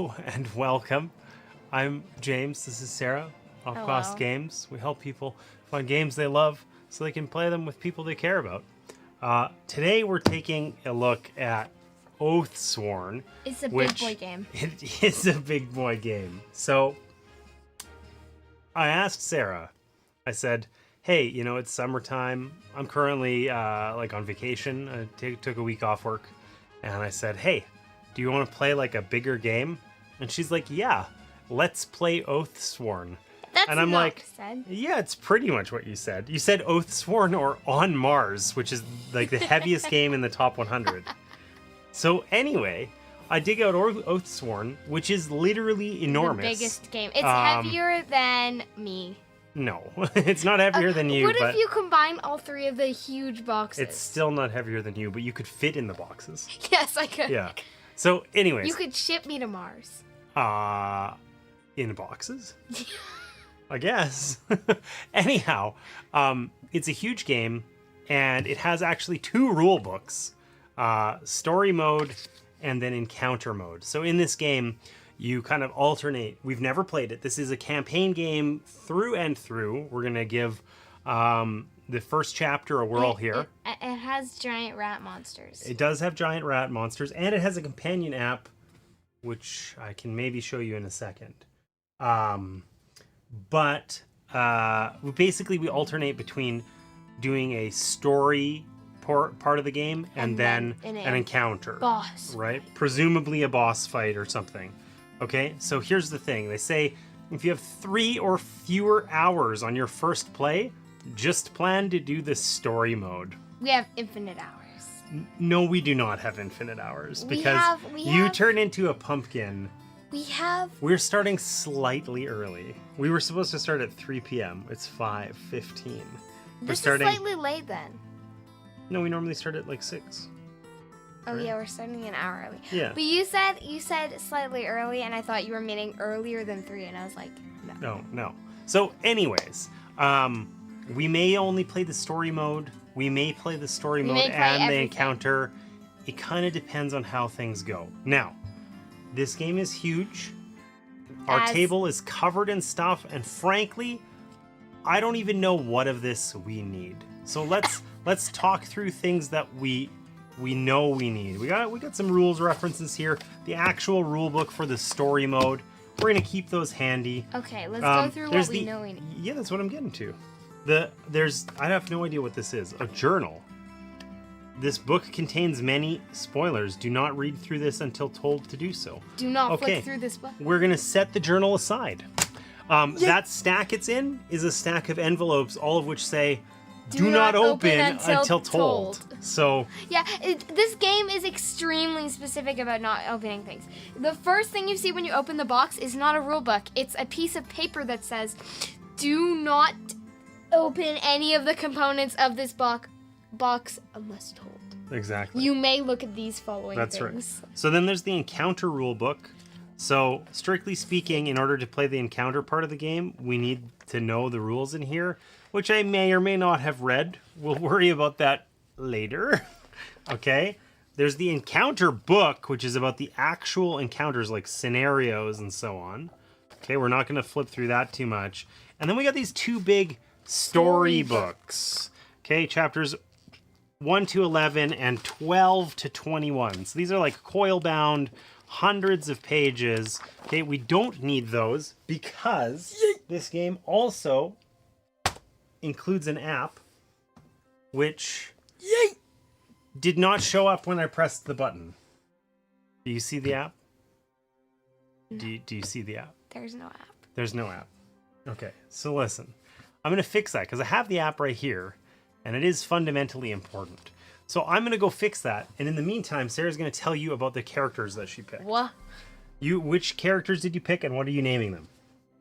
Hello and welcome. I'm James. This is Sarah of Hello. Games. We help people find games they love so they can play them with people they care about. Today we're taking a look at Oathsworn. It's a big boy game. It is a big boy game. So I asked Sarah, I said, hey, you know, it's summertime. I'm currently like on vacation. I took a week off work. And I said, hey, do you want to play like a bigger game? And she's like, yeah, let's play Oathsworn. That's And I'm not like, said. yeah, it's pretty much what you said. You said Oathsworn or On Mars, which is like the heaviest game in the top 100. So anyway, I dig out Oathsworn, which is literally enormous. The biggest game. It's heavier than me. No, it's not heavier than you. What but if you combine all three of the huge boxes? It's still not heavier than you, but you could fit in the boxes. Yes, I could. Yeah. So anyways. You could ship me to Mars. In boxes? I guess. Anyhow, it's a huge game, and it has actually 2 rule books. Story mode and then encounter mode. So in this game, you kind of alternate. We've never played it. This is a campaign game through and through. We're going to give the first chapter a whirl here. It has giant rat monsters. It does have giant rat monsters, and it has a companion app, which I can maybe show you in a second. But basically we alternate between doing a story part of the game and then an encounter. Boss. Right? Presumably a boss fight or something. Okay, so here's the thing. They say if you have 3 or fewer hours on your first play, just plan to do the story mode. We have infinite hours. No, we do not have infinite hours because you turn into a pumpkin. We're starting slightly early. We were supposed to start at 3 p.m. It's 5:15. This is slightly late then. No, we normally start at like 6. Oh yeah, we're starting an hour early. Yeah. But you said slightly early, and I thought you were meaning earlier than 3, and I was like, no. No. So, anyways, we may only play the story mode. We may play the story mode and the encounter. It kind of depends on how things go. Now, this game is huge. Our table is covered in stuff, and frankly, I don't even know what of this we need. So let's talk through things that we know we need. We got some rules references here. The actual rule book for the story mode. We're gonna keep those handy. Okay, let's go through what we know we need. Yeah, that's what I'm getting to. I have no idea what this is. A journal. This book contains many spoilers. Do not read through this until told to do so. Do not flick through this book. We're gonna set the journal aside. That stack it's in is a stack of envelopes, all of which say, do not open until told. So yeah, this game is extremely specific about not opening things. The first thing you see when you open the box is not a rule book. It's a piece of paper that says, do not open any of the components of this box unless told. Exactly. You may look at these following things. That's right. So then there's the encounter rule book. So strictly speaking, in order to play the encounter part of the game, we need to know the rules in here, which I may or may not have read. We'll worry about that later. Okay. There's the encounter book, which is about the actual encounters, like scenarios and so on. Okay, we're not going to flip through that too much. And then we got these 2 big story books. Okay, chapters 1 to 11 and 12 to 21. So these are like coil bound, hundreds of pages. Okay, we don't need those because this game also includes an app which did not show up when I pressed the button. Do you see the app? No. Do you see the app? There's no app. There's no app. Okay, so listen. I'm going to fix that because I have the app right here, and it is fundamentally important. So I'm going to go fix that, and in the meantime, Sarah's going to tell you about the characters that she picked. What? Which characters did you pick, and what are you naming them?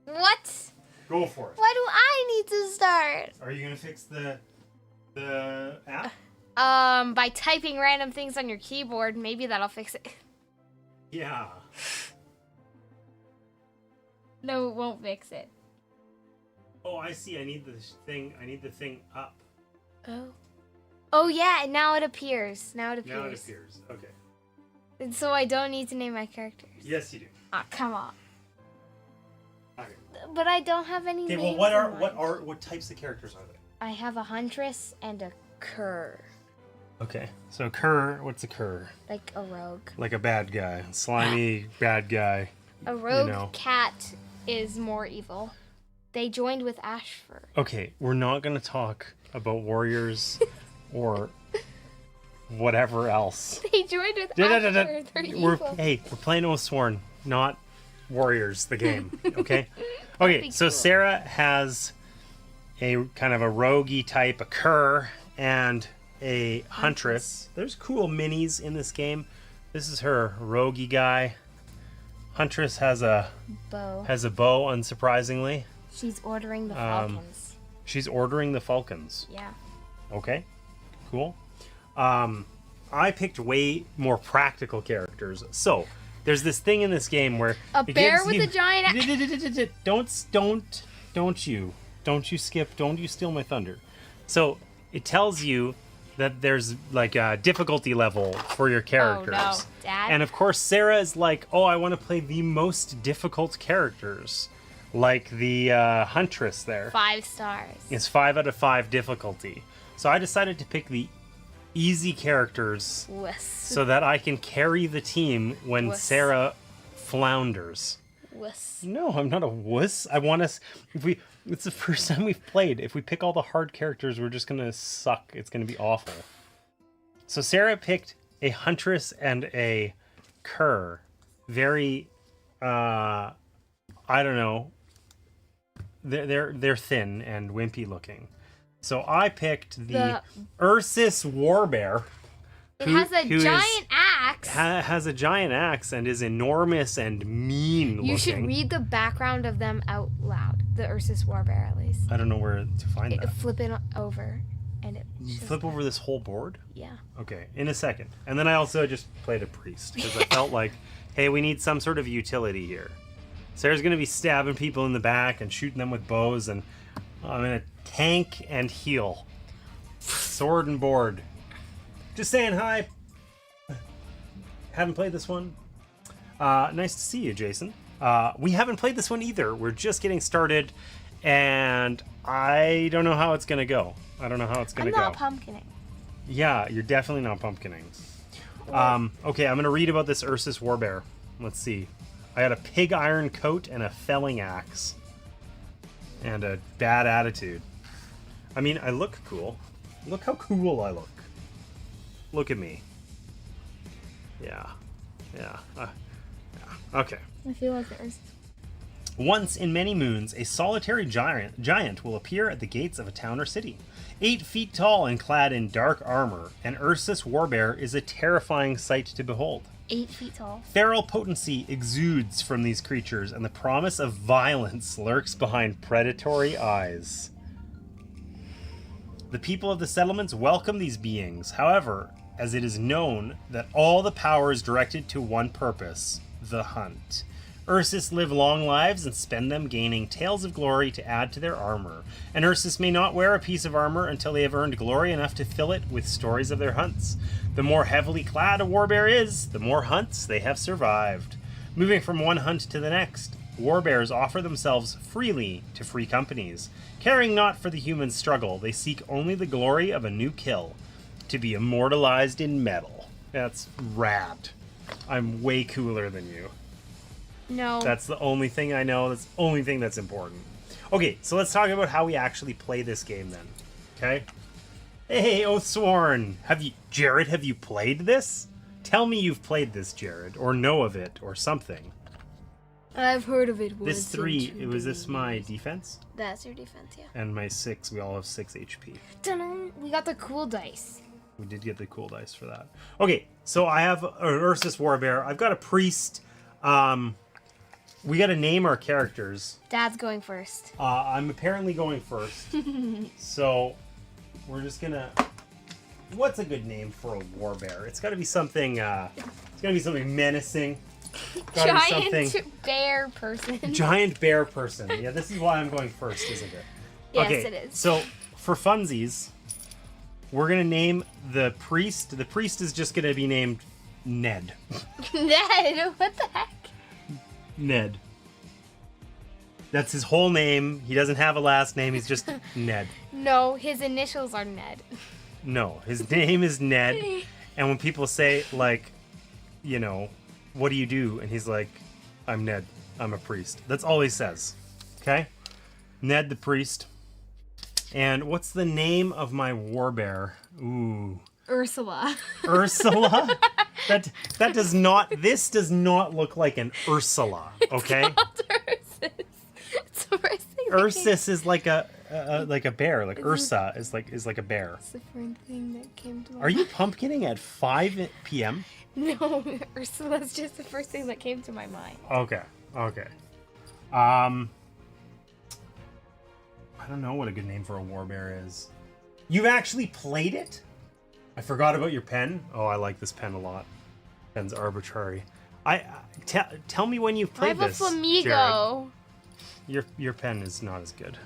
What? Go for it. Why do I need to start? Are you going to fix the app? By typing random things on your keyboard, maybe that'll fix it. Yeah. No, it won't fix it. Oh, I see. I need the thing up. Oh. Oh yeah, and now it appears. Now it appears. Okay. And so I don't need to name my characters. Yes, you do. Ah, come on. Okay. But I don't have any Okay. names. Well, what types of characters are they? I have a huntress and a cur. Okay. So cur. What's a cur? Like a rogue. Like a bad guy, slimy bad guy. A rogue You know. cat is more evil. They joined with Ashfur. Okay, we're not gonna talk about warriors or whatever else. They joined with Ashfur. They're We're evil. playing Oathsworn, not warriors. The game, okay? Okay, be so cool. Sarah has a kind of a roguey type, a cur, and a huntress. There's cool minis in this game. This is her roguey guy. Huntress has a Bow. bow, unsurprisingly. She's ordering the falcons. She's ordering the falcons. Yeah. Okay, cool. I picked way more practical characters. So there's this thing in this game where A it bear gives with you- a giant. Don't you skip? Don't you steal my thunder? So it tells you that there's like a difficulty level for your characters. Oh no, Dad. And of course, Sarah is like, oh, I want to play the most difficult characters, like the Huntress there. 5 stars. It's 5 out of 5 difficulty. So I decided to pick the easy characters Wuss. so that I can carry the team when Wuss. Sarah flounders. Wuss. No, I'm not a wuss. I want us. It's the first time we've played. If we pick all the hard characters, we're just gonna suck. It's gonna be awful. So Sarah picked a huntress and a cur. Very, I don't know. They're thin and wimpy looking. So I picked the Ursus Warbear. It has a who giant axe. has a giant axe and is enormous and mean looking. You should read the background of them out loud. The Ursus Warbear, at least. I don't know where to find that. Flip it over, and it. Flip over this whole board? Yeah. Okay, in a second. And then I also just played a priest because I felt like, hey, we need some sort of utility here. Sarah's going to be stabbing people in the back and shooting them with bows, and I'm going to tank and heal. Sword and board. Just saying hi. Haven't played this one. Nice to see you, Jason. We haven't played this one either. We're just getting started, and I don't know how it's going to go. I don't know how it's going to go. I'm not pumpkining. Yeah, you're definitely not pumpkining. Okay, I'm going to read about this Ursus Warbear. Let's see. I got a pig iron coat and a felling axe. And a bad attitude. I mean, I look cool. Look how cool I look. Look at me. Yeah. Okay. I feel like there's. Once in many moons, a solitary giant will appear at the gates of a town or city. 8 feet tall and clad in dark armor, an Ursus Warbear is a terrifying sight to behold. 8 feet tall. Feral potency exudes from these creatures, and the promise of violence lurks behind predatory eyes. The people of the settlements welcome these beings, however, as it is known that all the power is directed to one purpose, the hunt. Ursus live long lives and spend them gaining tales of glory to add to their armor, and Ursus may not wear a piece of armor until they have earned glory enough to fill it with stories of their hunts. The more heavily clad a warbear is, the more hunts they have survived. Moving from one hunt to the next, warbears offer themselves freely to free companies. Caring not for the human struggle, they seek only the glory of a new kill, to be immortalized in metal. That's rad. I'm way cooler than you. No. That's the only thing I know. That's the only thing that's important. Okay, so let's talk about how we actually play this game then. Okay? Hey, Oathsworn! Jared, have you played this? Tell me you've played this, Jared, or know of it, or something. I've heard of it once. This 3, was this my defense? That's your defense, yeah. And my 6, we all have 6 HP. Dun-dun. We got the cool dice. We did get the cool dice for that. Okay, so I have an Ursus Warbear. I've got a priest. We got to name our characters. Dad's going first. I'm apparently going first. So we're just gonna. What's a good name for a warbear? It's got to be something. It's got to be something menacing. Giant bear person. Giant bear person. Yeah, this is why I'm going first, isn't it? Yes, okay, it is. So for funsies, we're gonna name the priest. The priest is just gonna be named Ned. Ned, what the heck? Ned. That's his whole name. He doesn't have a last name. He's just Ned. No, his initials are Ned. No, his name is Ned. And when people say, like, you know, what do you do? And he's like, I'm Ned. I'm a priest. That's all he says. Okay? Ned the priest. And what's the name of my warbear? Ooh. Ursula. Ursula? That does not, this does not look like an Ursula, okay? It's called Ursus. It's the first thing that Ursus is like a bear. Like Ursa is like a bear. It's the first thing that came to my Are you pumpkining at 5 p.m.? No, Ursula's just the first thing that came to my mind. Okay. I don't know what a good name for a warbear is. You've actually played it? I forgot about your pen. Oh, I like this pen a lot. Pen's arbitrary. Tell me when you've played this. I have a Flamigo. Jared. Your pen is not as good.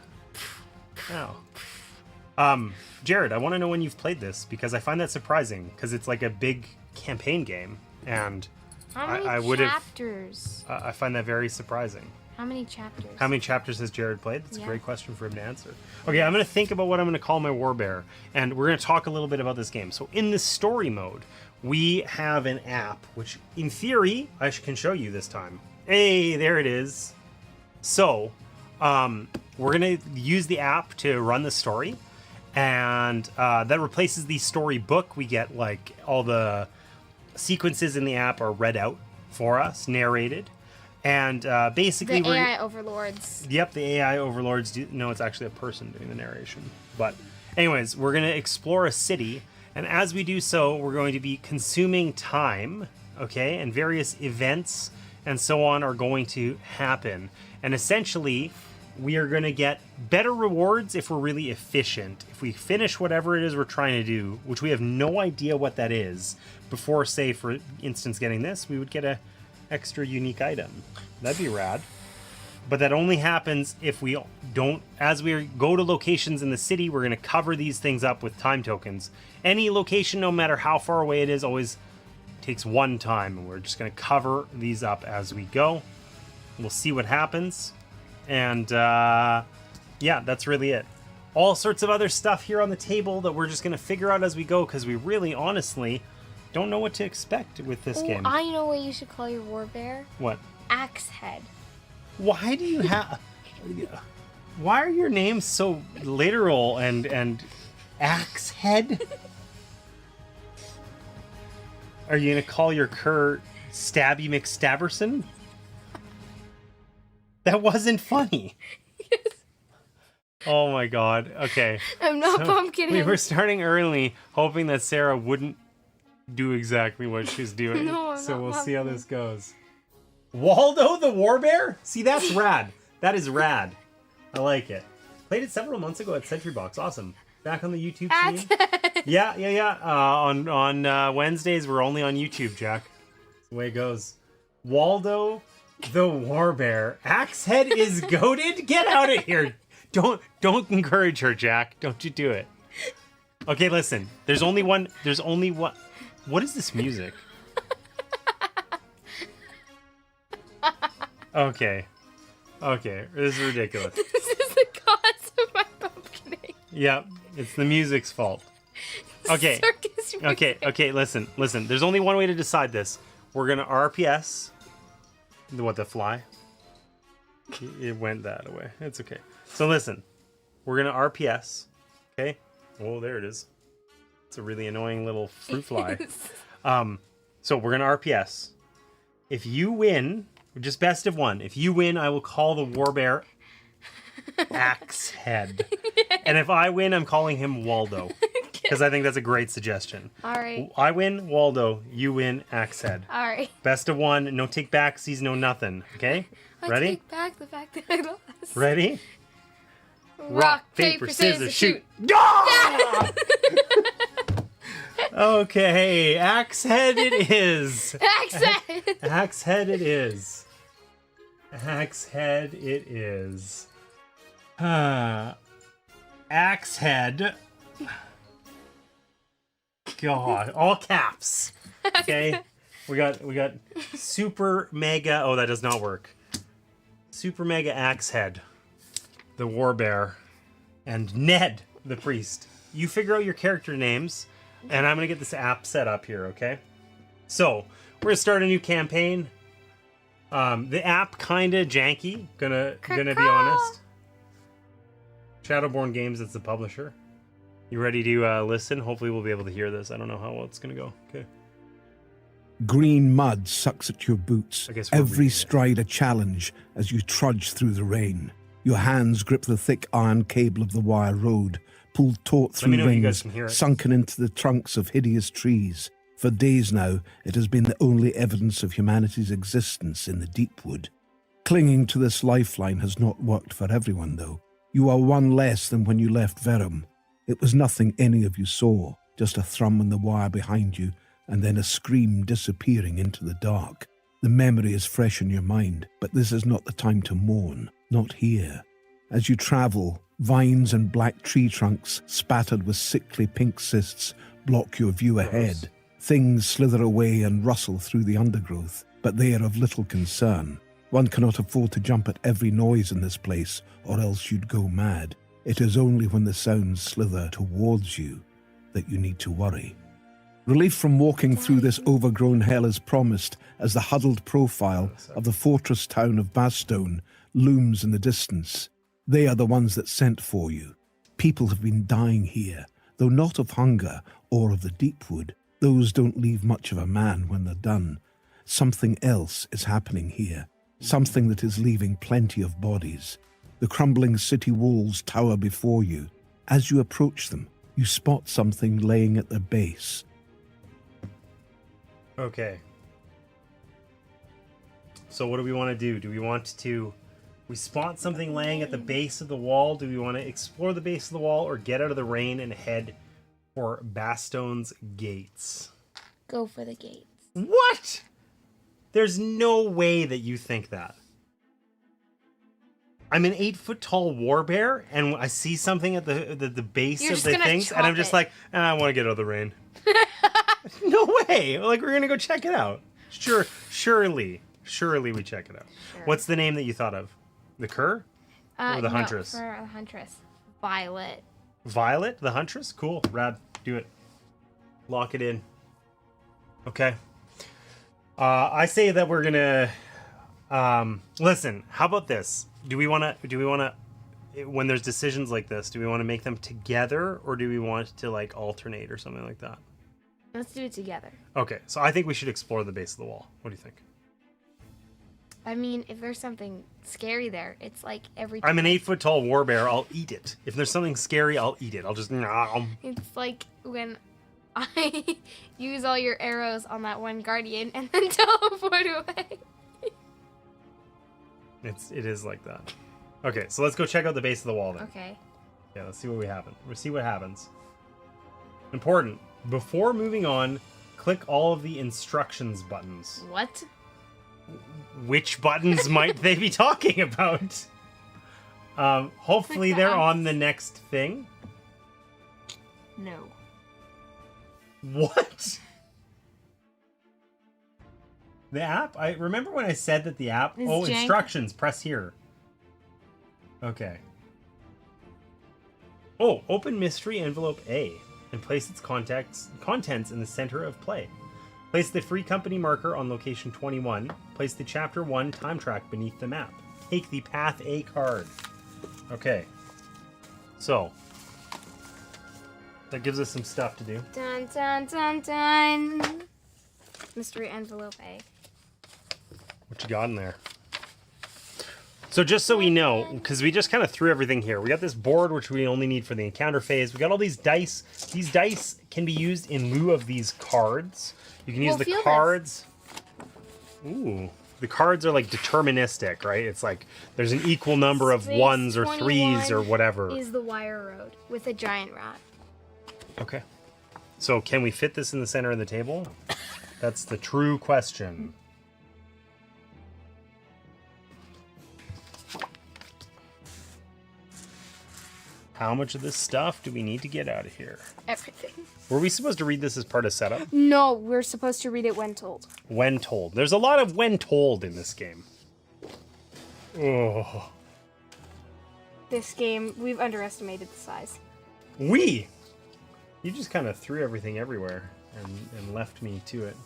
Oh. Jared, I want to know when you've played this because I find that surprising because it's like a big campaign game and How many I would have. chapters? I find that very surprising. How many chapters? How many chapters has Jared played? That's Yeah. a great question for him to answer. Okay, I'm going to think about what I'm going to call my warbear, and we're going to talk a little bit about this game. So in the story mode, we have an app, which in theory, I can show you this time. Hey, there it is. So, we're going to use the app to run the story, and that replaces the story book. We get, like, all the sequences in the app are read out for us, narrated. And basically, The AI overlords. Yep, the AI overlords do. No, it's actually a person doing the narration. But, anyways, we're going to explore a city, and as we do so, we're going to be consuming time, okay? And various events and so on are going to happen. And essentially, we are going to get better rewards if we're really efficient. If we finish whatever it is we're trying to do, which we have no idea what that is, before, say, for instance, getting this, we would get a extra unique item. That'd be rad. But that only happens if we don't, as we go to locations in the city, we're going to cover these things up with time tokens. Any location, no matter how far away it is, always takes one time, and we're just going to cover these up as we go. We'll see what happens. And yeah, that's really it. All sorts of other stuff here on the table that we're just going to figure out as we go, because we really, honestly, don't know what to expect with this game. I know what you should call your warbear. What? Axe head. Why do you have... Why are your names so literal and axe head? Are you going to call your cur Stabby McStabberson? That wasn't funny. Oh my god. Okay. I'm not pumpkining. We were starting early, hoping that Sarah wouldn't do exactly what she's doing. No, I'm so not we'll see how pumpkining. this goes. Waldo the Warbear? See, that's rad. That is rad. I like it. Played it several months ago at Sentry Box. Awesome. Back on the YouTube Axe scene. head. Yeah. On Wednesdays, we're only on YouTube, Jack. That's the way it goes. Waldo the Warbear. Axehead is goated? Get out of here. Don't encourage her, Jack. Don't you do it. Okay, listen. There's only one. What is this music? Okay. This is ridiculous. This is the cause of my pumpkining. Yep, it's the music's fault. Okay. Circus music. Okay, listen. There's only one way to decide this. We're gonna RPS. The fly? It went that way. It's okay. So listen. We're gonna RPS. Okay? Oh, there it is. It's a really annoying little fruit fly. So we're gonna RPS. If you win, just best of one. If you win, I will call the Warbear Axehead. And if I win, I'm calling him Waldo. Because I think that's a great suggestion. Alright. I win, Waldo. You win, Axehead. Alright. Best of one. No take backsies, no nothing. Okay? I Ready? take back the fact that I lost. Ready? Rock, paper, scissors, shoot. Ah! Okay, Axehead it is. Axe head. Axehead it is. Axehead it is. Axehead. God, all caps. Okay. We got super mega. Oh, that does not work. Super mega axe head, the warbear, and Ned, the priest. You figure out your character names, and I'm gonna get this app set up here. Okay. So we're gonna start a new campaign. The app kinda janky. Gonna be honest. Shadowborn Games, it's the publisher. You ready to listen? Hopefully we'll be able to hear this. I don't know how well it's gonna go. Okay. Green mud sucks at your boots, I guess we're every reading it. stride a challenge as you trudge through the rain. Your hands grip the thick iron cable of the wire road, pulled taut Let me through know if you guys rings, can hear it. sunken into the trunks of hideous trees. For days now, it has been the only evidence of humanity's existence in the Deepwood. Clinging to this lifeline has not worked for everyone, though. You are one less than when you left Verum. It was nothing any of you saw, just a thrum on the wire behind you, and then a scream disappearing into the dark. The memory is fresh in your mind, but this is not the time to mourn, not here. As you travel, vines and black tree trunks spattered with sickly pink cysts block your view ahead. Things slither away and rustle through the undergrowth, but they are of little concern. One cannot afford to jump at every noise in this place, or else you'd go mad. It is only when the sounds slither towards you that you need to worry. Relief from walking through this overgrown hell is promised as the huddled profile of the fortress town of Bastone looms in the distance. They are the ones that sent for you. People have been dying here, though not of hunger or of the Deepwood. Those don't leave much of a man when they're done. Something else is happening here, something that is leaving plenty of bodies. The crumbling city walls tower before you. As you approach them, you spot something laying at their base. Okay. So what do we want to do? Do we want to... We spot something laying at the base of the wall. Do we want to explore the base of the wall or get out of the rain and head for Bastone's gates? Go for the gates. What? There's no way that you think that. I'm an 8-foot-tall warbear, and I see something at the base You're of just the gonna things, and I'm chop just it. like, I want to get out of the rain. No way! Like, we're gonna go check it out. Surely we check it out. Sure. What's the name that you thought of? The Cur? Or the No, Huntress? for the Huntress. Violet. Violet, the Huntress? Cool, rad. Do it. Lock it in. Okay. I say that we're gonna... listen, how about this? Do we want to, when there's decisions like this, do we want to make them together, or do we want to, like, alternate or something like that? Let's do it together. Okay, so I think we should explore the base of the wall. What do you think? I mean, if there's something scary there, it's like every I'm an time. 8-foot-tall warbear. I'll eat it. If there's something scary, I'll eat it. I'll just... It's like when I use all your arrows on that one guardian and then teleport away. It is like that. Okay, so let's go check out the base of the wall then. Okay. Yeah, let's see what we happen. We'll see what happens. Important. Before moving on, click all of the instructions buttons. What? Which buttons might they be talking about? Hopefully Click the they're X. on the next thing. No. What? The app? I remember when I said that the app... Is Oh, jank- instructions. Press here. Okay. Oh, open mystery envelope A and place its contents in the center of play. Place the free company marker on location 21. Place the chapter 1 time track beneath the map. Take the path A card. Okay. So, that gives us some stuff to do. Dun dun dun dun. Mystery envelope A. What you got in there? So just so we know, because we just kind of threw everything here. We got this board, which we only need for the encounter phase. We got all these dice. These dice can be used in lieu of these cards. You can use the feel this. cards. Ooh. The cards are like deterministic, right? It's like there's an equal number of Space ones or threes or 21 whatever. Is the wire road with a giant rat. Okay. So can we fit this in the center of the table? That's the true question. How much of this stuff do we need to get out of here? Everything. Were we supposed to read this as part of setup? No, we're supposed to read it when told. when told. There's a lot of when told in this game. Oh. This game, we've underestimated the size. You just kind of threw everything everywhere and left me to it.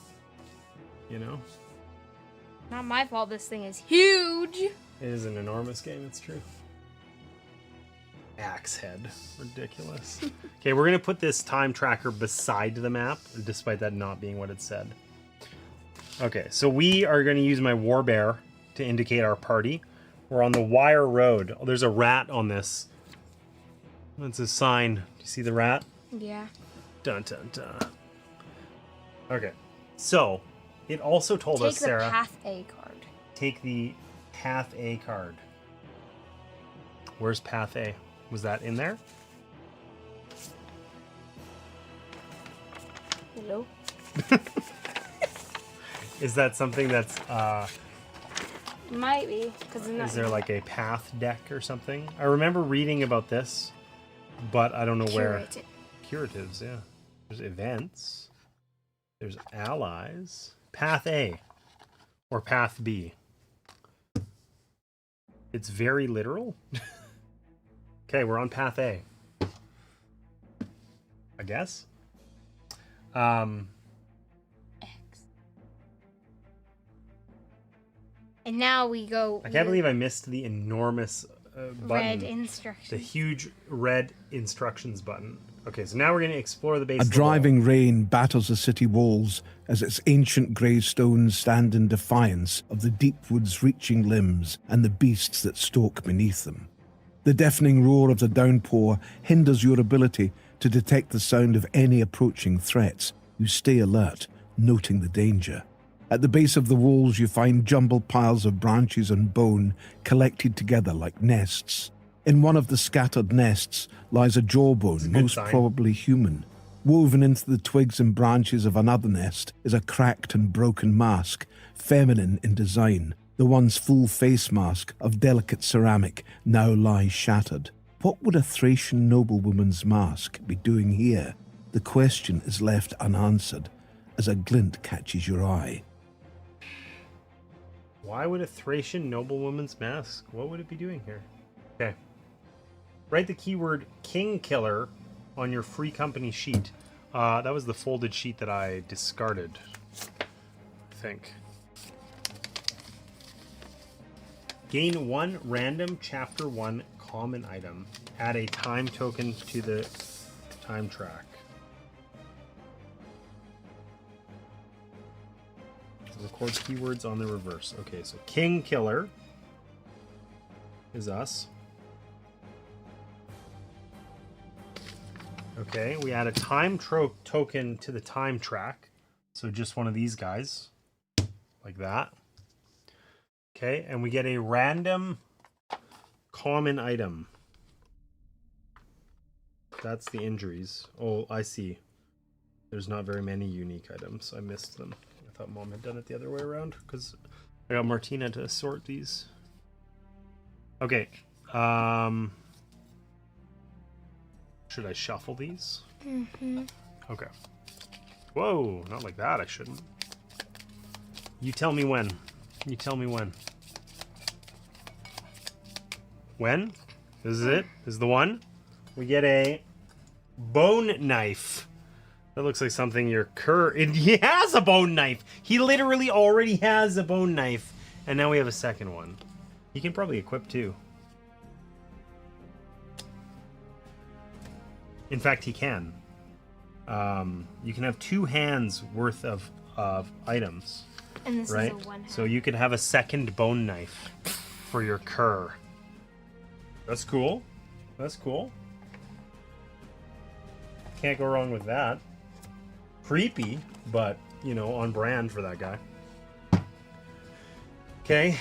You know? Not my fault, this thing is huge! It is an enormous game, it's true. Axe head. Ridiculous. Okay, we're going to put this time tracker beside the map, despite that not being what it said. Okay, so we are going to use my warbear to indicate our party. We're on the Wire Road. Oh, there's a rat on this. That's a sign. Do you see the rat? Yeah. Dun, dun, dun. Okay, so it also told us, Sarah... Take the Path A card. Take the Path A card. Where's Path A? Was that in there? Hello? Is that something that's... Might be. Is there like a path deck or something? I remember reading about this, but I don't know where. Curatives, yeah. There's events. There's allies. Path A. Or Path B. It's very literal. Okay, we're on Path A. I guess. And now we go... I can't believe I missed the enormous button. Red instructions. The huge red instructions button. Okay, so now we're going to explore the base of A the wall. driving rain batters the city walls as its ancient grey stones stand in defiance of the Deepwood's reaching limbs and the beasts that stalk beneath them. The deafening roar of the downpour hinders your ability to detect the sound of any approaching threats. You stay alert, noting the danger. At the base of the walls you find jumbled piles of branches and bone collected together like nests. In one of the scattered nests lies a jawbone, most sign. probably human. Woven into the twigs and branches of another nest is a cracked and broken mask, feminine in design. The once full face mask of delicate ceramic now lies shattered. What would a Thracian noblewoman's mask be doing here? The question is left unanswered as a glint catches your eye. Why would a Thracian noblewoman's mask? What would it be doing here? Okay. Write the keyword King Killer on your free company sheet. That was the folded sheet that I discarded, I think. Gain 1 random chapter 1 common item. Add a time token to the time track. Record keywords on the reverse. Okay, so King Killer is us. Okay, we add a time token to the time track. So just one of these guys. Like that. Okay, and we get a random common item. That's the injuries. Oh, I see. There's not very many unique items. I missed them. I thought Mom had done it the other way around because I got Martina to sort these. Okay. Should I shuffle these? Mm-hmm. Okay. Whoa, not like that. I shouldn't. You tell me when. You tell me when. When? This is it? This is the one? We get a bone knife. That looks like something your he has a bone knife. He literally already has a bone knife. And now we have a second one. He can probably equip too. In fact, he can. You can have 2 hands worth of items. And this right? is a 1 hand. So you could have a second bone knife for your cur. That's cool. That's cool. Can't go wrong with that. Creepy, but, you know, on brand for that guy. Okay.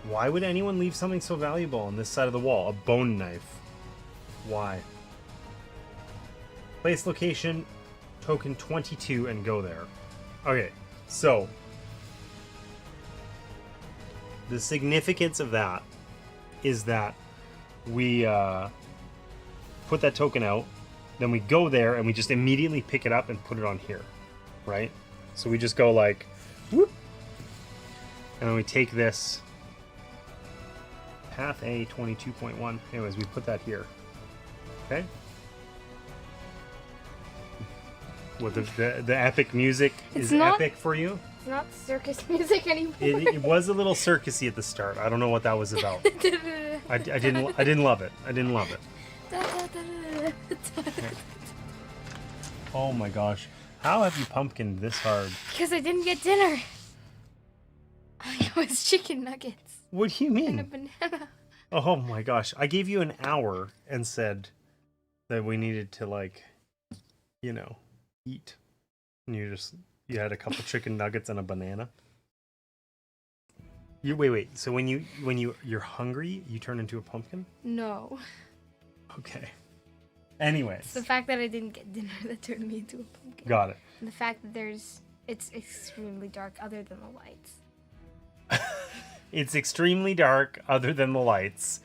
Why would anyone leave something so valuable on this side of the wall? A bone knife. Why? Place location, token 22, and go there. Okay, so the significance of that is that we put that token out, then we go there and we just immediately pick it up and put it on here, right? So we just go like, whoop, and then we take this path A 22.1. Anyways, we put that here. Okay. What the epic music It's is not- epic for you? It's not circus music anymore. It was a little circusy at the start. I don't know what that was about. I didn't love it. I didn't love it. Oh my gosh. How have you pumpkined this hard? Because I didn't get dinner. It was chicken nuggets What do you and a mean? banana. Oh my gosh. I gave you an hour and said that we needed to, like, you know, eat. And you had a couple chicken nuggets and a banana. Wait. So when you're hungry, you turn into a pumpkin? No. Okay. Anyways. It's the fact that I didn't get dinner that turned me into a pumpkin. Got it. And the fact that it's extremely dark other than the lights. It's extremely dark other than the lights.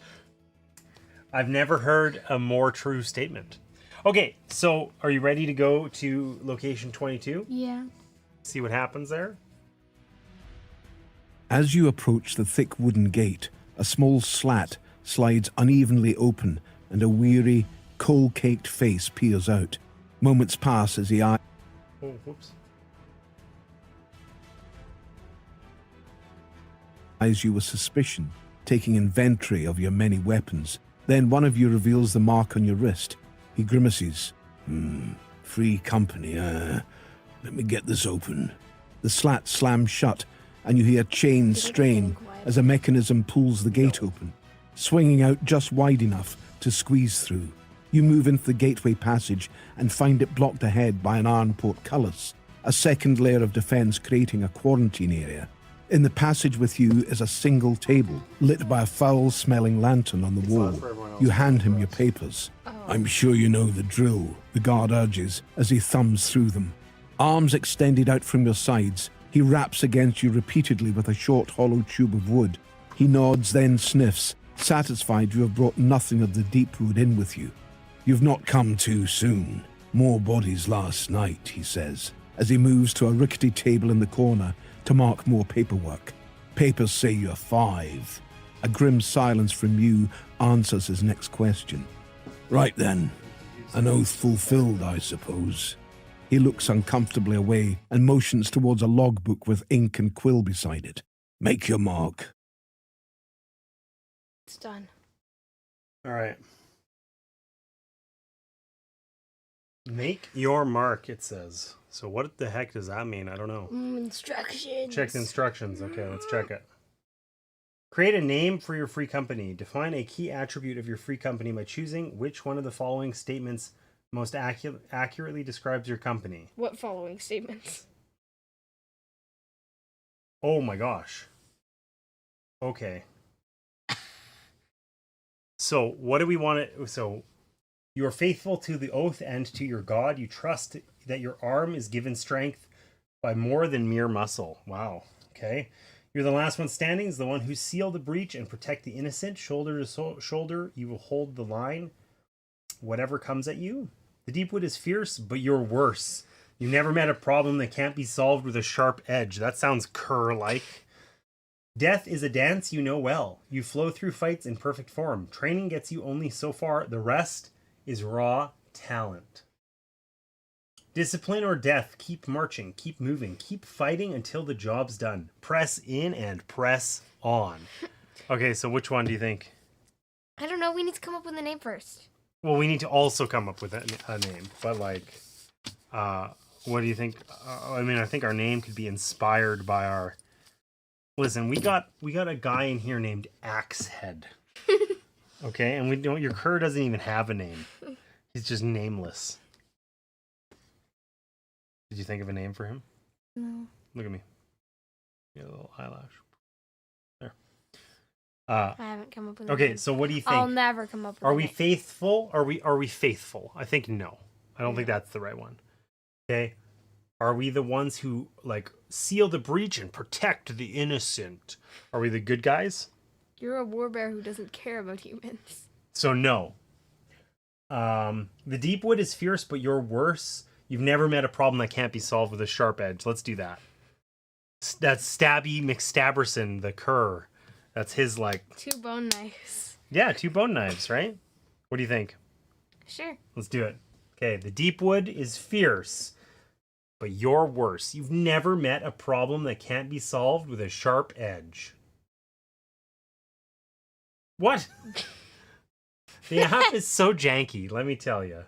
I've never heard a more true statement. Okay, so are you ready to go to location 22? Yeah. See what happens there? As you approach the thick wooden gate, a small slat slides unevenly open and a weary, coal-caked face peers out. Moments pass as he eyes Oh, whoops. you with suspicion, taking inventory of your many weapons. Then one of you reveals the mark on your wrist. He grimaces. Free company, let me get this open. The slat slams shut, and you hear chains strain as a mechanism pulls the gate open, swinging out just wide enough to squeeze through. You move into the gateway passage and find it blocked ahead by an iron portcullis, a second layer of defense creating a quarantine area. In the passage with you is a single table, lit by a foul-smelling lantern on the wall. for everyone else. You hand him your papers. I'm sure you know the drill, the guard urges as he thumbs through them. Arms extended out from your sides, he raps against you repeatedly with a short hollow tube of wood. He nods, then sniffs, satisfied you have brought nothing of the Deepwood in with you. You've not come too soon. More bodies last night, he says, as he moves to a rickety table in the corner to mark more paperwork. Papers say you're 5. A grim silence from you answers his next question. Right then. An oath fulfilled, I suppose. He looks uncomfortably away and motions towards a logbook with ink and quill beside it. Make your mark. It's done. All right. Make your mark, it says. So what the heck does that mean? I don't know. Instructions. Check the instructions. Okay, let's check it. Create a name for your free company. Define a key attribute of your free company by choosing which one of the following statements most accurately describes your company. What following statements? Oh my gosh. Okay. So what do we want to... So you are faithful to the oath and to your God. You trust that your arm is given strength by more than mere muscle. Wow. Okay. You're the last one standing, is the one who sealed the breach and protect the innocent. Shoulder to shoulder, you will hold the line, whatever comes at you. The Deepwood is fierce, but you're worse. You never met a problem that can't be solved with a sharp edge. That sounds cur-like. Death is a dance you know well. You flow through fights in perfect form. Training gets you only so far. The rest is raw talent. Discipline or death, keep marching, keep moving, keep fighting until the job's done. Press in and press on. Okay, so which one do you think? I don't know. We need to come up with a name first. Well, we need to also come up with a name, but like, what do you think? I mean, I think our name could be inspired by our... Listen, we got a guy in here named Axehead. Okay, and we don't... Your cur doesn't even have a name. He's just nameless. Did you think of a name for him? No. Look at me. You got a little eyelash. There. I haven't come up with a Okay, name. so what do you think? I'll never come up with Are a we name. faithful? Are we faithful? I think no. I don't think that's the right one. Okay. Are we the ones who like seal the breach and protect the innocent? Are we the good guys? You're a warbear who doesn't care about humans. So no. The Deepwood is fierce, but you're worse. You've never met a problem that can't be solved with a sharp edge. Let's do that. That's Stabby McStabberson, the cur. That's his, like... 2 bone knives. Yeah, 2 bone knives, right? What do you think? Sure. Let's do it. Okay, the Deepwood is fierce, but you're worse. You've never met a problem that can't be solved with a sharp edge. What? The app is so janky, let me tell you.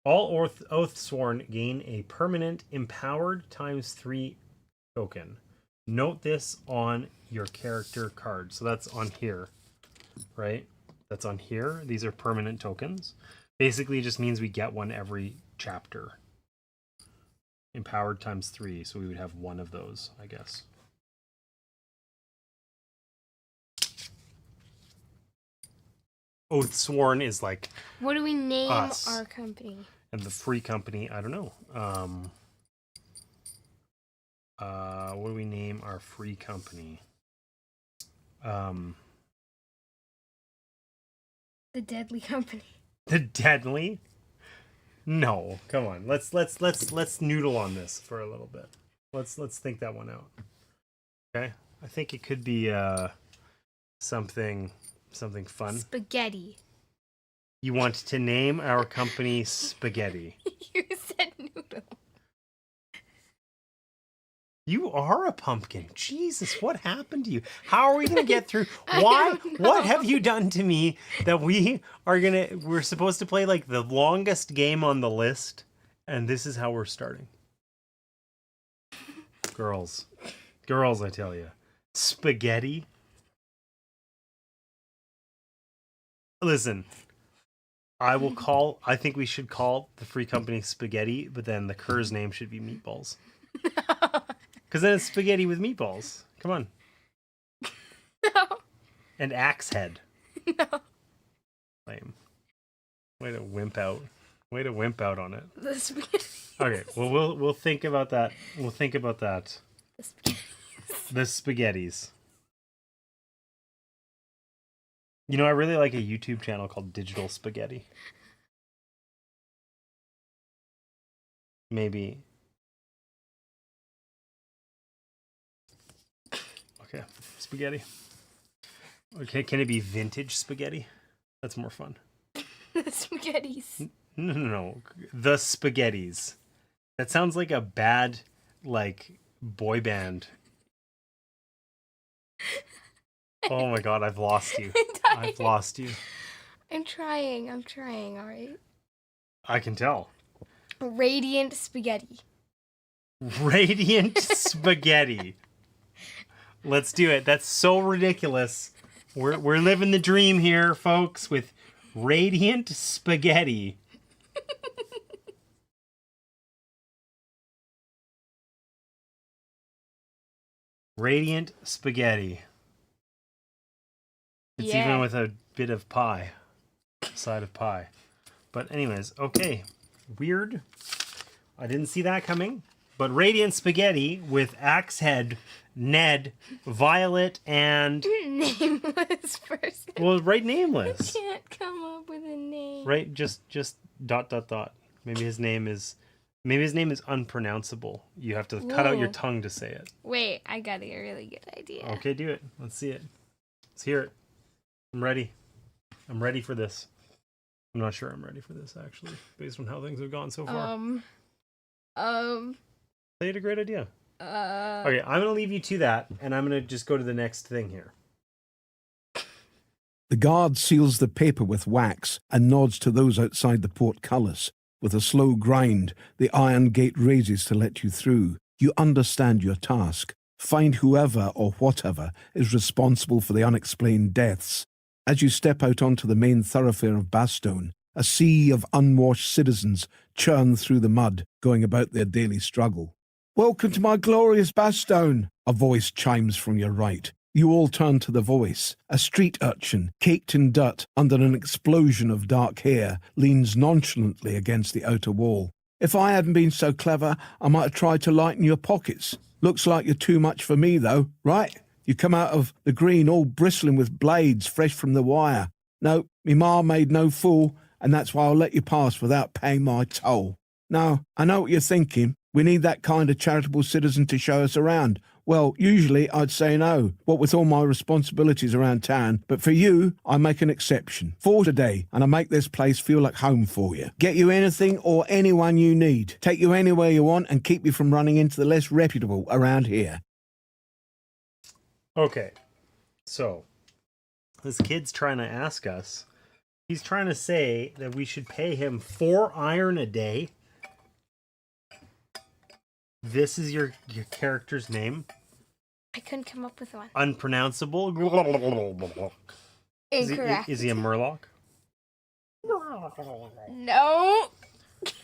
All Oathsworn gain a permanent empowered ×3 token. Note this on your character card. So that's on here, right? That's on here. These are permanent tokens. Basically, it just means we get one every chapter. Empowered ×3, so we would have one of those, I guess. Oathsworn is like... What do we name us. our company? And the free company, I don't know. What do we name our free company? The Deadly Company. The Deadly? No, come on. Let's noodle on this for a little bit. Let's think that one out. Okay? I think it could be something fun. Spaghetti. You want to name our company Spaghetti. You said noodle. You are a pumpkin. Jesus, what happened to you? How are we going to get through? Why? What have you done to me that we're supposed to play like the longest game on the list, and this is how we're starting? Girls, I tell you. Spaghetti. Listen, I think we should call the free company Spaghetti, but then the cur's name should be Meatballs. Because then it's spaghetti with meatballs. Come on. No. And axe head. No. Lame. Way to wimp out. Way to wimp out on it. The spaghetti. Okay, well we'll think about that. We'll think about that. The spaghettis. The spaghettis. You know, I really like a YouTube channel called Digital Spaghetti. Maybe. Okay, spaghetti. Okay, can it be vintage spaghetti? That's more fun. The spaghettis. No. The Spaghettis. That sounds like a bad, like, boy band. Oh my god, I've lost you. I've lost you. I'm trying, alright? I can tell. Radiant spaghetti. Radiant spaghetti. Let's do it. That's so ridiculous. We're living the dream here, folks, with radiant spaghetti. Radiant spaghetti. It's even with a bit of pie. Side of pie. But anyways, okay. Weird. I didn't see that coming. But radiant spaghetti with axe head, Ned, Violet, and... Nameless person. Well, right nameless. Can't come up with a name. Right, just ... Maybe his name is unpronounceable. You have to cut out your tongue to say it. Wait, I got a really good idea. Okay, do it. Let's see it. Let's hear it. I'm ready. I'm ready for this. I'm not sure I'm ready for this, actually, based on how things have gone so far. You had a great idea. Okay, I'm going to leave you to that, and I'm going to just go to the next thing here. The guard seals the paper with wax and nods to those outside the portcullis. With a slow grind, the iron gate raises to let you through. You understand your task. Find whoever or whatever is responsible for the unexplained deaths. As you step out onto the main thoroughfare of Bastogne, a sea of unwashed citizens churn through the mud, going about their daily struggle. "Welcome to my glorious Bastogne," a voice chimes from your right. You all turn to the voice. A street urchin, caked in dirt under an explosion of dark hair, leans nonchalantly against the outer wall. "If I hadn't been so clever, I might have tried to lighten your pockets. Looks like you're too much for me, though, right? You come out of the green all bristling with blades fresh from the wire. No, me ma made no fool, and that's why I'll let you pass without paying my toll. Now, I know what you're thinking. We need that kind of charitable citizen to show us around. Well, usually I'd say no, what with all my responsibilities around town, but for you, I make an exception. For today, and I make this place feel like home for you. Get you anything or anyone you need. Take you anywhere you want and keep you from running into the less reputable around here. Okay, so this kid's trying to ask us. He's trying to say that we should pay him 4 iron a day. This is your character's name. I couldn't come up with one. Unpronounceable. Incorrect. Is he a Murloc? No.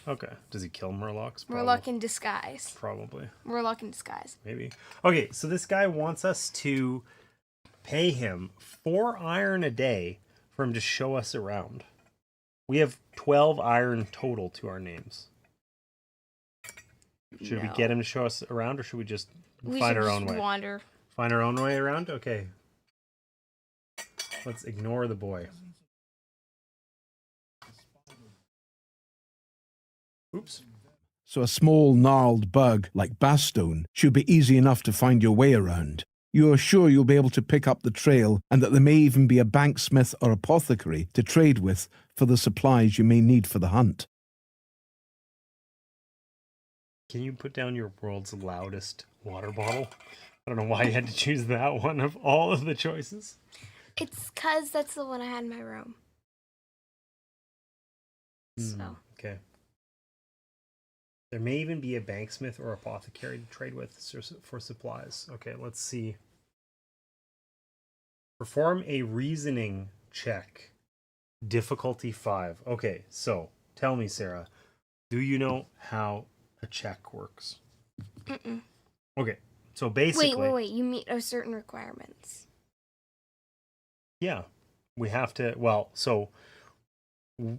Okay. Does he kill Murlocs? Murloc in disguise. Probably. Murloc in disguise. Maybe. Okay, so this guy wants us to pay him 4 iron a day for him to show us around. We have 12 iron total to our names. Should we get him to show us around, or should we just find our own way? Wander. Find our own way around? Okay. Let's ignore the boy. Oops. So a small gnarled bug like Bastone should be easy enough to find your way around. You are sure you'll be able to pick up the trail, and that there may even be a banksmith or apothecary to trade with for the supplies you may need for the hunt. Can you put down your world's loudest water bottle? I don't know why you had to choose that one of all of the choices. It's because that's the one I had in my room. So. Okay. There may even be a banksmith or apothecary to trade with for supplies. Okay, let's see. Perform a reasoning check. Difficulty 5. Okay, so tell me, Sarah, do you know how a check works? Mm-mm. Okay, so basically... Wait. You meet certain requirements. Yeah, we have to... Well, so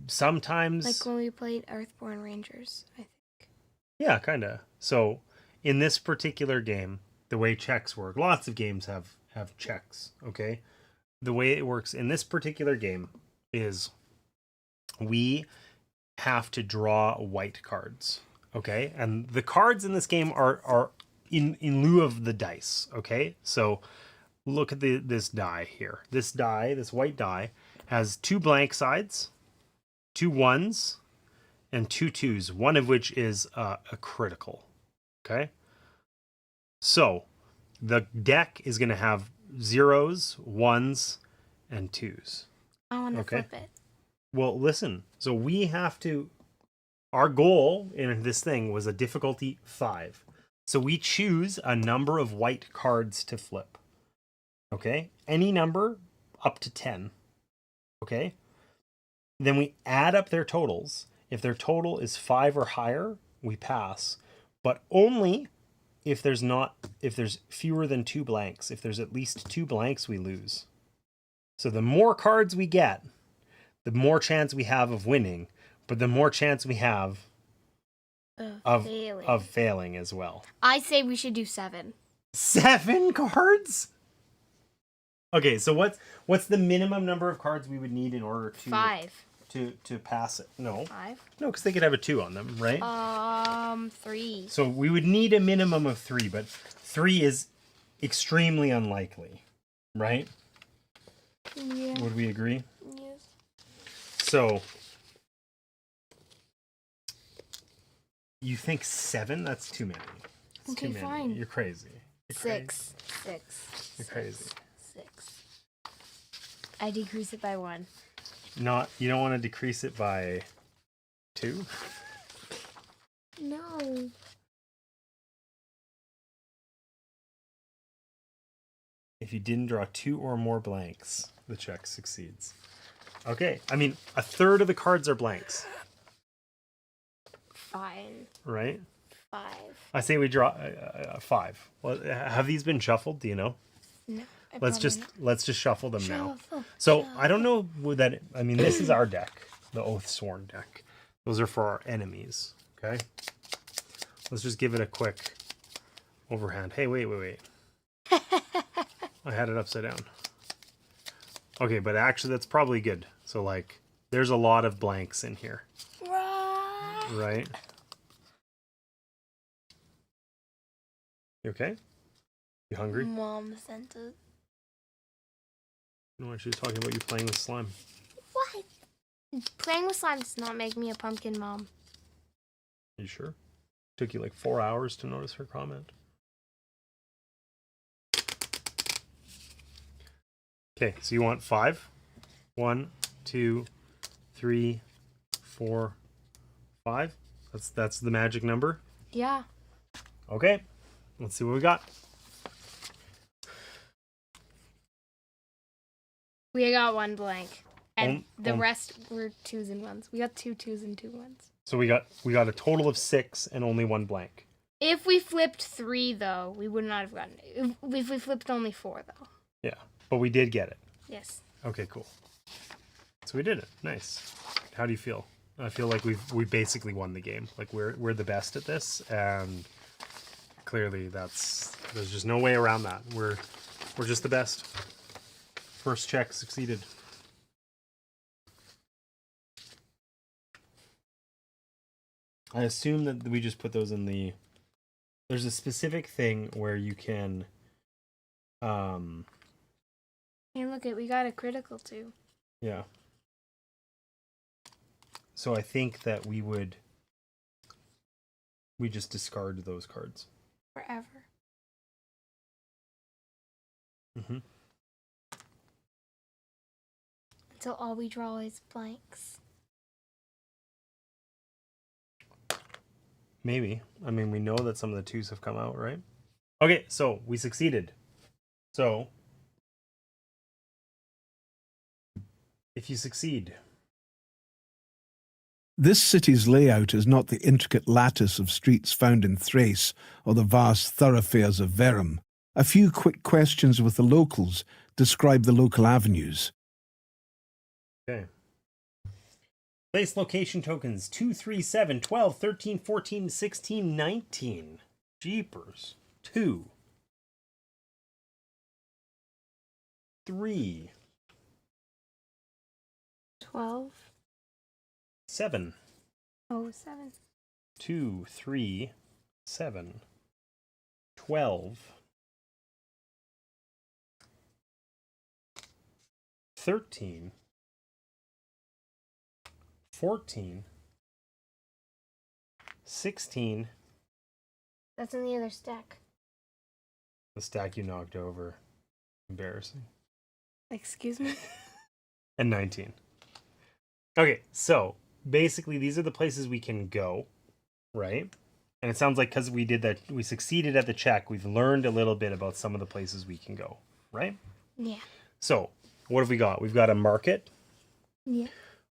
sometimes... Like when we played Earthborn Rangers, I think. Yeah, kind of. So in this particular game, the way checks work... Lots of games have checks, okay? The way it works in this particular game is we have to draw white cards. Okay, and the cards in this game are in lieu of the dice. Okay, so look at this die here. This white die, has 2 blank sides, 2 1s, and 2 2s. One of which is a critical. Okay, so the deck is going to have 0s, 1s, and 2s. I want to flip it. Well, listen. So we have to. Our goal in this thing was a difficulty 5. So we choose a number of white cards to flip. Okay? Any number up to 10. Okay? Then we add up their totals. If their total is 5 or higher, we pass. But only if there's fewer than 2 blanks. If there's at least 2 blanks, we lose. So the more cards we get, the more chance we have of winning. But the more chance we have of failing as well. I say we should do 7. 7 cards? Okay, so what's the minimum number of cards we would need in order to 5 to pass it? No. 5? No, because they could have a 2 on them, right? 3. So we would need a minimum of 3, but 3 is extremely unlikely, right? Yeah. Would we agree? Yes. So you think 7? That's too many. That's okay, too many. fine. You're crazy. You're 6. crazy. 6. You're crazy. 6. I decrease it by 1. You don't want to decrease it by 2? No. If you didn't draw 2 or more blanks, the check succeeds. Okay, I mean, a third of the cards are blanks. Fine. Right? 5. I say we draw 5. Well, have these been shuffled? Do you know? No. Let's just shuffle them now. So I don't know that. I mean, this is our deck, the Oathsworn deck. Those are for our enemies. Okay. Let's just give it a quick overhand. Hey, wait. I had it upside down. Okay, but actually that's probably good. So like There's a lot of blanks in here, Right. right? You okay? You hungry? Mom sent it. No, she was talking about you playing with slime. What? Playing with slime does not make me a pumpkin mom. You sure? Took you like 4 hours to notice her comment. Okay, so you want 5? 1, 2, 3, 4, 5. That's the magic number. Yeah. Okay, let's see what we got. We got 1 blank. And the rest were 2s and 1s. We got 2 2s and 2 1s. So we got a total of 6 and only 1 blank. If we flipped 3, though, we would not have gotten it. If we flipped only 4, though. Yeah, but we did get it. Yes. Okay, cool. So we did it. Nice. How do you feel? I feel like we basically won the game. Like we're the best at this, and clearly there's just no way around that. We're just the best. First check succeeded. I assume that we just put those in the... There's a specific thing where you can... Hey, look it, we got a critical too. Yeah. So I think that we just discard those cards. Forever. Mm-hmm. Until all we draw is blanks. Maybe. I mean, we know that some of the 2s have come out, right? Okay, so we succeeded. So, if you succeed... This city's layout is not the intricate lattice of streets found in Thrace or the vast thoroughfares of Verum. A few quick questions with the locals describe the local avenues. Okay. Place location tokens 2, 3, 7, 12, 13, 14, 16, 19. Jeepers. 2. 3. 12. 7. Oh, 7. 2, 3, 7. 12. 13. 14. 16. That's in the other stack. The stack you knocked over. Embarrassing. Excuse me? And 19. Okay, so basically these are the places we can go, right? And it sounds like because we did that, we succeeded at the check, we've learned a little bit about some of the places we can go, right? Yeah. So, what have we got? We've got a market. Yeah.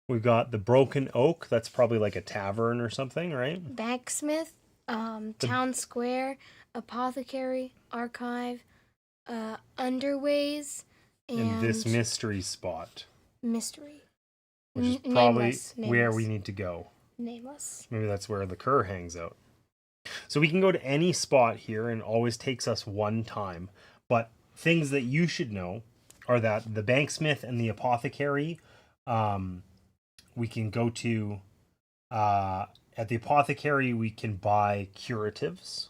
We've got the Broken Oak. That's probably like a tavern or something, right? Banksmith, Town Square, Apothecary, Archive, Underways, and this mystery spot. Mystery. Which is probably Nameless. where we need to go. Nameless. Maybe that's where the cur hangs out. So we can go to any spot here and it always takes us 1 time. But things that you should know are that the Banksmith and the Apothecary, we can go to... at the Apothecary, we can buy curatives.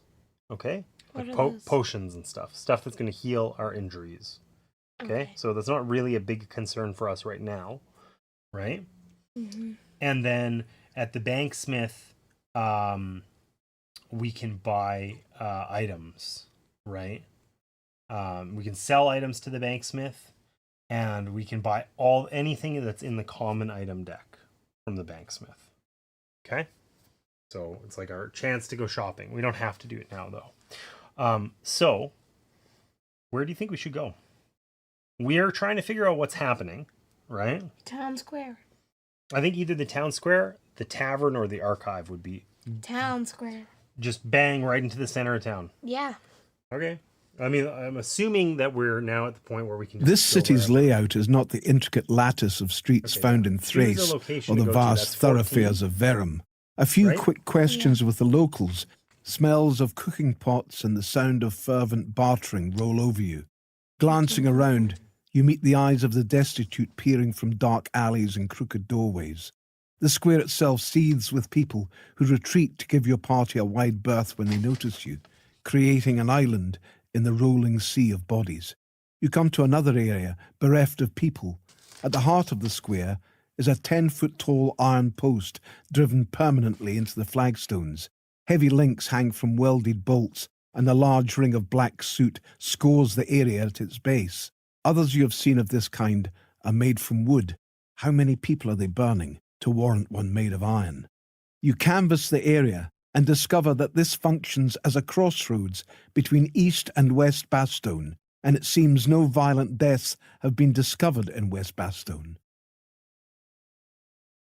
Okay? What Like are those? potions and stuff. Stuff that's going to heal our injuries. Okay? So that's not really a big concern for us right now. Right? Mm-hmm. And then at the Banksmith, we can buy items, right? We can sell items to the Banksmith, and we can buy anything that's in the common item deck from the Banksmith. Okay? So it's like our chance to go shopping. We don't have to do it now, though. So, where do you think we should go? We are trying to figure out what's happening, right? Town Square. I think either the town square, the tavern, or the archive would be Town Square. just bang right into the center of town. Yeah. Okay. I mean, I'm assuming that we're now at the point where we can just This go city's wherever. layout is not the intricate lattice of streets Okay, found now, in choose a Thrace location or to the go to. vast That's 14. thoroughfares of Verum. A few Right? quick questions with the locals. Smells of cooking pots and the sound of fervent bartering roll over you. Glancing around, you meet the eyes of the destitute peering from dark alleys and crooked doorways. The square itself seethes with people who retreat to give your party a wide berth when they notice you, creating an island in the rolling sea of bodies. You come to another area bereft of people. At the heart of the square is a 10-foot-tall iron post driven permanently into the flagstones. Heavy links hang from welded bolts, and a large ring of black soot scores the area at its base. Others you have seen of this kind are made from wood. How many people are they burning to warrant one made of iron? You canvass the area and discover that this functions as a crossroads between East and West Bastone, and it seems no violent deaths have been discovered in West Bastone.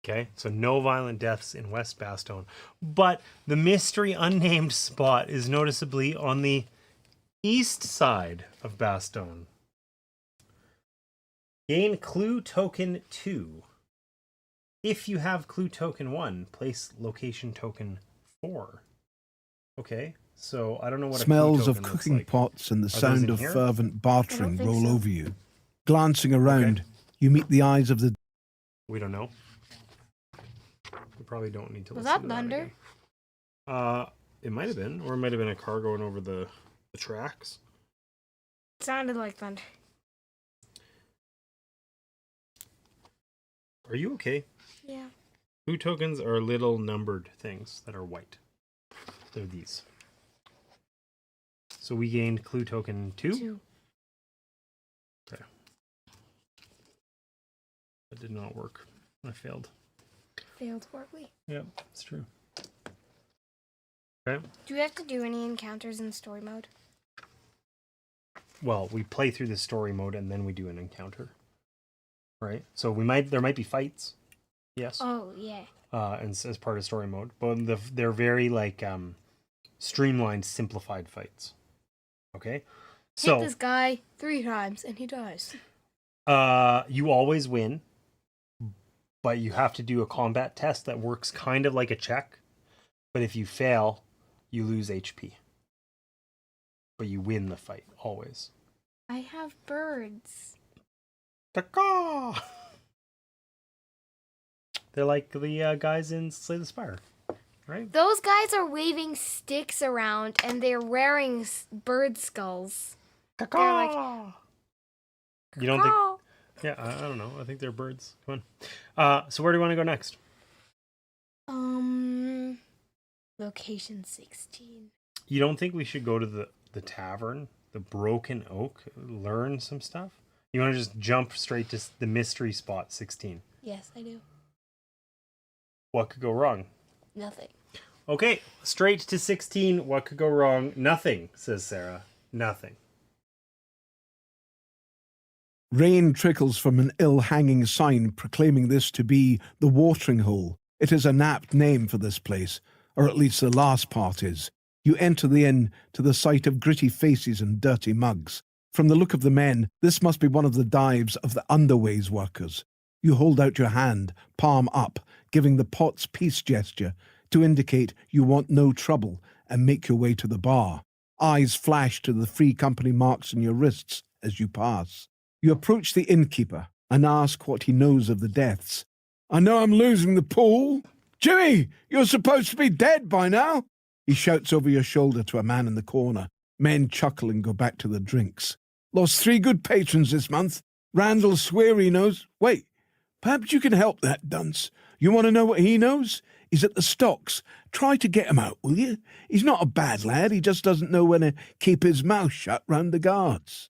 Okay, so no violent deaths in West Bastone. But the mystery unnamed spot is noticeably on the east side of Bastone. Gain clue token 2. If you have clue token 1, place location token 4. Okay, so I don't know what Smells a of clue token cooking looks like. pots and the Are those sound in of here? fervent bartering think roll so. over you. Glancing around, you meet the eyes of the We don't know. We probably don't need to Was listen that to thunder? again. It might have been, or it might have been a car going over the tracks. It sounded like thunder. Are you okay? Yeah. Clue tokens are little numbered things that are white. They're these. So we gained clue token 2. 2. Okay. That did not work. I failed. Failed horribly. Yep, it's true. Okay. Do we have to do any encounters in story mode? Well, we play through the story mode and then we do an encounter. Right? So there might be fights. Yes. Oh, yeah. And as part of story mode, but they're very like streamlined, simplified fights. Okay, so Hit this guy 3 times and he dies. you always win, but you have to do a combat test that works kind of like a check. But if you fail, you lose HP. But you win the fight always. I have birds. Caw-caw! They're like the guys in Slay the Spire, right? Those guys are waving sticks around and they're wearing bird skulls. Caw-caw! You don't think? Oh. Yeah, I don't know. I think they're birds. Come on. So where do you want to go next? Location 16. You don't think we should go to the tavern, the Broken Oak, learn some stuff? You want to just jump straight to the mystery spot 16? Yes, I do. What could go wrong? Nothing. Okay, straight to 16. What could go wrong? Nothing, says Sarah. Nothing. rain trickles from an ill-hanging sign proclaiming this to be the watering hole. It is an apt name for this place, or at least the last part is. You enter the inn to the sight of gritty faces and dirty mugs. From the look of the men, this must be one of the dives of the underways workers. You hold out your hand, palm up, giving the pot's peace gesture to indicate you want no trouble, and make your way to the bar. Eyes flash to the free company marks on your wrists as you pass. You approach the innkeeper and ask what he knows of the deaths. "I know I'm losing the pool. Jimmy, you're supposed to be dead by now," he shouts over your shoulder to a man in the corner. Men chuckle and go back to their drinks. "Lost 3 good patrons this month. Randall swear he knows. Wait, perhaps you can help that dunce. You want to know what he knows? He's at the stocks. Try to get him out, will you? He's not a bad lad. He just doesn't know when to keep his mouth shut round the guards."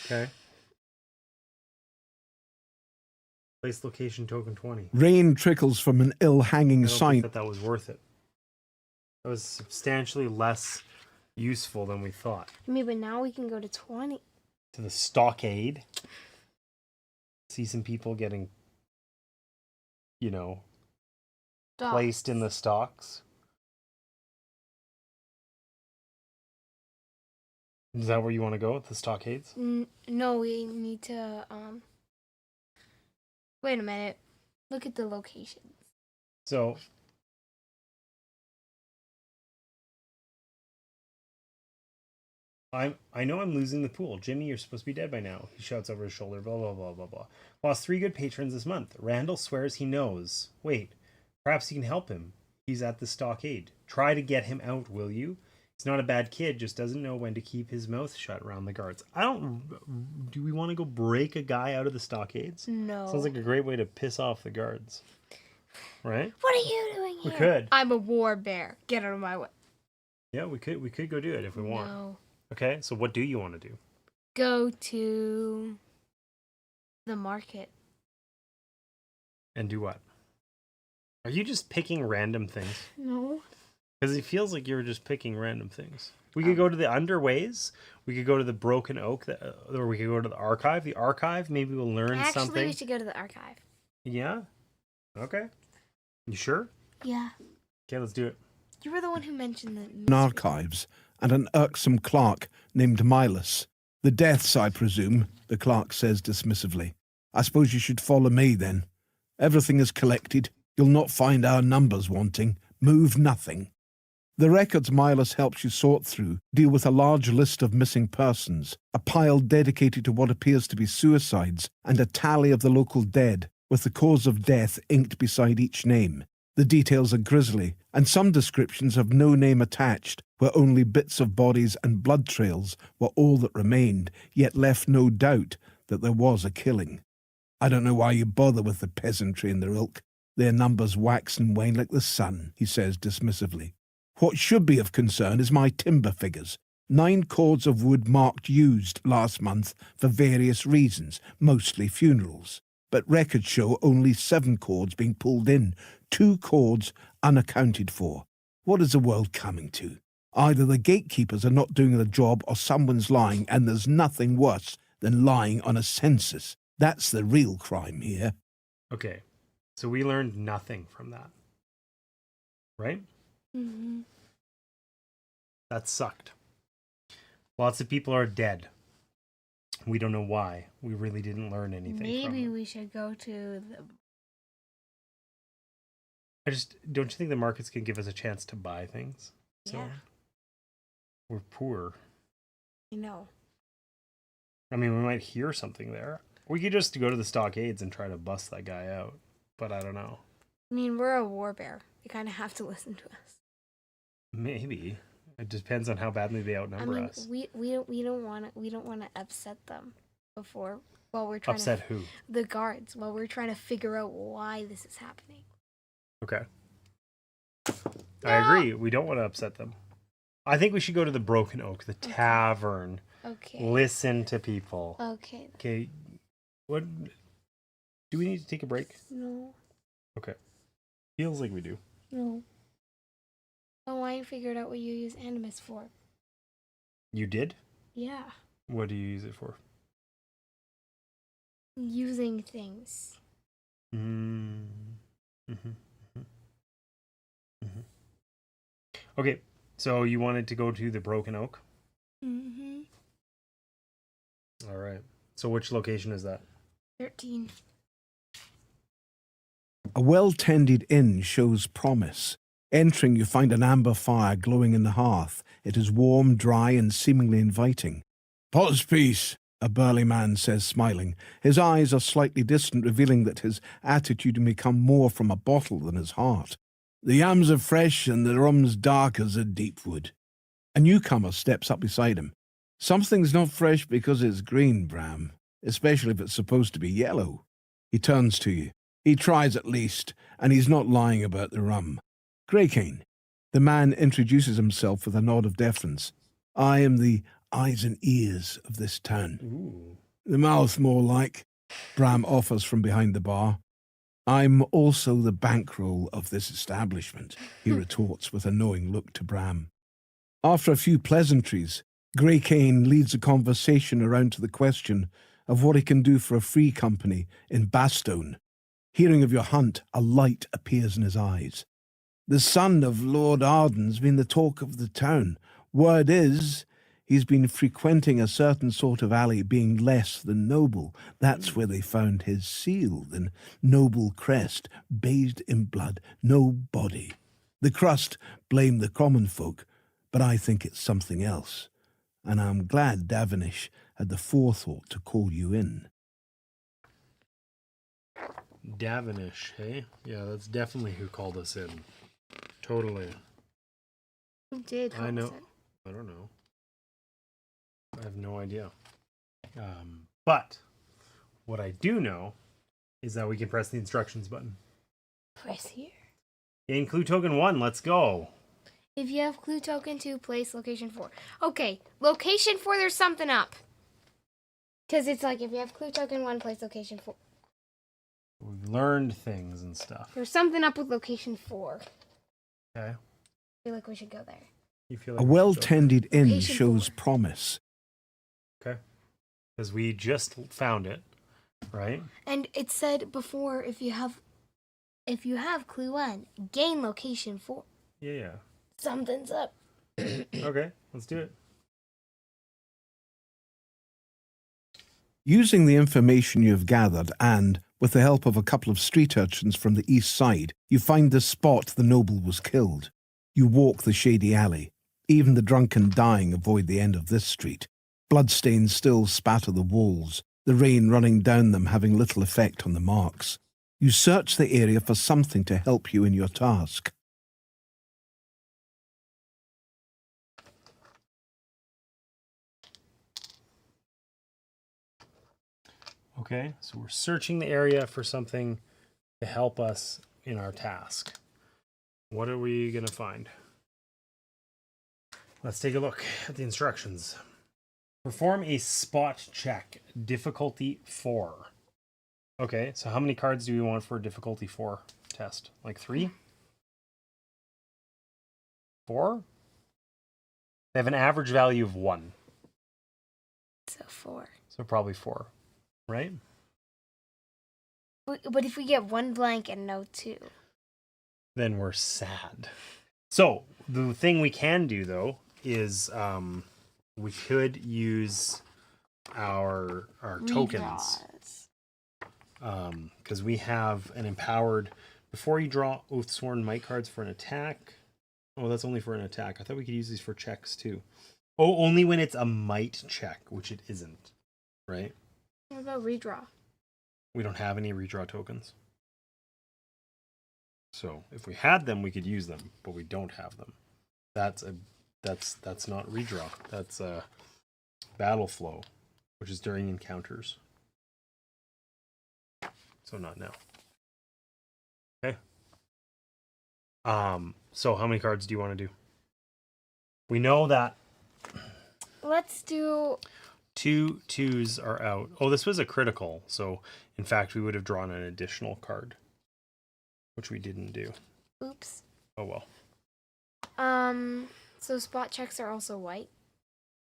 Okay. Place location token 20. Rain trickles from an ill-hanging I don't sign. think that was worth it. That was substantially less useful than we thought. I mean, but now we can go to 20. To the stockade. See some people getting, placed in the stocks. Is that where you want to go? The stockades? No, we need to, wait a minute. Look at the locations. So, I know I'm losing the pool. Jimmy, you're supposed to be dead by now. He shouts over his shoulder, blah, blah, blah, blah, blah. Lost 3 good patrons this month. Randall swears he knows. Wait, perhaps you can help him. He's at the stockade. Try to get him out, will you? He's not a bad kid, just doesn't know when to keep his mouth shut around the guards. Do we want to go break a guy out of the stockades? No. Sounds like a great way to piss off the guards. Right? What are you doing here? We could. I'm a war bear. Get out of my way. Yeah, we could go do it if we want. No. Okay, so what do you want to do? Go to the market. And do what? Are you just picking random things? No. Because it feels like you're just picking random things. We could go to the underways. We could go to the Broken Oak, or we could go to the archive. The archive, maybe we'll learn Actually, something. we should go to the archive. Yeah? Okay. You sure? Yeah. Okay, let's do it. You were the one who mentioned In archives, and an irksome clerk named Milas. The deaths, I presume, the clerk says dismissively. I suppose you should follow me, then. Everything is collected. You'll not find our numbers wanting. Move nothing. The records Milas helps you sort through deal with a large list of missing persons, a pile dedicated to what appears to be suicides, and a tally of the local dead, with the cause of death inked beside each name. The details are grisly, and some descriptions have no name attached, where only bits of bodies and blood trails were all that remained, yet left no doubt that there was a killing. I don't know why you bother with the peasantry and their ilk. Their numbers wax and wane like the sun, he says dismissively. What should be of concern is my timber figures. 9 cords of wood marked used last month for various reasons, mostly funerals. But records show only 7 cords being pulled in, 2 cords unaccounted for. What is the world coming to? Either the gatekeepers are not doing the job or someone's lying, and there's nothing worse than lying on a census. That's the real crime here. Okay. So we learned nothing from that. Right? Mm-hmm. That sucked. Lots of people are dead. We don't know why. We really didn't learn anything from Maybe it. we should go to the... Don't you think the markets could give us a chance to buy things? So Yeah. we're poor. I know. I mean, we might hear something there. We could just go to the stockades and try to bust that guy out. But I don't know. I mean, we're a war bear. They kind of have to listen to us. Maybe. It depends on how badly they outnumber us. we don't want to upset them while we're trying Upset who? the guards while we're trying to figure out why this is happening. Okay. No! I agree. We don't want to upset them. I think we should go to the Broken Oak, the tavern. Okay. Listen to people. Okay. Okay. What? Do we need to take a break? No. Okay. Feels like we do. No. Oh, I figured out what you use animus for. You did? Yeah. What do you use it for? Using things. Okay, so you wanted to go to the Broken Oak? Mm-hmm. All right. So which location is that? 13. A well-tended inn shows promise. Entering, you find an amber fire glowing in the hearth. It is warm, dry, and seemingly inviting. "Pot's peace," a burly man says, smiling. His eyes are slightly distant, revealing that his attitude may come more from a bottle than his heart. "The yams are fresh and the rum's dark as a Deepwood." A newcomer steps up beside him. "Something's not fresh because it's green, Bram, especially if it's supposed to be yellow." He turns to you. He tries at least, and he's not lying about the rum. "Greycane." The man introduces himself with a nod of deference. "I am the eyes and ears of this town." Ooh. "The mouth, more like," Bram offers from behind the bar. "I'm also the bankroll of this establishment," he retorts with a knowing look to Bram. After a few pleasantries, Greycane leads a conversation around to the question of what he can do for a free company in Bastone. Hearing of your hunt, a light appears in his eyes. "The son of Lord Arden's been the talk of the town. Word is, he's been frequenting a certain sort of alley, being less than noble. That's where they found his seal, the noble crest, bathed in blood, no body. The crust blame the common folk, but I think it's something else. and I'm glad Davinish had the forethought to call you in. Davinish, hey? Yeah, that's definitely who called us in. Totally. Who did? I know. I don't know. I have no idea. But what I do know is that we can press the instructions button. Press here. Gain clue token 1, let's go. If you have clue token 2, place location 4. Okay, location 4, there's something up. Because it's like if you have clue token 1, place location 4. We've learned things and stuff. There's something up with location 4. Okay. I feel like we should go there. You feel like A we should go? well-tended inn Location shows 4. promise. Okay. Because we just found it, right? And it said before if you have clue 1, gain location 4. Yeah. Something's up. Okay, let's do it. Using the information you have gathered and, with the help of a couple of street urchins from the east side, you find the spot the noble was killed. You walk the shady alley. Even the drunk and dying avoid the end of this street. Bloodstains still spatter the walls, the rain running down them having little effect on the marks. You search the area for something to help you in your task. Okay, so we're searching the area for something to help us in our task. What are we going to find? Let's take a look at the instructions. Perform a spot check, difficulty 4. Okay, so how many cards do we want for a difficulty 4 test? Like 3? 4? They have an average value of 1. So 4. So probably 4, right? But if we get 1 blank and no 2. Then we're sad. So the thing we can do though is we could use our tokens because we have an empowered. Before you draw Oathsworn might cards for an attack. Oh, that's only for an attack. I thought we could use these for checks too. Oh, only when it's a might check, which it isn't, right? What about redraw? We don't have any redraw tokens. So if we had them, we could use them, but we don't have them. That's not redraw. That's Battleflow, which is during encounters. So not now. Okay. So how many cards do you want to do? We know that Let's do 2 2s are out. Oh, this was a critical. So in fact, we would have drawn an additional card, which we didn't do. oops. Oh well. So spot checks are also white.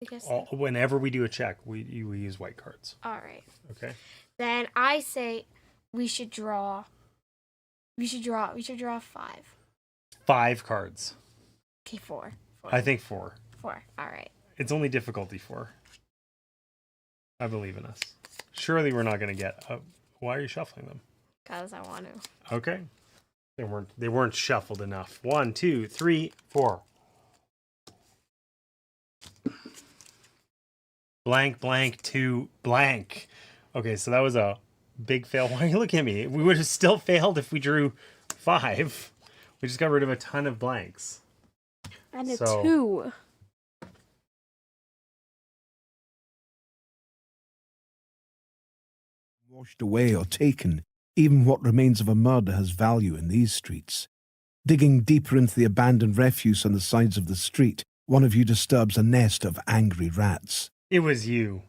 I guess. Whenever we do a check, we use white cards. All right. Okay. Then I say we should draw 5. 5 cards. Okay, 4. I think 4. 4. All right. It's only difficulty 4. I believe in us. Surely we're not going to get. Why are you shuffling them? Cause I want to. Okay. They weren't shuffled enough. 1, 2, 3, 4. Blank, blank, 2, blank. Okay, so that was a big fail. Why are you looking at me? We would have still failed if we drew 5. We just got rid of a ton of blanks. And a So- 2. Washed away or taken, even what remains of a murder has value in these streets. Digging deeper into the abandoned refuse on the sides of the street, one of you disturbs a nest of angry rats. It was you.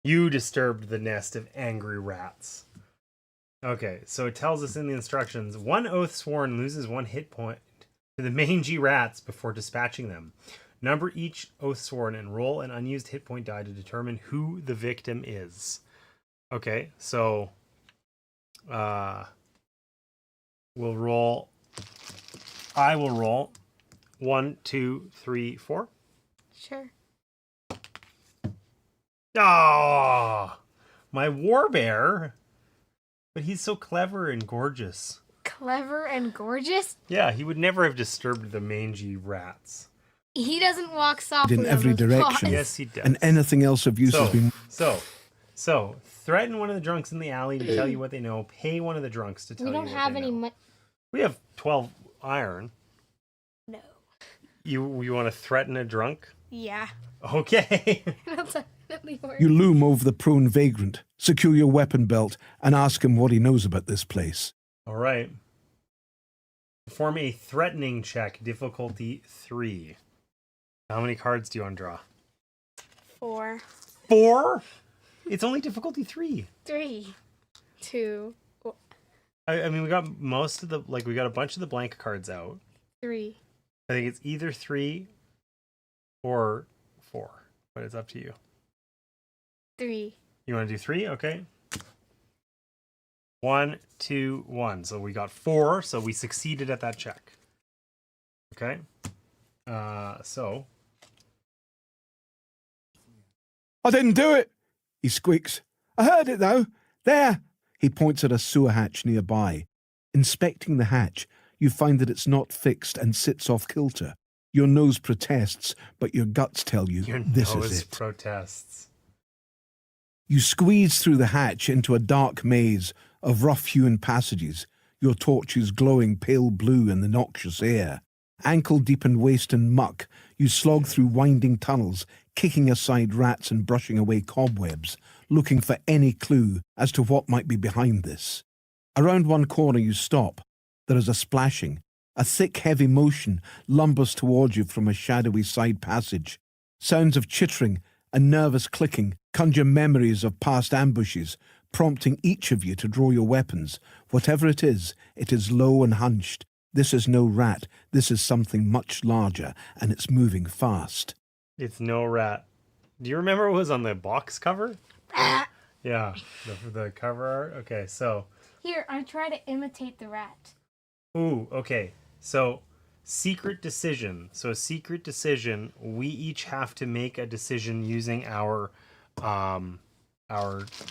You disturbed the nest of angry rats. Okay, so it tells us in the instructions, 1 Oathsworn loses 1 hit point to the mangy rats before dispatching them. Number each Oathsworn and roll an unused hit point die to determine who the victim is. Okay, so I will roll 1, 2, 3, 4. Sure. Ah, my warbear. But he's so clever and gorgeous. Clever and gorgeous. Yeah, he would never have disturbed the mangy rats. He doesn't walk softly in every on those direction. paws. Yes, he does. And anything else of use has been... So, threaten one of the drunks in the alley to tell you what they know. Pay one of the drunks to tell you We what don't they have know. any money. We have 12 iron. No. You want to threaten a drunk? Yeah. Okay. That's definitely work. You loom over the prone vagrant, secure your weapon belt, and ask him what he knows about this place. All right. Perform a threatening check, difficulty 3. How many cards do you want to draw? 4. 4? It's only difficulty 3. 3. 2. I mean, we got most of the, we got a bunch of the blank cards out. 3. I think it's either 3 or 4, but it's up to you. 3. You want to do 3? Okay. 1, 2, 1. So we got 4, so we succeeded at that check. Okay. So. I didn't do it, he squeaks. I heard it, though. There. He points at a sewer hatch nearby. Inspecting the hatch, you find that it's not fixed and sits off kilter. Your nose protests, but your guts tell you this is it. Protests. You squeeze through the hatch into a dark maze of rough-hewn passages, your torches glowing pale blue in the noxious air. Ankle-deep in waste and muck, you slog through winding tunnels, kicking aside rats and brushing away cobwebs, looking for any clue as to what might be behind this. Around one corner you stop. There is a splashing. A thick, heavy motion lumbers towards you from a shadowy side passage. Sounds of chittering and nervous clicking conjure memories of past ambushes, prompting each of you to draw your weapons. Whatever it is low and hunched. This is no rat. This is something much larger, and it's moving fast. It's no rat. Do you remember what was on the box cover? Yeah, the cover art. Okay, so. Here, I'm trying to imitate the rat. Ooh, okay. So, secret decision. So, a secret decision, we each have to make a decision using our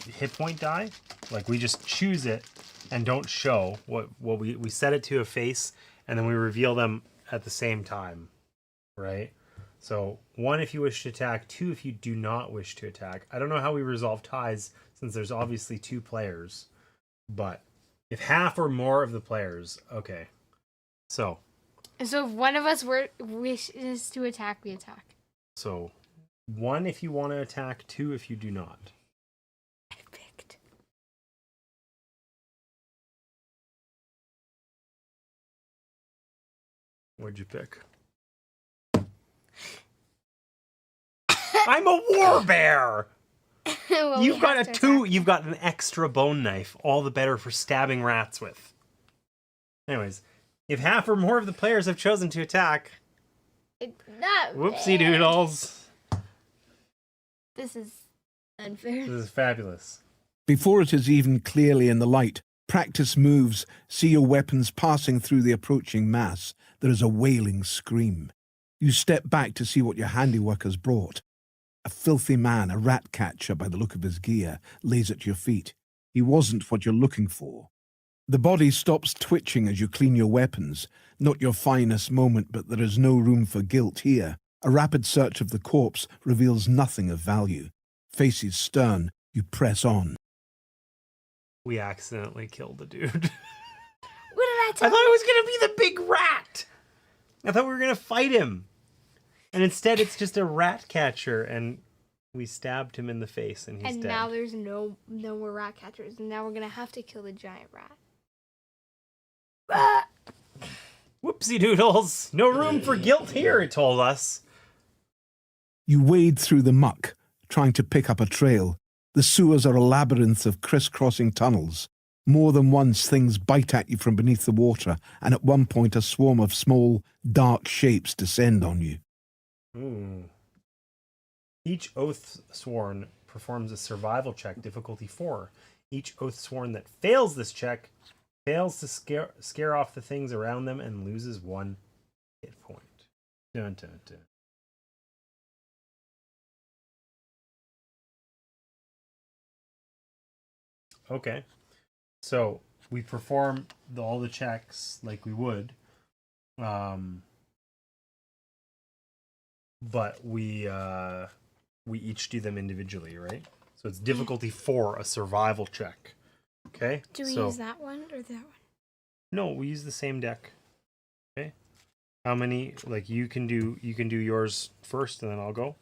hit point die. Like, we just choose it and don't show what we set it to a face, and then we reveal them at the same time, right? So 1 if you wish to attack, 2 if you do not wish to attack. I don't know how we resolve ties since there's obviously 2 players, but if half or more of the players, okay. So if one of us wishes to attack, we attack. So 1 if you want to attack, 2 if you do not. I picked. What'd you pick? I'm a war bear. Well, You've got a 2. You've got an extra bone knife. All the better for stabbing rats with. Anyways, if half or more of the players have chosen to attack, whoopsie doodles. This is unfair. This is fabulous. Before it is even clearly in the light, practice moves see your weapons passing through the approaching mass. There is a wailing scream. You step back to see what your handiwork has brought. A filthy man, a rat catcher by the look of his gear, lays at your feet. He wasn't what you're looking for. The body stops twitching as you clean your weapons. Not your finest moment, but there is no room for guilt here. A rapid search of the corpse reveals nothing of value. Faces stern, you press on. We accidentally killed the dude. What did I tell I thought it was going to be the big rat. I thought we were going to fight him. And instead it's just a rat catcher, and we stabbed him in the face and he's dead. And now there's no more rat catchers, and now we're going to have to kill the giant rat. Whoopsie doodles. No room for guilt here, it told us. You wade through the muck, trying to pick up a trail. The sewers are a labyrinth of crisscrossing tunnels. More than once things bite at you from beneath the water, and at one point a swarm of small, dark shapes descend on you. Ooh. Each Oathsworn performs a survival check, difficulty 4. Each Oathsworn that fails this check fails to scare off the things around them and loses 1 hit point. Dun, dun, dun. Okay. So we perform all the checks like we would. but we each do them individually, right? So it's difficulty 4, a survival check. Okay. Do we use that one or that one? No, we use the same deck. Okay. How many? Like you can do yours first, and then I'll go.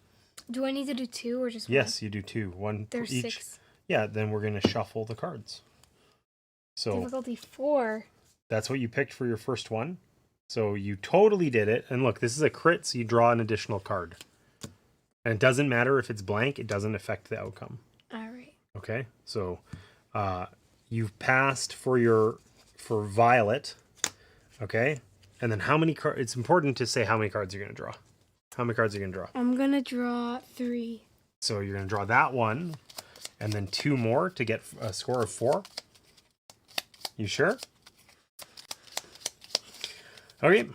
Do I need to do 2 or just one? Yes, you do 2. One There's each. 6. Yeah. Then we're gonna shuffle the cards. So Difficulty 4. that's what you picked for your first one. So you totally did it. And look, this is a crit, so you draw an additional card. And it doesn't matter if it's blank; it doesn't affect the outcome. All right. Okay. So you've passed for Violet. Okay. And then how many cards? It's important to say how many cards you're going to draw. How many cards are you going to draw? I'm going to draw 3. So you're going to draw that one and then 2 more to get a score of 4. You sure? Okay.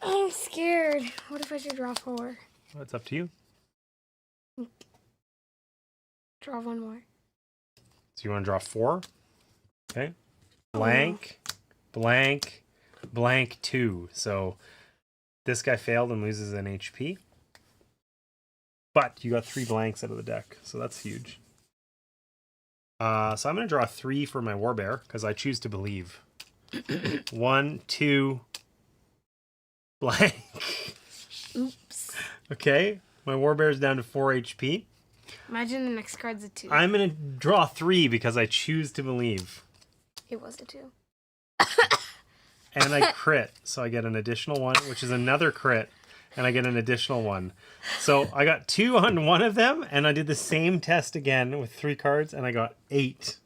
I'm scared. What if I should draw 4? Well, it's up to you. Draw 1 more. So you want to draw 4? Okay. Blank, blank, blank 2. So this guy failed and loses an HP. But you got 3 blanks out of the deck, so that's huge. So I'm going to draw 3 for my warbear, because I choose to believe. 1, 2, blank. Oops. Okay, my warbear is down to 4 HP. Imagine the next card's a 2. I'm going to draw 3 because I choose to believe. It was a 2. And I crit, so I get an additional 1, which is another crit, and I get an additional 1. So I got 2 on one of them, and I did the same test again with 3 cards, and I got 8.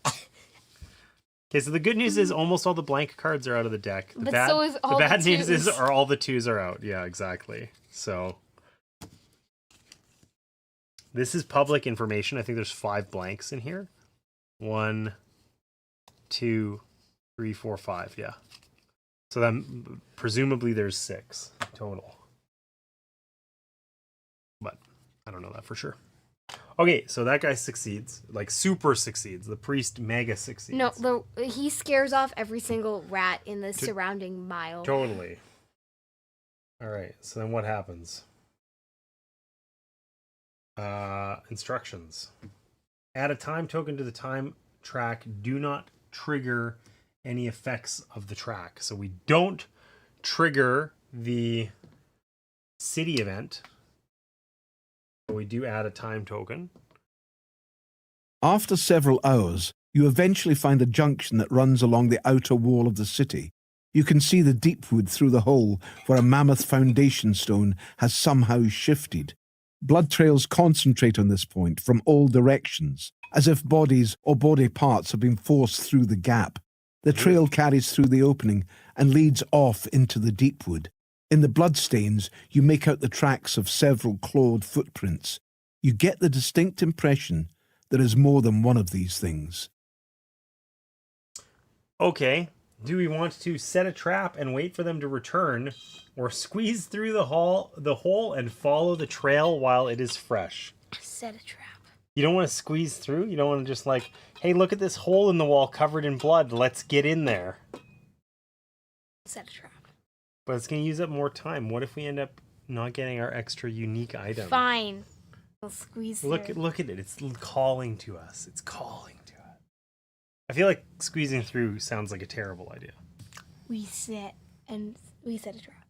Okay, so the good news is almost all the blank cards are out of the deck. The But so is all the bad the news is twos. all the 2s are out. Yeah, exactly. So this is public information. I think there's 5 blanks in here. 1, 2, 3, 4, 5. Yeah. So then presumably there's 6 total. But I don't know that for sure. Okay, so that guy succeeds. Like super succeeds. The priest mega succeeds. No, he scares off every single rat in the surrounding mile. Totally. All right, so then what happens? Instructions. Add a time token to the time track. Do not trigger any effects of the track. So we don't trigger the city event, but we do add a time token. After several hours, you eventually find a junction that runs along the outer wall of the city. You can see the Deepwood through the hole where a mammoth foundation stone has somehow shifted. Blood trails concentrate on this point from all directions, as if bodies or body parts have been forced through the gap. The trail carries through the opening and leads off into the Deepwood. In the bloodstains, you make out the tracks of several clawed footprints. You get the distinct impression there is more than one of these things. Okay. Do we want to set a trap and wait for them to return, or squeeze through the hole and follow the trail while it is fresh? Set a trap. You don't want to squeeze through? You don't want to just like, hey, look at this hole in the wall covered in blood. Let's get in there. Set a trap. But it's going to use up more time. What if we end up not getting our extra unique item? Fine. We'll squeeze through. Look at it. It's calling to us. It's calling to us. I feel like squeezing through sounds like a terrible idea. We set a trap.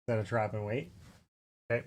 Set a trap and wait. Okay.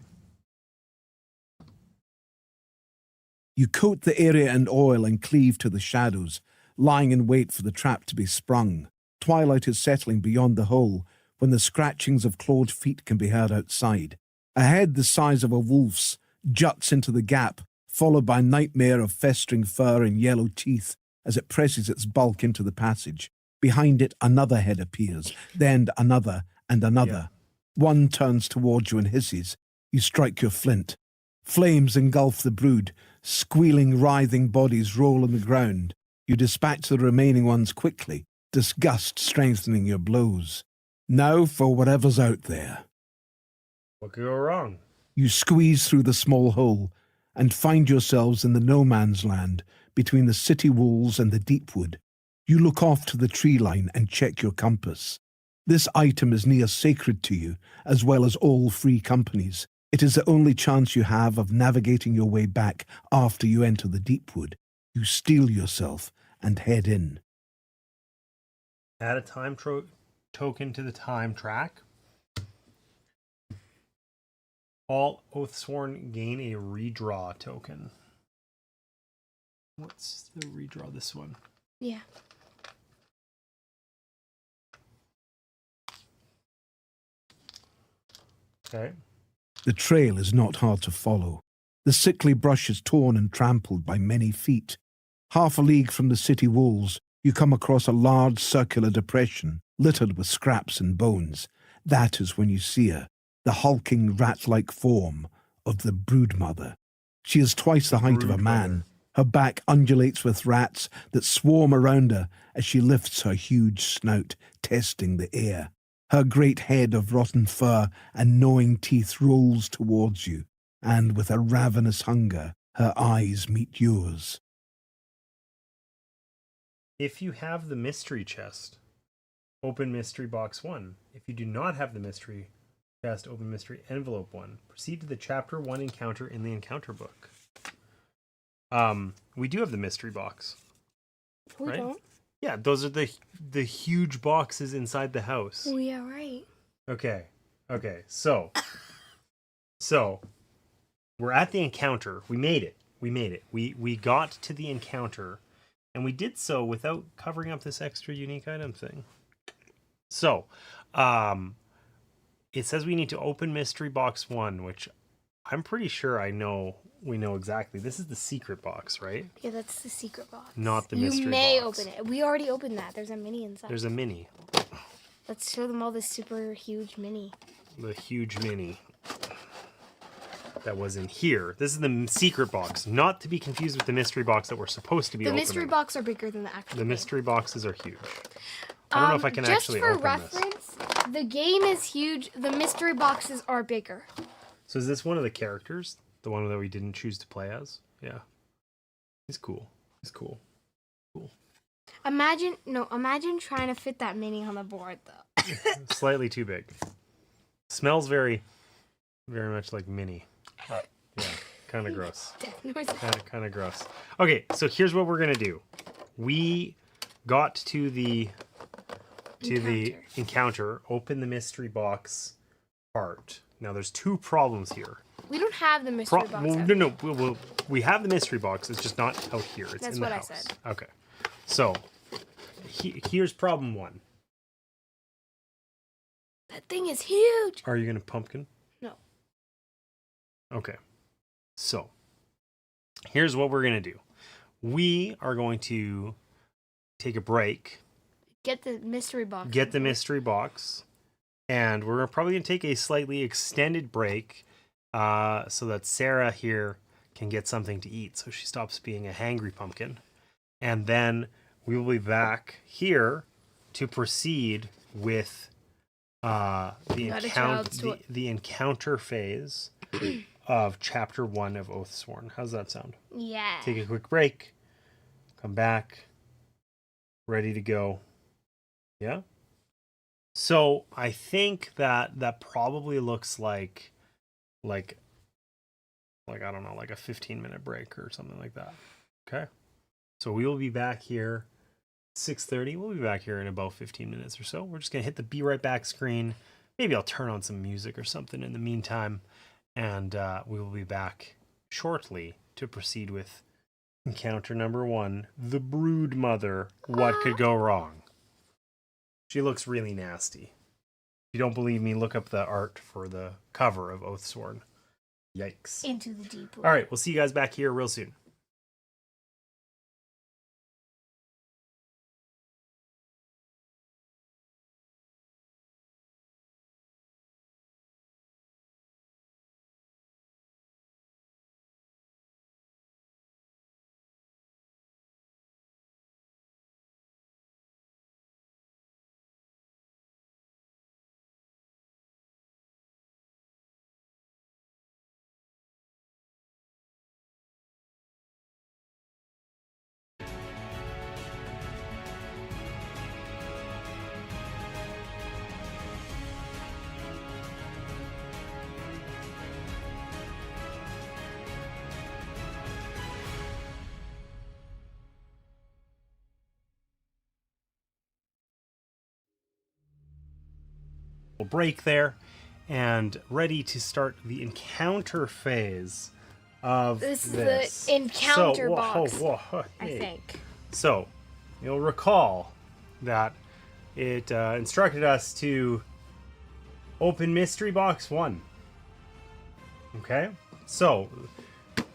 You coat the area in oil and cleave to the shadows, lying in wait for the trap to be sprung. Twilight is settling beyond the hole when the scratchings of clawed feet can be heard outside. A head the size of a wolf's juts into the gap, followed by a nightmare of festering fur and yellow teeth as it presses its bulk into the passage. Behind it, another head appears, then another and another. Yeah. One turns towards you and hisses. You strike your flint. Flames engulf the brood. Squealing, writhing bodies roll on the ground. You dispatch the remaining ones quickly, disgust strengthening your blows. Now for whatever's out there. What could go wrong? You squeeze through the small hole and find yourselves in the no man's land between the city walls and the Deepwood. You look off to the tree line and check your compass. This item is near sacred to you, as well as all free companies. It is the only chance you have of navigating your way back after you enter the Deepwood. You steel yourself and head in. Add a time token to the time track. All Oathsworn gain a redraw token. What's the redraw? This one. Yeah. Okay. The trail is not hard to follow. The sickly brush is torn and trampled by many feet. Half a league from the city walls, you come across a large circular depression littered with scraps and bones. That is when you see her, the hulking rat-like form of the broodmother. She is twice the height of a man. Her back undulates with rats that swarm around her as she lifts her huge snout, testing the air. Her great head of rotten fur and gnawing teeth rolls towards you, and with a ravenous hunger, her eyes meet yours. If you have the mystery chest, open mystery box 1. If you do not have the mystery chest, open mystery envelope 1. Proceed to the chapter 1 encounter in the encounter book. We do have the mystery box. We right? don't. Yeah, those are the huge boxes inside the house. Oh, yeah, right. Okay. So we're at the encounter. We made it. We got to the encounter, and we did so without covering up this extra unique item thing. So, it says we need to open mystery box 1, which I'm pretty sure we know exactly. This is the secret box, right? Yeah, that's the secret box. Not the mystery box. You may open it. We already opened that. There's a mini inside. There's a mini. Let's show them all this super huge mini. The huge mini that was in here. This is the secret box, not to be confused with the mystery box that we're supposed to be opening. The mystery box are bigger than the actual The game. mystery boxes are huge. I don't know if I can actually open this. Just for reference, the game is huge. The mystery boxes are bigger. So is this one of the characters? The one that we didn't choose to play as? Yeah. He's cool. Cool. Imagine trying to fit that mini on the board, though. Slightly too big. Smells very, very much like mini. Yeah, kind of gross. Kind of gross. Okay, so here's what we're gonna do. We got to the encounter. Open the mystery box part. Now there's 2 problems here. We don't have the mystery box. No. We have the mystery box. It's just not out here. It's That's in the what house. I said. Okay. So here's problem 1. That thing is huge. Are you gonna pumpkin? No. Okay. So here's what we're gonna do. We are going to take a break. Get the mystery box. Get the mystery box. And we're probably going to take a slightly extended break so that Sarah here can get something to eat so she stops being a hangry pumpkin. And then we will be back here to proceed with the encounter phase of Chapter 1 of Oathsworn. How's that sound? Yeah. Take a quick break. Come back. Ready to go. Yeah? So I think that probably looks like I don't know, like a 15-minute break or something like that. Okay. So we will be back here 6:30. We'll be back here in about 15 minutes or so. We're just gonna hit the be right back screen. Maybe I'll turn on some music or something in the meantime, and we will be back shortly to proceed with encounter number 1, the Brood Mother. What could go wrong? She looks really nasty. If you don't believe me, look up the art for the cover of Oathsworn. Yikes. Into the Deepwood. All right, we'll see you guys back here real soon. We'll break there, and ready to start the encounter phase of this. This is the encounter so, box, I hey. think. So, you'll recall that it instructed us to open mystery box 1. Okay? So,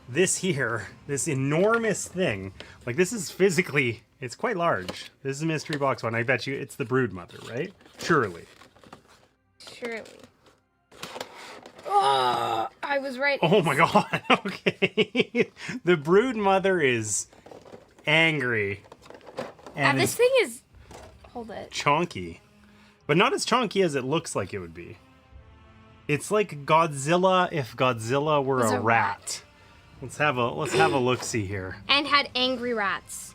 this here, this enormous thing, like this is physically, it's quite large. This is mystery box 1. I bet you it's the Broodmother, right? Surely. Oh, I was right. Oh my god. Okay. The Broodmother is angry. And this thing is... Hold it. chonky. But not as chonky as it looks like it would be. It's like Godzilla if Godzilla were Was a a rat. rat. Let's have a look-see here. And had angry rats.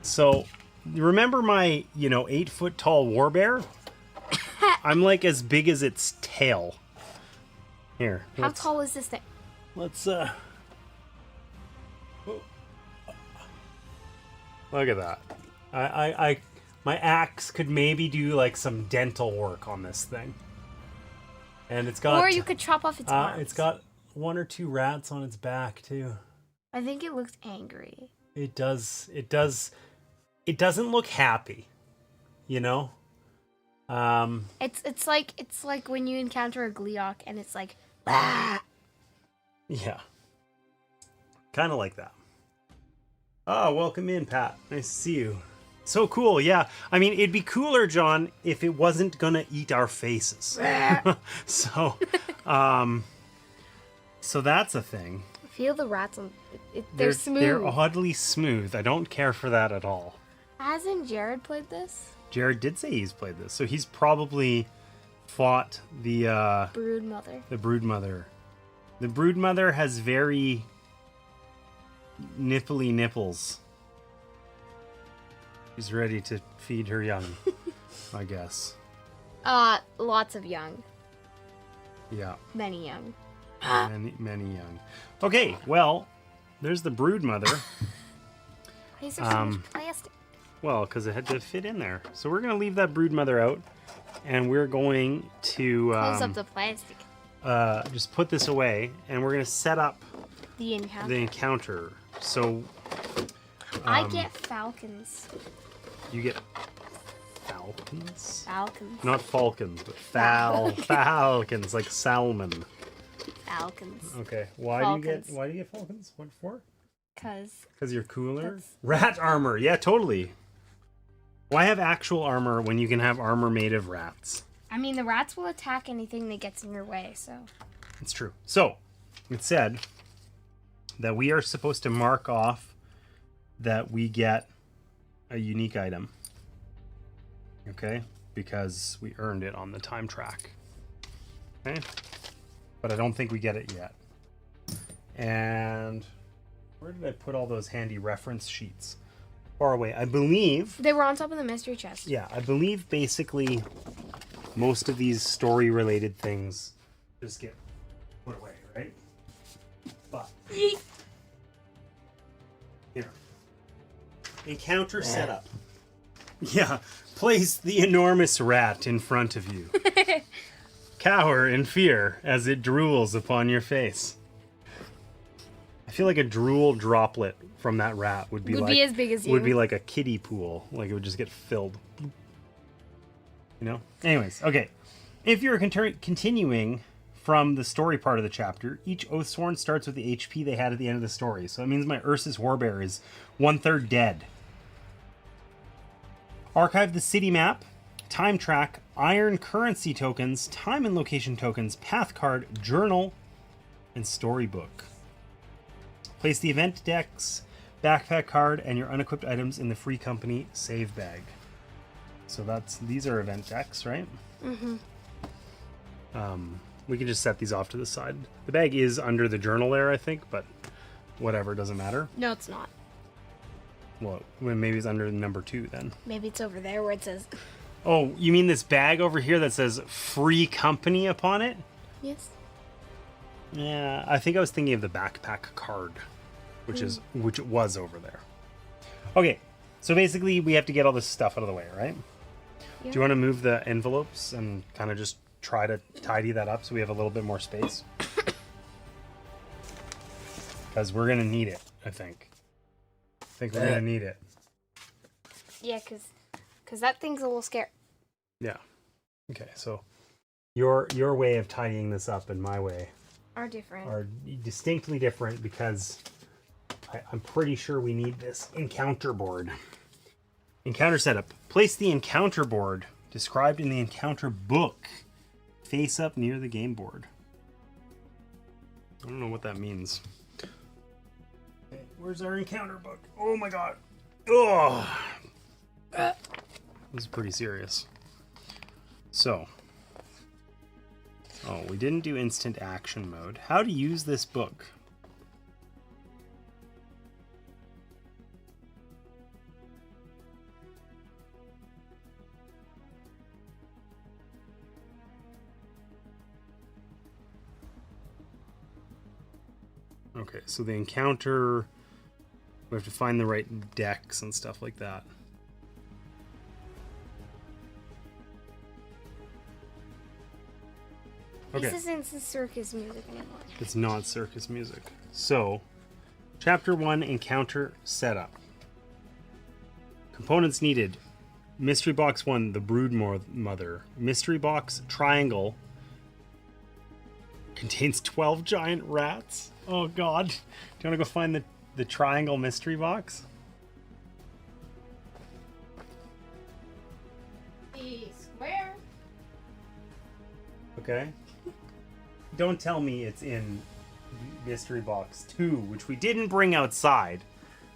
So, you remember my, 8-foot tall warbear? I'm like as big as its tail. Here. How tall is this thing? Let's look at that. My axe could maybe do like some dental work on this thing. And it's got Or you could chop off its arms. it's got 1 or 2 rats on its back too. I think it looks angry. It doesn't look happy. It's like when you encounter a Gleeok and it's like, bah! Yeah. Kind of like that. Oh, welcome in, Pat. Nice to see you. So cool, yeah. I mean, it'd be cooler, John, if it wasn't gonna eat our faces. So that's a thing. Feel the rats on... They're smooth. They're oddly smooth. I don't care for that at all. Hasn't Jared played this? Jared did say he's played this, so he's probably fought the Broodmother. The Broodmother. The Broodmother has very nipply nipples. She's ready to feed her young, I guess. Lots of young. Yeah. Many young. Many young. Okay, well, there's the Broodmother. Why is there so much plastic? Well, because it had to fit in there. So we're going to leave that Broodmother out, and we're going to Close up the plastic. just put this away, and we're going to set up The encounter. the encounter. So I get falcons. you get falcons? Falcons. Not falcons, but falcons, like salmon. Falcons. Okay. Why do you get falcons? What for? Because you're cooler? Rat armor. Yeah, totally. Why have actual armor when you can have armor made of rats? I mean, the rats will attack anything that gets in your way, so... It's true. So, it said that we are supposed to mark off that we get a unique item. Okay? Because we earned it on the time track. Okay? But I don't think we get it yet. And where did I put all those handy reference sheets? Far away. I believe... They were on top of the mystery chest. Yeah, I believe basically most of these story-related things just get put away, right? But... Here. Encounter setup. Yeah, place the enormous rat in front of you. Cower in fear as it drools upon your face. I feel like a drool droplet from that rat would be as big as you. Would be like a kiddie pool. Like it would just get filled. Anyways, okay. If you're continuing from the story part of the chapter, each Oathsworn starts with the HP they had at the end of the story. So that means my Ursus Warbear is 1/3 dead. Archive the city map, time track, iron currency tokens, time and location tokens, path card, journal, and storybook. Place the event decks, backpack card, and your unequipped items in the free company save bag. So these are event decks, right? Mm-hmm. We can just set these off to the side. The bag is under the journal there, I think, but whatever, doesn't matter. No, it's not. Well, maybe it's under number 2 then. Maybe it's over there where it says... Oh, you mean this bag over here that says free company upon it? Yes. Yeah, I think I was thinking of the backpack card, which it was over there. Okay, so basically we have to get all this stuff out of the way, right? Do you want to move the envelopes and kind of just try to tidy that up so we have a little bit more space? Because we're going to need it, I think. I think we're going to need it. Yeah, because that thing's a little scary. Yeah. Okay, so your way of tidying this up and my way Are different. are distinctly different because I'm pretty sure we need this encounter board. Encounter setup. Place the encounter board described in the encounter book face up near the game board. I don't know what that means. Okay, where's our encounter book? Oh my god. Oh. This is pretty serious. So. Oh, we didn't do instant action mode. How to use this book? Okay, so the encounter, we have to find the right decks and stuff like that. Okay. This isn't the circus music anymore. It's not circus music. So, Chapter 1, Encounter Setup. Components needed. Mystery Box 1, the Brood Mother. Mystery Box Triangle contains 12 giant rats. Oh god. Do you want to go find the triangle mystery box? The square. Okay. Don't tell me it's in mystery box 2, which we didn't bring outside.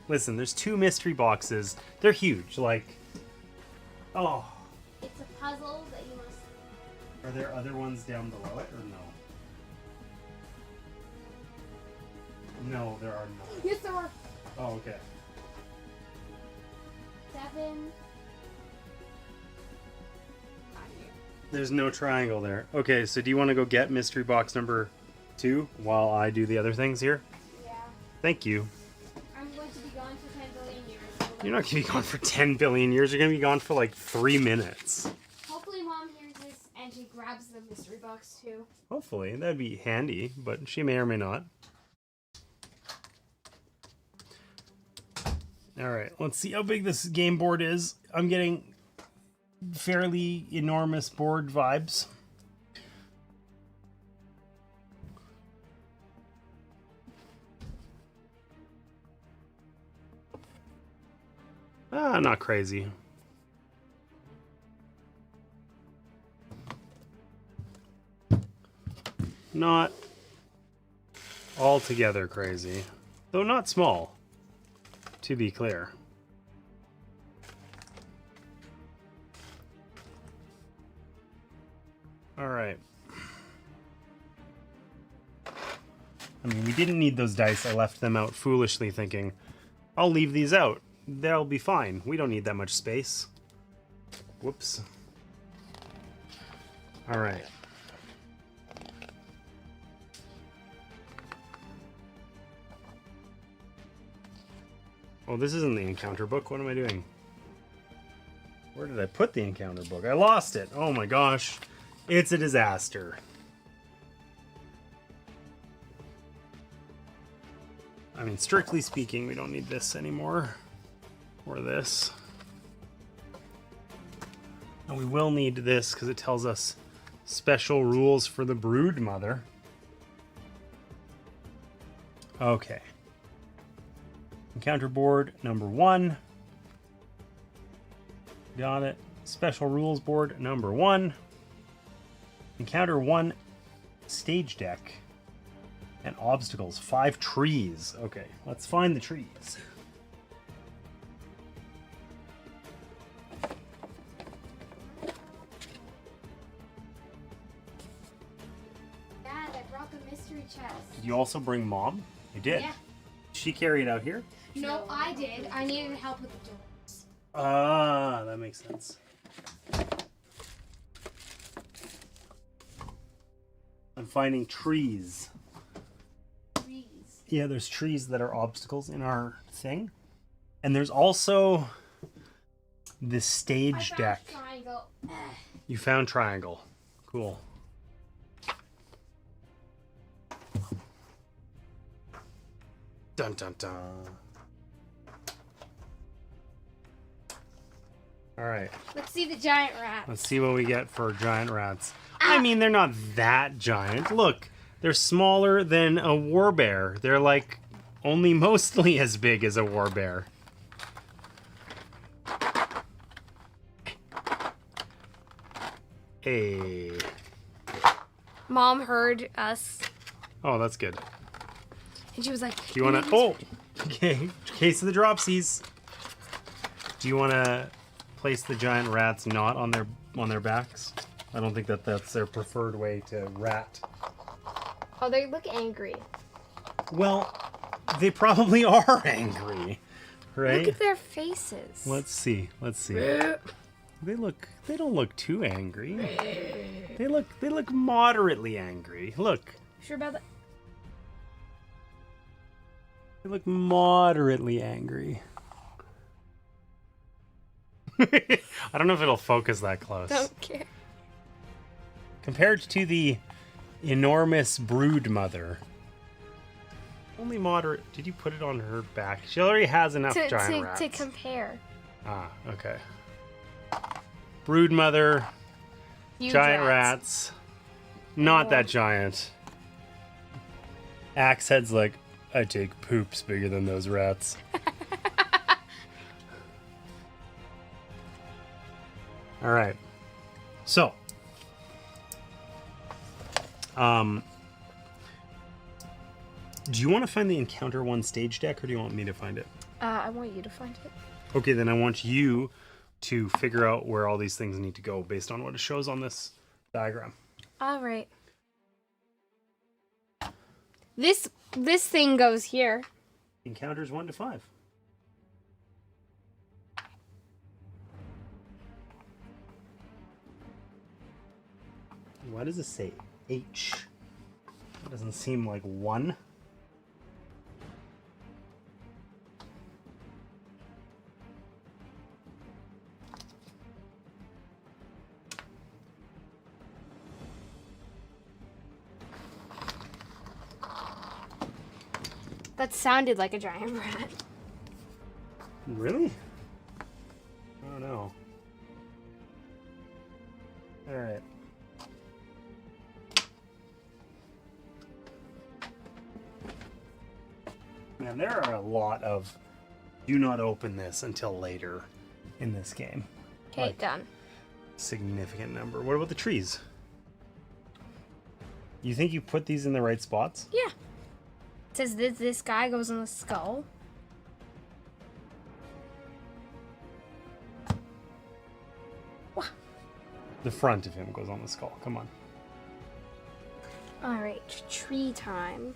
Listen, there's 2 mystery boxes. They're huge, like... Oh. It's a puzzle that you must... Are there other ones down below it, or no? No, there are not. Yes, there are. Oh, okay. 7. There's no triangle there. Okay, so do you want to go get mystery box number 2 while I do the other things here? Yeah. Thank you. I'm going to be gone for 10 billion years. So You're not going to be gone for 10 billion years. You're going to be gone for like 3 minutes. hopefully Mom hears this and she grabs the mystery box too. Hopefully. That'd be handy, but she may or may not. Alright, let's see how big this game board is. I'm getting fairly enormous board vibes. Not crazy. Not altogether crazy, though not small, to be clear. All right. I mean, we didn't need those dice. I left them out foolishly thinking, I'll leave these out. They'll be fine. We don't need that much space. Whoops. All right. Oh, this isn't the encounter book. What am I doing? Where did I put the encounter book? I lost it. Oh my gosh. It's a disaster. I mean, strictly speaking, we don't need this anymore. Or this. And we will need this because it tells us special rules for the brood mother. Okay. Encounter board number 1. Got it. Special rules board number 1. Encounter 1 stage deck. And obstacles. 5 trees. Okay, let's find the trees. Dad, I brought the mystery chest. Did you also bring Mom? You did? Yeah. She carried it out here? No, I did. I needed help with the doors. Ah, that makes sense. I'm finding trees. Trees. Yeah, there's trees that are obstacles in our thing. And there's also the stage deck. Triangle. You found triangle. Cool. Dun dun dun. All right. Let's see the giant rat. Let's see what we get for giant rats. I mean, they're not that giant. Look, they're smaller than a warbear. They're like only mostly as big as a warbear. Hey. Mom heard us, Oh, that's good. and she was like, Do you want to... Oh! Okay. Case of the dropsies. Do you want to place the giant rats not on their backs? I don't think that's their preferred way to rat. Oh, they look angry. Well, they probably are angry, right? Look at their faces. Let's see. They don't look too angry. They look moderately angry. Look. Sure about that? They look moderately angry. I don't know if it'll focus that close. Don't care. Compared to the enormous brood mother. Only moderate. Did you put it on her back? She already has enough giant rats. To compare. Ah, okay. Brood mother, Huge giant rats. Not that Dwarf. giant. Axehead's like, I take poops bigger than those rats. All right. So, do you want to find the Encounter 1 stage deck, or do you want me to find it? I want you to find it. Okay, then I want you to figure out where all these things need to go based on what it shows on this diagram. All right. This thing goes here. Encounters 1 to 5. Why does it say H? That doesn't seem like 1. That sounded like a giant rat. Really? I don't know. Alright. Man, there are a lot of do not open this until later in this game. Okay, done. Significant number. What about the trees? You think you put these in the right spots? Yeah. It says this guy goes on the skull. The front of him goes on the skull. Come on. All right, tree time.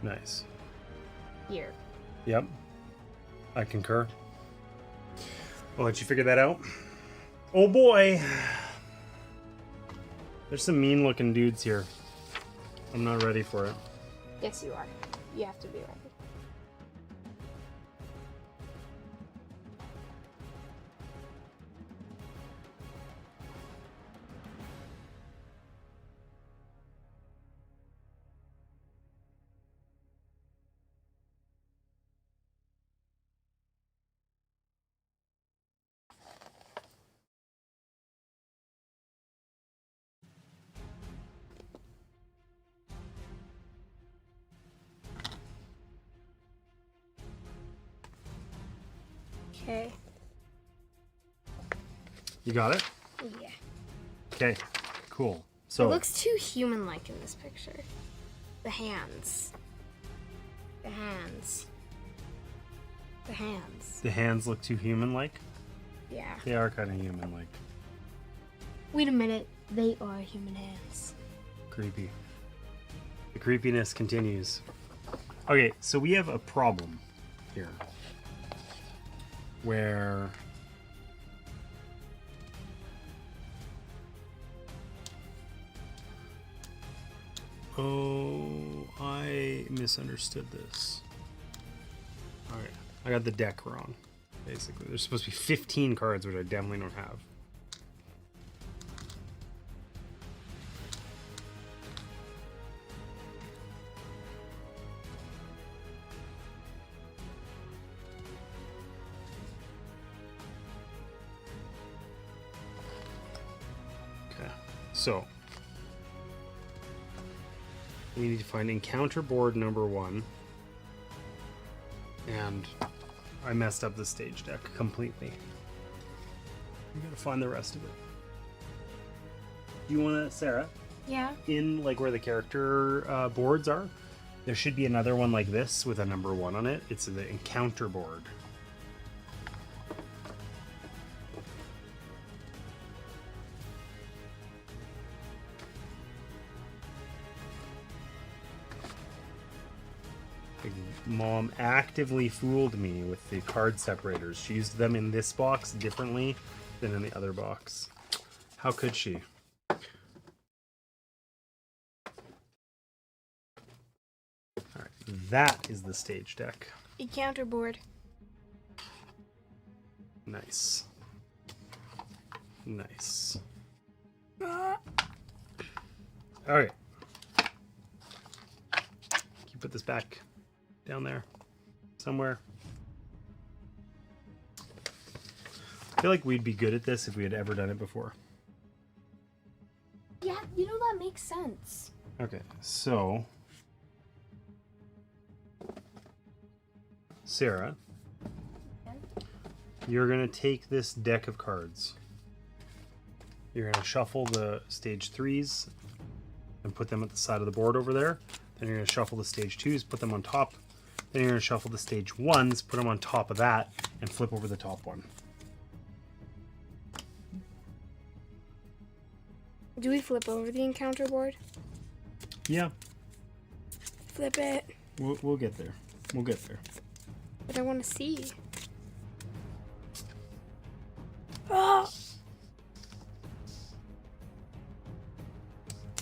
Nice. Here. Yep. I concur. I'll let you figure that out. Oh boy. There's some mean looking dudes here. I'm not ready for it. Yes, you are. You have to be ready. Okay. You got it? Yeah. Okay. Cool. It So looks too human-like in this picture. The hands. The hands. The hands. the hands look too human-like. Yeah. They are kind of human-like. Wait a minute. They are human hands. Creepy. The creepiness continues. Okay, so we have a problem here. Where Oh, I misunderstood this. Alright, I got the deck wrong, basically. There's supposed to be 15 cards, which I definitely don't have. Okay, so we need to find encounter board number 1. And I messed up the stage deck completely. We gotta find the rest of it. Do you wanna, Sarah, Yeah. in like where the character boards are, there should be another one like this with a number 1 on it. It's the encounter board. Mom actively fooled me with the card separators. She used them in this box differently than in the other box. How could she? Alright, that is the stage deck. Encounter board. Nice. Nice. Alright. Can you put this back down there somewhere? I feel like we'd be good at this if we had ever done it before. Yeah, you know that makes sense. Okay, so Sarah, you're gonna take this deck of cards. You're gonna shuffle the stage 3s and put them at the side of the board over there. Then you're gonna shuffle the stage 2s, put them on top. Then you're gonna shuffle the stage 1s, put them on top of that, and flip over the top one. Do we flip over the encounter board? Yeah, Flip it. we'll get there. We'll get there. But I want to see. Oh!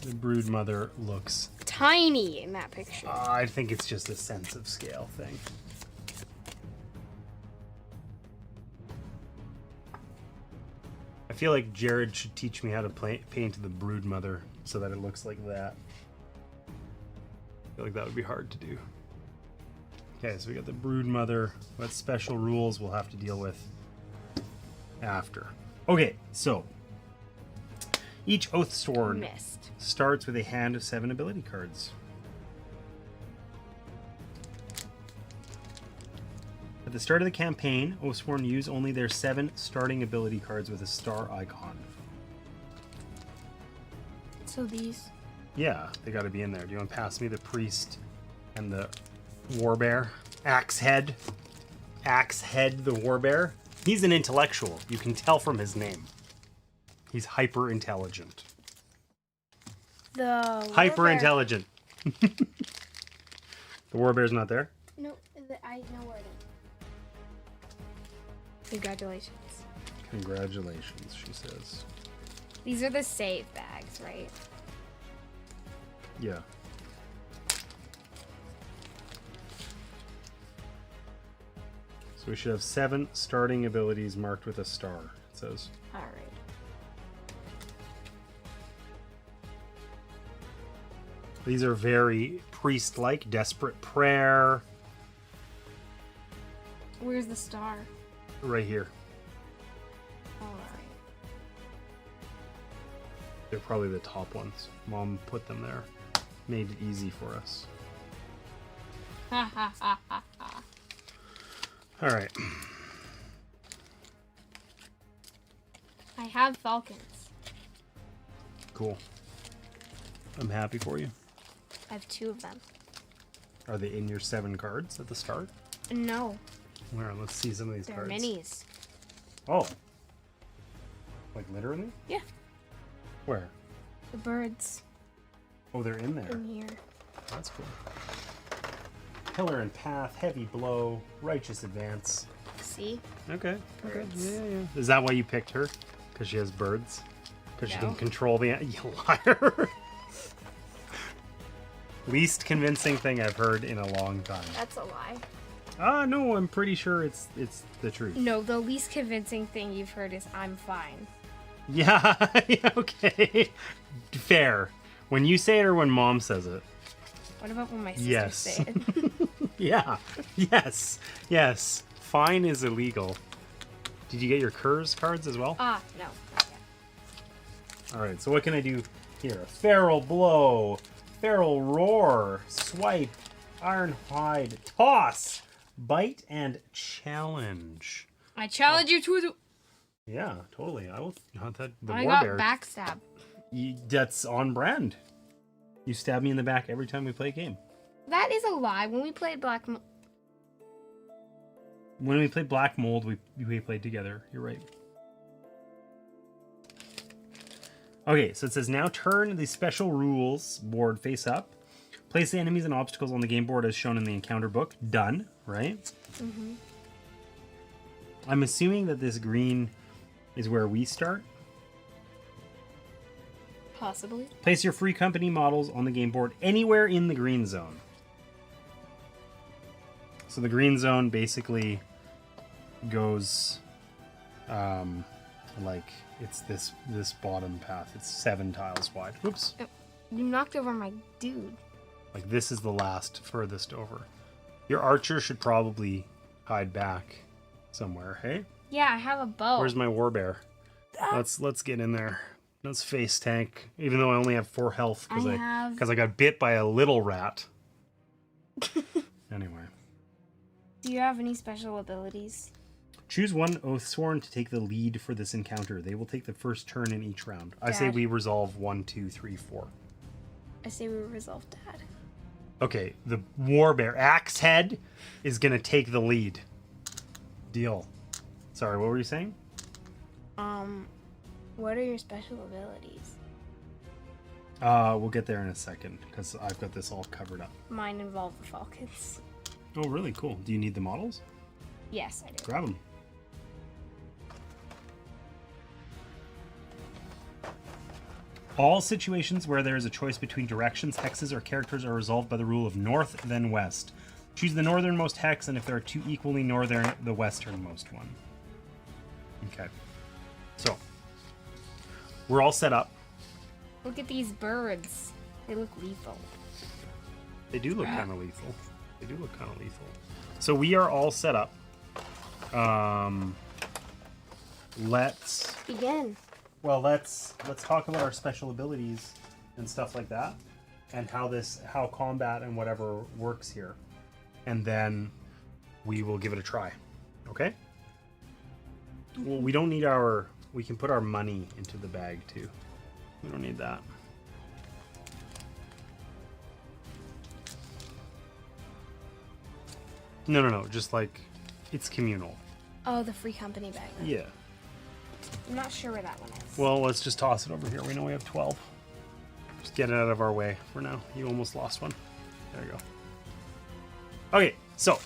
The brood mother looks. Tiny in that picture. I think it's just a sense of scale thing. I feel like Jared should teach me how to paint the brood mother so that it looks like that. I feel like that would be hard to do. Okay, so we got the brood mother. What special rules we'll have to deal with after. Okay, so each Oathsworn Missed. starts with a hand of 7 ability cards. At the start of the campaign, Oathsworn use only their 7 starting ability cards with a star icon. So these. Yeah, they gotta be in there. Do you want to pass me the priest and the warbear? Axehead the warbear. He's an intellectual. You can tell from his name. He's hyper intelligent. The Hyper warbear- intelligent. The warbear's not there? No, I know where it is. Congratulations. Congratulations, she says. These are the save bags, right? Yeah. So we should have 7 starting abilities marked with a star, it says. Alright. These are very priest-like. Desperate prayer. Where's the star? Right here. Alright. They're probably the top ones. Mom put them there. Made it easy for us. Ha ha ha ha ha. Alright. I have falcons. Cool. I'm happy for you. I have 2 of them. Are they in your 7 cards at the start? No, Where? Let's see some of these they're cards. minis. Oh. Like literally? Yeah, Where? the birds Oh, they're in there. in here. That's cool. Pillar and path, heavy blow, righteous advance. See? Okay. Okay. Birds. Yeah. Is that why you picked her? Because she has birds? Because she No. can control the... You liar. Least convincing thing I've heard in a long time. That's a lie. No, I'm pretty sure it's the truth. No, the least convincing thing you've heard is I'm fine. Yeah, okay. Fair. When you say it or when Mom says it? What about when my sisters Yes. say it? Yeah. Yes. Yes. Fine is illegal. Did you get your Curse cards as well? No. Not yet. All right, so what can I do here? Feral Blow, Feral Roar, Swipe, Iron Hide, Toss, Bite, and Challenge. I challenge you to the... Yeah, totally. I will hunt that. The I got Warbear. backstab. That's on brand. You stab me in the back every time we play a game. That is a lie. When we played Black Mold, we played together. You're right. Okay, so it says now turn the special rules board face up. Place the enemies and obstacles on the game board as shown in the encounter book. Done, right? Mm-hmm. I'm assuming that this green is where we start. Possibly. Place your free company models on the game board anywhere in the green zone. So the green zone basically goes like it's this bottom path. It's 7 tiles wide. Oops. You knocked over my dude. Like this is the last furthest over. Your archer should probably hide back somewhere, hey? Yeah, I have a bow. Where's my warbear? Let's get in there. Let's face tank. Even though I only have 4 health because I got bit by a little rat. Anyway. Do you have any special abilities? Choose one Oathsworn to take the lead for this encounter. They will take the first turn in each round. I say we resolve 1, 2, 3, 4. I say we resolve Dad. Okay, the warbear axe head is gonna take the lead. Deal. Sorry, what were you saying? What are your special abilities? We'll get there in a second because I've got this all covered up. Mine involve the Falcons. Oh, really? Cool. Do you need the models? Yes, I do. Grab them. All situations where there is a choice between directions, hexes, or characters are resolved by the rule of north, then west. Choose the northernmost hex, and if there are 2 equally northern, the westernmost one. Okay. So, we're all set up. Look at these birds. They look lethal. They do look kind of lethal. So we are all set up. Let's begin. Well, let's talk about our special abilities and stuff like that, and how combat and whatever works here, and then we will give it a try. Okay? Well, we don't need we can put our money into the bag too. We don't need that. No, just like it's communal. Oh, the free company bag. Yeah. I'm not sure where that one is. Well, let's just toss it over here. We know we have 12. Just get it out of our way for now. You almost lost one. There you go. Okay, so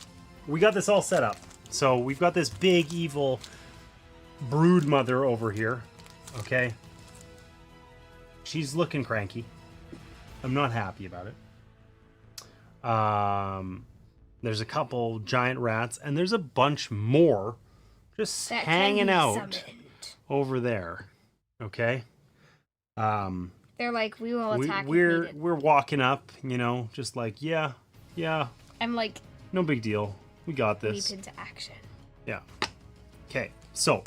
we got this all set up. So we've got this big evil brood mother over here. Okay. She's looking cranky. I'm not happy about it. There's a couple giant rats, and there's a bunch more just that hanging out summoned. over there. Okay. They're like, we will attack. We're walking up, just like yeah. I'm like, No big deal. We got this. leap into action. Yeah. Okay. So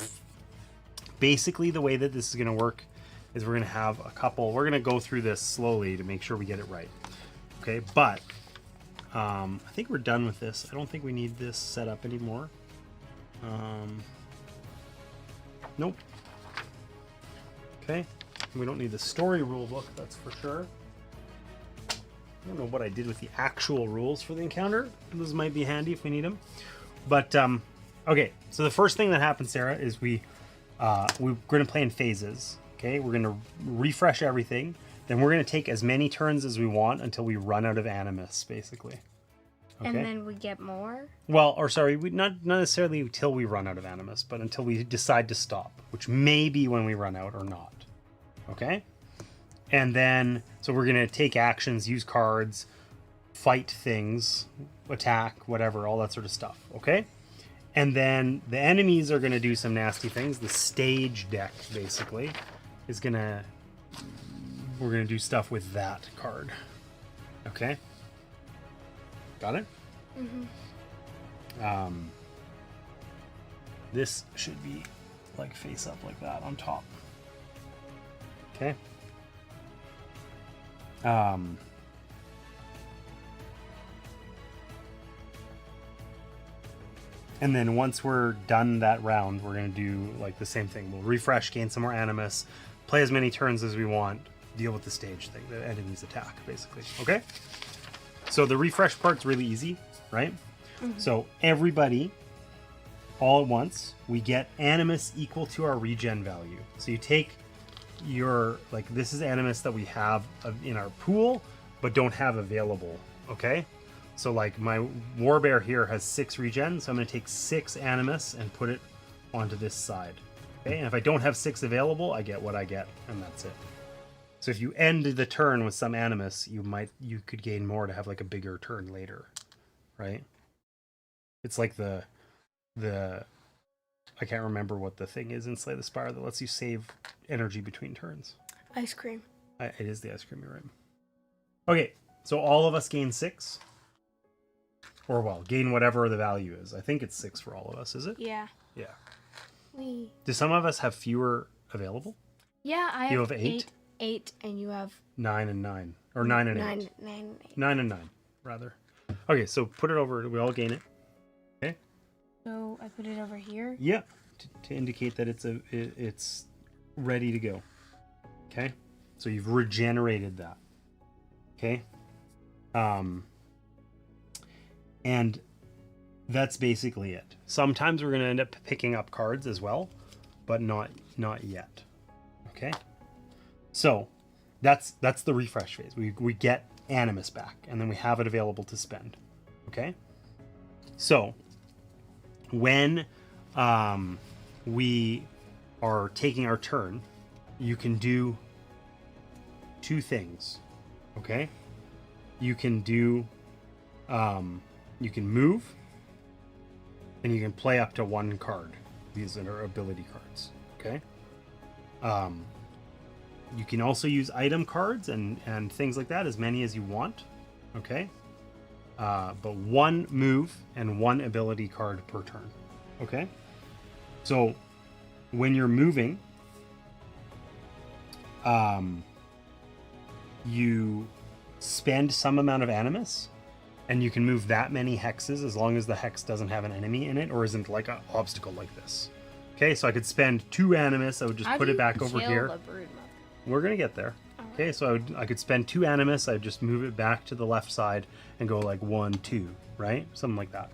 basically, the way that this is going to work is we're going to have a couple. We're going to go through this slowly to make sure we get it right. Okay, but I think we're done with this. I don't think we need this set up anymore. Nope. Okay. We don't need the story rule book, that's for sure. I don't know what I did with the actual rules for the encounter. Those might be handy if we need them. But, okay. So the first thing that happens, Sarah, is we're going to play in phases. Okay. We're going to refresh everything. Then we're going to take as many turns as we want until we run out of animus, basically. Okay? And then we get more? Well, or sorry, not necessarily until we run out of animus, but until we decide to stop, which may be when we run out or not. Okay? And then, so we're going to take actions, use cards, fight things, attack, whatever, all that sort of stuff, okay? And then the enemies are going to do some nasty things. The stage deck, basically, is going to... We're going to do stuff with that card. Okay? Got it? Mm-hmm. This should be, like, face up like that on top. Okay? And then once we're done that round, we're going to do like the same thing. We'll refresh, gain some more animus, play as many turns as we want, deal with the stage thing, the enemy's attack, basically. Okay? So the refresh part's really easy, right? Mm-hmm. So everybody, all at once, we get animus equal to our regen value. So you take your, like, this is animus that we have in our pool, but don't have available, okay? So, like, my warbear here has 6 regen, so I'm going to take 6 animus and put it onto this side. Okay, and if I don't have 6 available, I get what I get, and that's it. So if you end the turn with some animus, you could gain more to have, like, a bigger turn later, right? It's like the I can't remember what the thing is in Slay the Spire that lets you save energy between turns. Ice cream. It is the ice cream, you're right. Okay, so all of us gain 6. Or, well, gain whatever the value is. I think it's 6 for all of us, is it? Yeah. Yeah. We. Do some of us have fewer available? Yeah, I You have have 8? 8, and you have 9 and 9. Or 9 and 8. 9 and 8. 9 and 9, rather. Okay, so put it over. We all gain it. Okay? So I put it over here? Yeah. To indicate that it's ready to go. Okay? So you've regenerated that. Okay? And that's basically it. Sometimes we're going to end up picking up cards as well, but not yet. Okay? So that's the refresh phase. We get animus back, and then we have it available to spend. Okay? So when we are taking our turn, you can do 2 things. Okay? You can do you can move, and you can play up to 1 card. These are ability cards. Okay. You can also use item cards and things like that, as many as you want. Okay. But 1 move and 1 ability card per turn. Okay. So when you're moving, you spend some amount of animus, and you can move that many hexes as long as the hex doesn't have an enemy in it or isn't like an obstacle like this. Okay, so I could spend 2 animus. I would just put it back over here. We're going to get there. Right. Okay, so I could spend 2 animus. I'd just move it back to the left side and go like 1, 2, right? Something like that.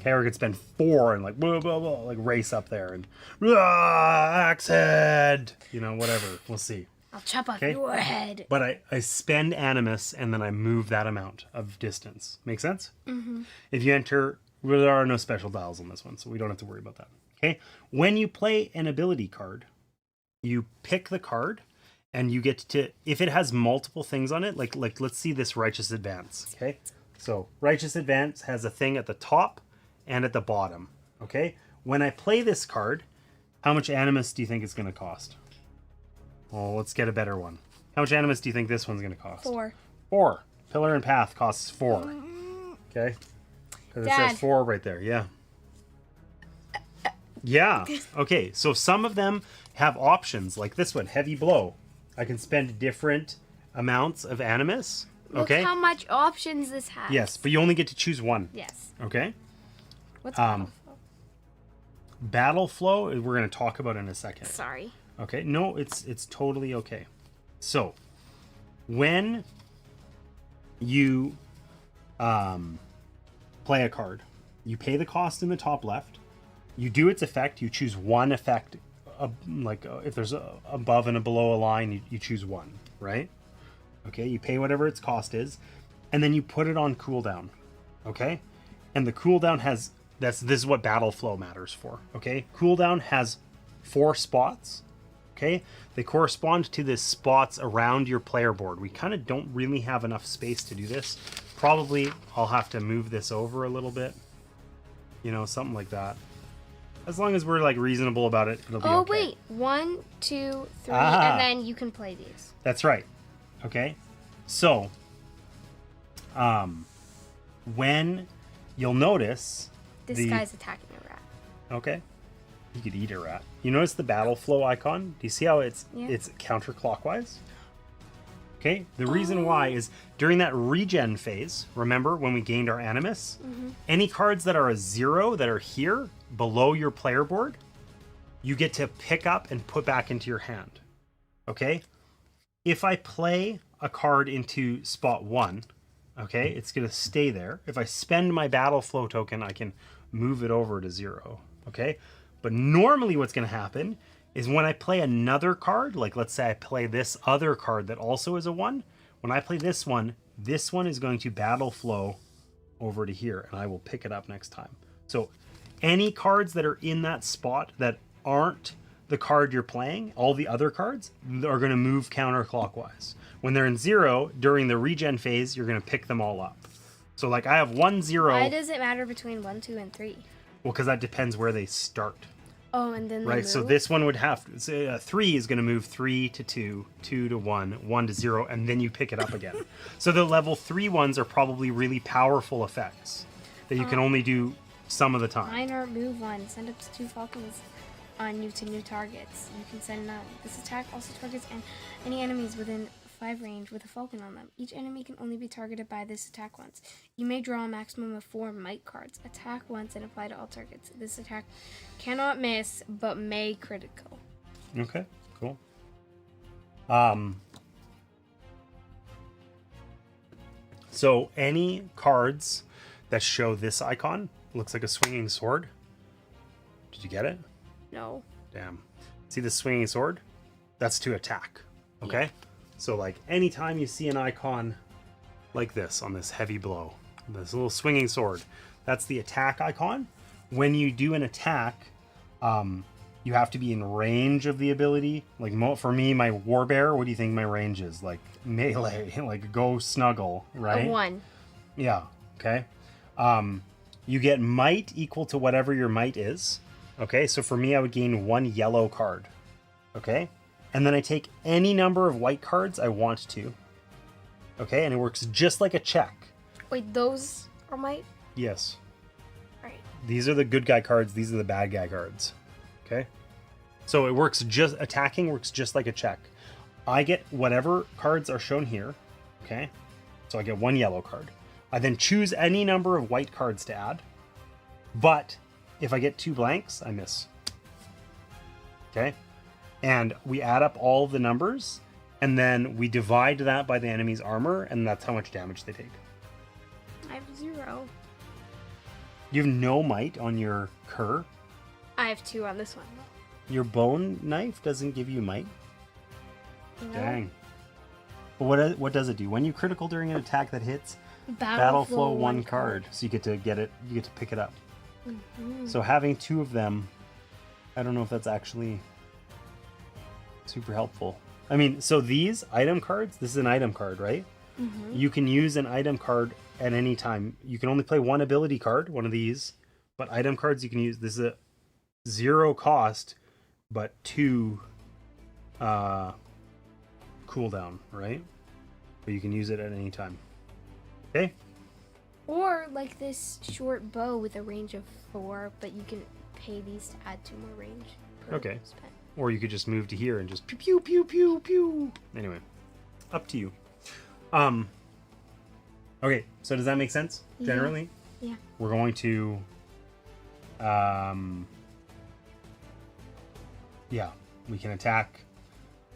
Okay, or I could spend 4 and like, blah, blah, blah, like race up there and axe head. You know, whatever. We'll see. I'll chop off your head. But I spend animus, and then I move that amount of distance. Make sense? Mm-hmm. If you enter... Well, there are no special dials on this one, so we don't have to worry about that. Okay? When you play an ability card, you pick the card, and you get to... If it has multiple things on it, like let's see this Righteous Advance. Okay? So, Righteous Advance has a thing at the top and at the bottom. Okay? When I play this card, how much animus do you think it's going to cost? Well, let's get a better one. How much animus do you think this one's going to cost? 4. 4. Pillar and Path costs 4. Okay? Because it says 4 right there. Yeah. Yeah. Okay, so some of them have options, like this one, Heavy Blow. I can spend different amounts of animus. Okay? Look how much options this has. Yes, but you only get to choose 1. Yes. Okay? What's Battleflow? Battleflow, we're going to talk about in a second. Sorry. Okay, no, it's totally okay. So, when you play a card, you pay the cost in the top left, you do its effect, you choose 1 effect, if there's a above and a below a line, you choose 1, right? Okay, you pay whatever its cost is, and then you put it on cooldown, okay? And the cooldown has, this is what Battleflow matters for, okay? Cooldown has 4 spots. Okay, they correspond to the spots around your player board. We kind of don't really have enough space to do this probably I'll have to move this over a little bit. You know, something like that. As long as we're like reasonable about it, it'll be okay. Oh wait, 1, 2, 3, Ah. and then you can play these. That's right. Okay. So, when you'll notice This the guy's attacking a rat. okay, you could eat a rat. You notice the Battleflow icon? Do you see how it's Yeah. counterclockwise? Okay. The reason why is during that regen phase. Remember when we gained our animus? Any cards that are a 0 that are here below your player board, you get to pick up and put back into your hand. Okay. If I play a card into spot 1, okay, it's going to stay there. If I spend my Battleflow token, I can move it over to 0. Okay. But normally what's going to happen is when I play another card, like let's say I play this other card that also is a 1, when I play this one is going to Battleflow over to here, and I will pick it up next time. So any cards that are in that spot that aren't the card you're playing, all the other cards are going to move counterclockwise. When they're in 0, during the regen phase, you're going to pick them all up. So like I have 1, 0. Why does it matter between 1, 2, and 3? Well, because that depends where they start. Oh, and then they Right, move? so this one would have to say 3 is going to move 3 to 2, 2 to 1, 1 to 0, and then you pick it up again. So the level 3 ones are probably really powerful effects that you can only do some of the time. Mine are move 1. Send up to 2 falcons on you to new targets. You can send 9. This attack also targets any enemies within 5 range with a falcon on them. Each enemy can only be targeted by this attack once. You may draw a maximum of 4 might cards. Attack once and apply to all targets. This attack cannot miss, but may critical. Okay, cool. So any cards that show this icon, looks like a swinging sword. Did you get it? No. Damn. See the swinging sword? That's to attack. Okay? So like anytime you see an icon like this on this heavy blow, this little swinging sword, that's the attack icon. When you do an attack, you have to be in range of the ability. Like for me, my warbear, what do you think my range is? Like melee, like go snuggle, right? A 1. Yeah. Okay. You get might equal to whatever your might is. Okay. So for me, I would gain 1 yellow card. Okay. And then I take any number of white cards I want to. Okay. And it works just like a check. Wait, those are might? Yes. Right. These are the good guy cards. These are the bad guy cards. Okay. So it works attacking works just like a check. I get whatever cards are shown here. Okay. So I get 1 yellow card. I then choose any number of white cards to add. But if I get 2 blanks, I miss. Okay. And we add up all the numbers, and then we divide that by the enemy's armor, and that's how much damage they take. I have 0. You have no might on your cur. I have 2 on this one. Your bone knife doesn't give you might. No. Dang. But what does it do? When you critical during an attack that hits, Battleflow Battleflow 1 card. So you get to get it. You get to pick it up. So having 2 of them, I don't know if that's actually super helpful. I mean, so these item cards, this is an item card, right? You can use an item card at any time. You can only play 1 ability card, one of these, but item cards you can use. This is a 0 cost, but 2 cooldown, right? But you can use it at any time. Okay? Or like this short bow with a range of 4, but you can pay these to add 2 more range. Per Okay. spend. Or you could just move to here and just pew pew pew pew pew. Anyway, up to you. Okay, so does that make sense? Generally? Yeah. We're going to yeah, we can attack.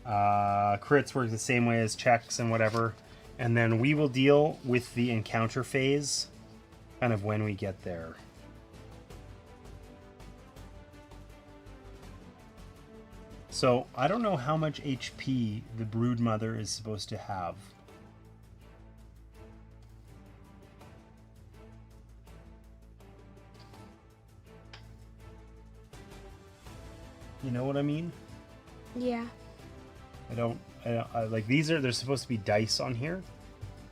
Crits work the same way as checks and whatever. And then we will deal with the encounter phase kind of when we get there. So, I don't know how much HP the Broodmother is supposed to have. You know what I mean? Yeah. I like these are, there's supposed to be dice on here.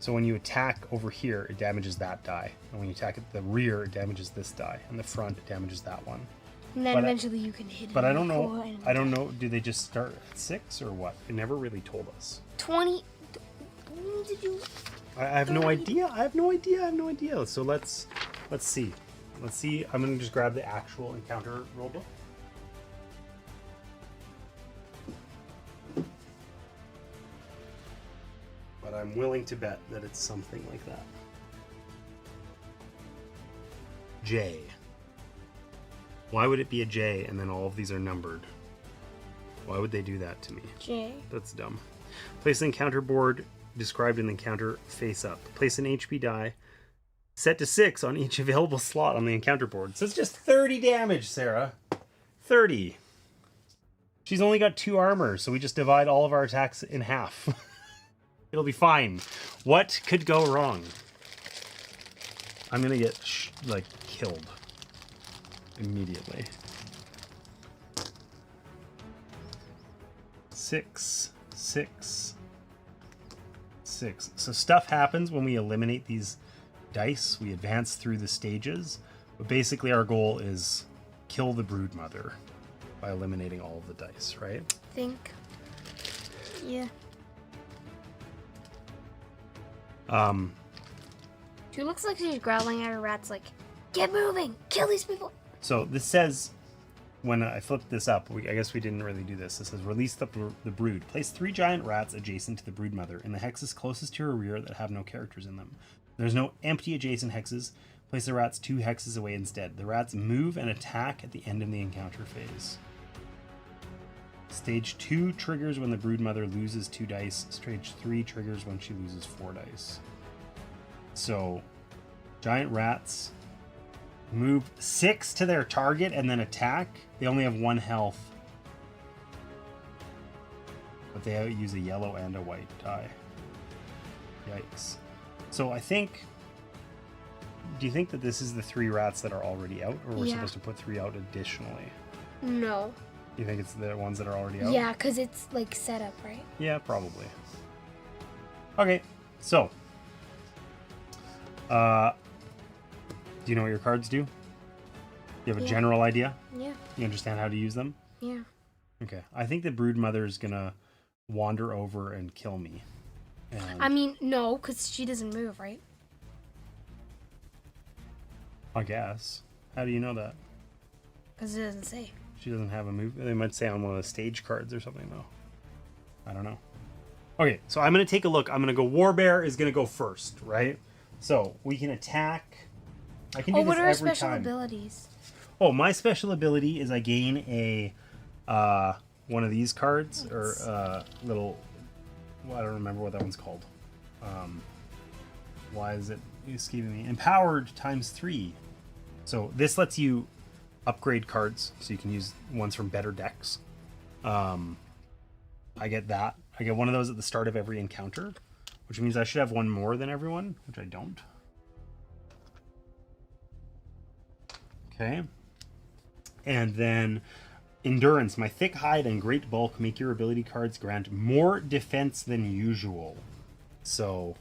So when you attack over here, it damages that die. And when you attack at the rear, it damages this die. And the front, it damages that one. And then But eventually you can hit it. But I don't know. I don't know. Do they just start at 6 or what? It never really told us. 20. Did you? I have no idea. I have no idea. So let's see. Let's see. I'm gonna just grab the actual encounter rulebook. But I'm willing to bet that it's something like that. J. Why would it be a J and then all of these are numbered? Why would they do that to me? J. That's dumb. Place an encounter board described in the encounter face up. Place an HP die set to 6 on each available slot on the encounter board. So it's just 30 damage, Sarah. 30. She's only got 2 armor, so we just divide all of our attacks in half. It'll be fine. What could go wrong? I'm gonna get killed immediately. 6, 6, 6. So stuff happens when we eliminate these dice. We advance through the stages, but basically our goal is kill the broodmother by eliminating all of the dice, right? Think. Yeah. She looks like she's growling at her rats like, get moving! Kill these people! So this says, when I flipped this up, I guess we didn't really do this. This says, release the brood. Place 3 giant rats adjacent to the broodmother in the hexes closest to her rear that have no characters in them. There's no empty adjacent hexes. Place the rats 2 hexes away instead. The rats move and attack at the end of the encounter phase. Stage 2 triggers when the broodmother loses 2 dice. Stage 3 triggers when she loses 4 dice. So, giant rats move 6 to their target and then attack. They only have 1 health. But they use a yellow and a white die. Yikes. So I think... Do you think that this is the 3 rats that are already out? Or we're supposed to put 3 out additionally? No. You think it's the ones that are already out? Yeah, because it's like set up, right? Yeah, probably. Okay, so... do you know what your cards do? You have a general idea? Yeah. You understand how to use them? Yeah. Okay. I think the broodmother is gonna wander over and kill me. And I mean, no, because she doesn't move, right? I guess. How do you know that? Because it doesn't say. She doesn't have a move. They might say on one of the stage cards or something, though. I don't know. Okay, so I'm gonna take a look. I'm gonna go. Warbear is gonna go first, right? So we can attack. I can do this what are every our special time. abilities? Oh, my special ability is I gain a one of these cards or little. Well, I don't remember what that one's called. Why is it escaping me? Empowered ×3. So this lets you upgrade cards, so you can use ones from better decks. I get that. I get one of those at the start of every encounter, which means I should have one more than everyone, which I don't. Okay. And then endurance. My thick hide and great bulk make your ability cards grant more defense than usual. So,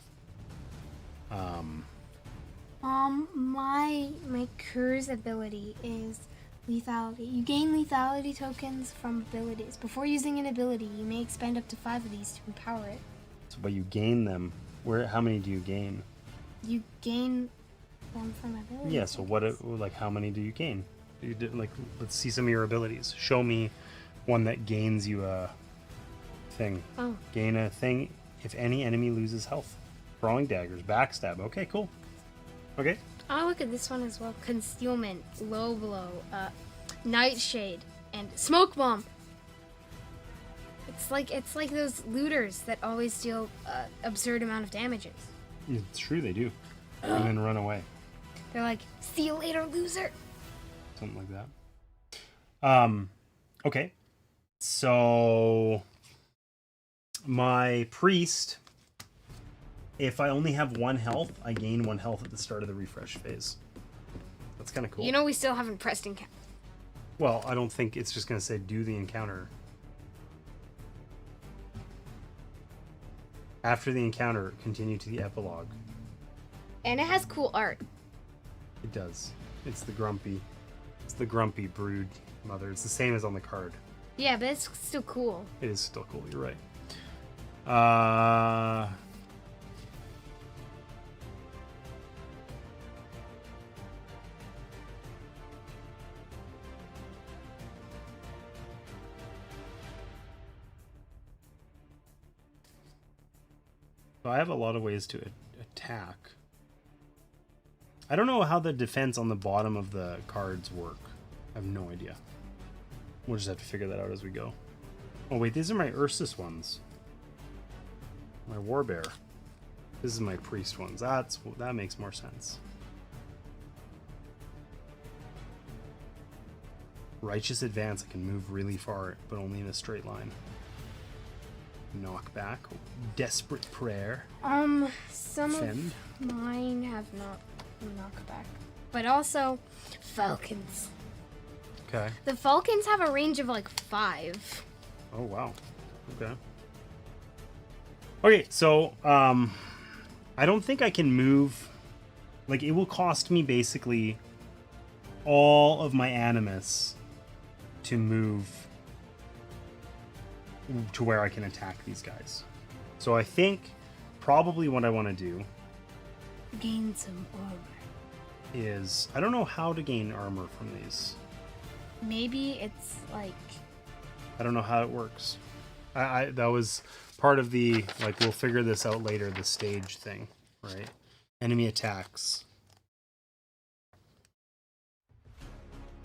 my curse ability is lethality. You gain lethality tokens from abilities. Before using an ability, you may expend up to 5 of these to empower it. so but you gain them. How many do you gain? You gain them from abilities. Yeah, so how many do you gain? Let's see some of your abilities. Show me one that gains you a thing. Oh. Gain a thing if any enemy loses health. Throwing daggers, backstab. Okay, cool. Okay. Oh, look at this one as well. Concealment, low blow, nightshade, and smoke bomb. It's like those looters that always deal absurd amount of damages. It's true, they do. And then run away. They're like, see you later, loser. Something like that. Okay. So my priest, if I only have 1 health, I gain 1 health at the start of the refresh phase. That's kind of cool. You know, we still haven't pressed encounter. Well, I don't think it's just going to say do the encounter. After the encounter, continue to the epilogue. And it has cool art. It does. It's the grumpy brood mother. It's the same as on the card. Yeah, but it's still cool. It is still cool. You're right. So I have a lot of ways to attack. I don't know how the defense on the bottom of the cards work. I have no idea. We'll just have to figure that out as we go. Oh wait, these are my Ursus ones. My Warbear. This is my Priest ones. That makes more sense. Righteous Advance, I can move really far, but only in a straight line. Knockback. Desperate Prayer. Some Fend. of mine have not knockback. But also, Falcons. Okay. The Falcons have a range of like 5. Oh wow. Okay. Okay, so I don't think I can move. Like, it will cost me basically all of my animus to move to where I can attack these guys. So I think probably what I want to do Gain some armor. is, I don't know how to gain armor from these. Maybe it's like... I don't know how it works. That was part of the, like, we'll figure this out later, the stage thing, right? Enemy attacks.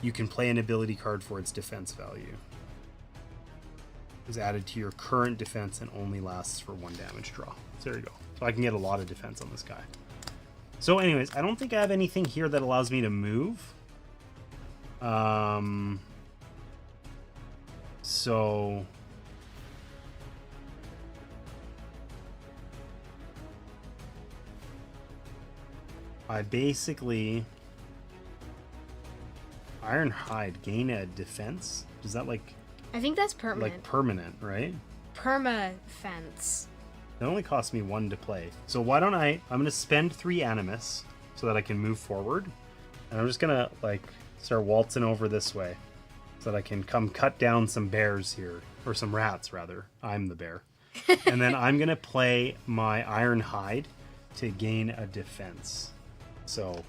You can play an ability card for its defense value. Is added to your current defense and only lasts for 1 damage draw. So there you go. So I can get a lot of defense on this guy. So anyways, I don't think I have anything here that allows me to move. So I basically Ironhide, gain a defense. Does that like I think that's permanent. like permanent, right? Perma-fence. It only costs me 1 to play. So why don't I'm going to spend 3 animus so that I can move forward. And I'm just going to like start waltzing over this way so that I can come cut down some bears here. Or some rats, rather. I'm the bear. And then I'm going to play my Ironhide to gain a defense. So,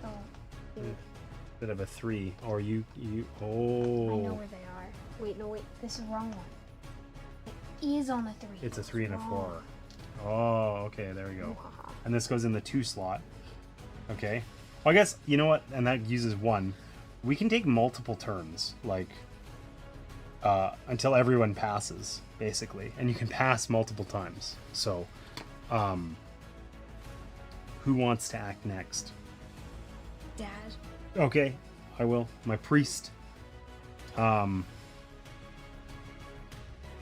Oh, bit of a 3. Or you I know oh. where they are. Wait, no, wait. This is the wrong one. It is on the 3. It's a 3 and a Wrong. 4. Oh, okay, there we go. Wahaha. And this goes in the 2 slot. Okay. Well, I guess, you know what? And that uses 1. We can take multiple turns, like, until everyone passes, basically. And you can pass multiple times. So, who wants to act next? Dad. Okay, I will. My priest.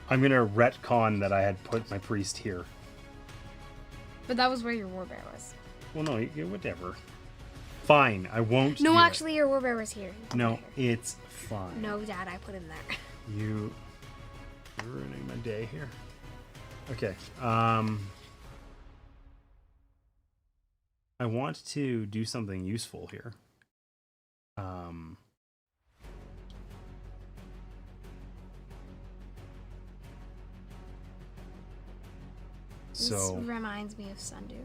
I'm gonna retcon that I had put my priest here. But that was where your warbear was. Well, no, whatever. Fine, I won't. No, do it. actually, your warbear was here. No, it's fine. No, Dad, I put him there. You're ruining my day here. Okay. I want to do something useful here. So This reminds me of Sundew.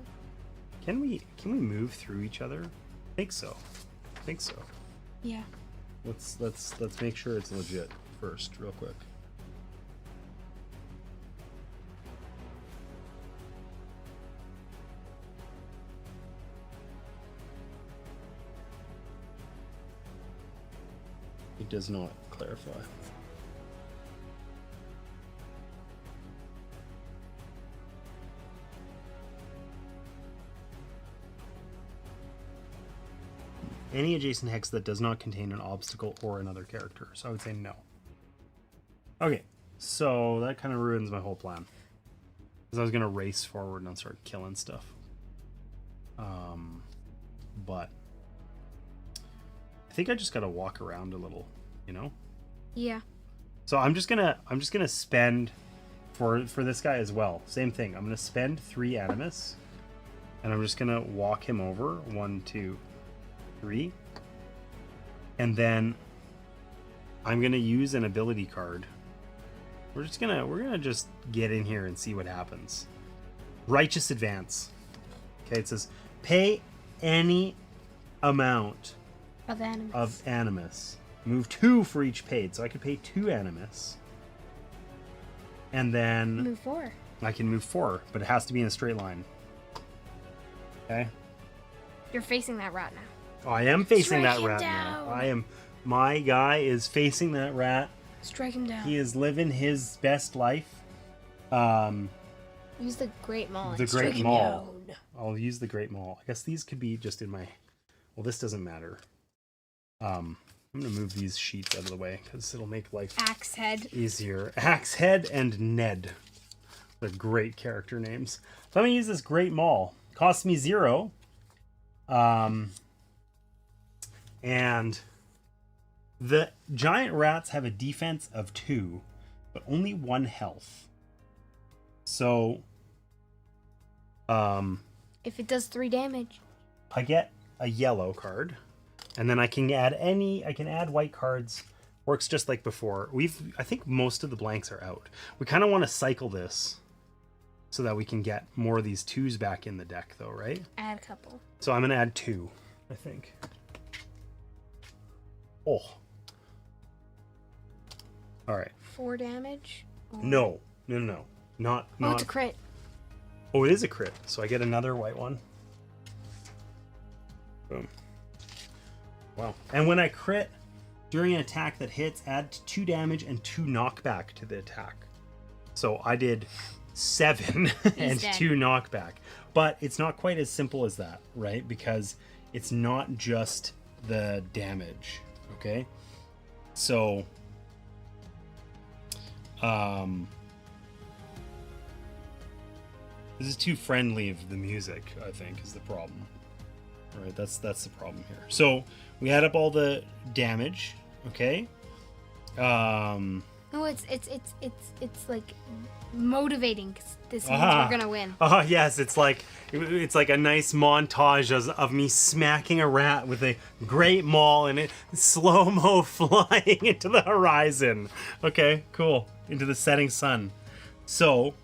can we move through each other? I think so. Yeah. Let's make sure it's legit first, real quick. It does not clarify. Any adjacent hex that does not contain an obstacle or another character. So I would say no. Okay, so that kind of ruins my whole plan. Because I was going to race forward and start killing stuff. But I think I just got to walk around a little, you know? Yeah. So I'm just gonna spend for this guy as well. Same thing. I'm going to spend 3 animus, and I'm just going to walk him over. 1, 2, 3. And then I'm going to use an ability card. We're gonna just get in here and see what happens. Righteous Advance. Okay, it says pay any amount of animus. Move 2 for each paid, so I could pay 2 animus. And then Move 4. I can move 4, but it has to be in a straight line. Okay. You're facing that rat now. I am facing Strike that him rat down. now. My guy is facing that rat. Strike him down. He is living his best life. Use the Great Maul. The and strike Great him Maul. down. I'll use the Great Maul. I guess these could be just in my... Well, this doesn't matter. I'm going to move these sheets out of the way because it'll make life Axe Head. easier. Axe Head and Ned. They're great character names. So I'm going to use this Great Maul. Costs me 0. And the giant rats have a defense of 2, but only 1 health. So, If it does 3 damage. I get a yellow card, and then I can add white cards. Works just like before. I think most of the blanks are out. We kind of want to cycle this so that we can get more of these 2s back in the deck though, right? Add a couple. So I'm going to add 2, I think. Oh. All right. 4 damage? Or... No. Not. Oh, it's a crit. Oh, it is a crit. So I get another white one. Boom. Wow. And when I crit during an attack that hits, add 2 damage and 2 knockback to the attack. So I did 7 and dead. 2 knockback. But it's not quite as simple as that, right? Because it's not just the damage. Okay? So this is too friendly of the music, I think, is the problem. All right, that's the problem here. So we add up all the damage, okay? No, it's like motivating. 'Cause this means we're gonna win. Oh yes, it's like a nice montage of me smacking a rat with a great maul and it slow-mo flying into the horizon. Okay, cool. Into the setting sun. So,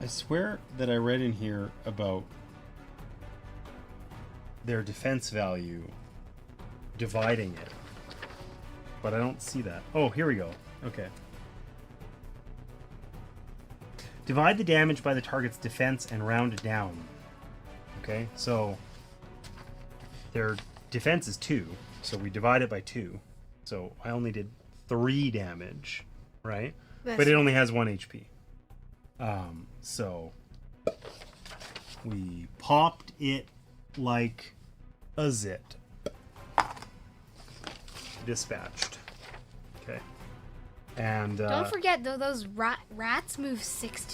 I swear that I read in here about their defense value dividing it, but I don't see that. Oh, here we go. Okay. Divide the damage by the target's defense and round it down. Okay, so their defense is 2, so we divide it by 2. So I only did 3 damage, right? But it only has 1 HP. So we popped it like a zit. Dispatched. Okay. And Don't forget though, those rats move 6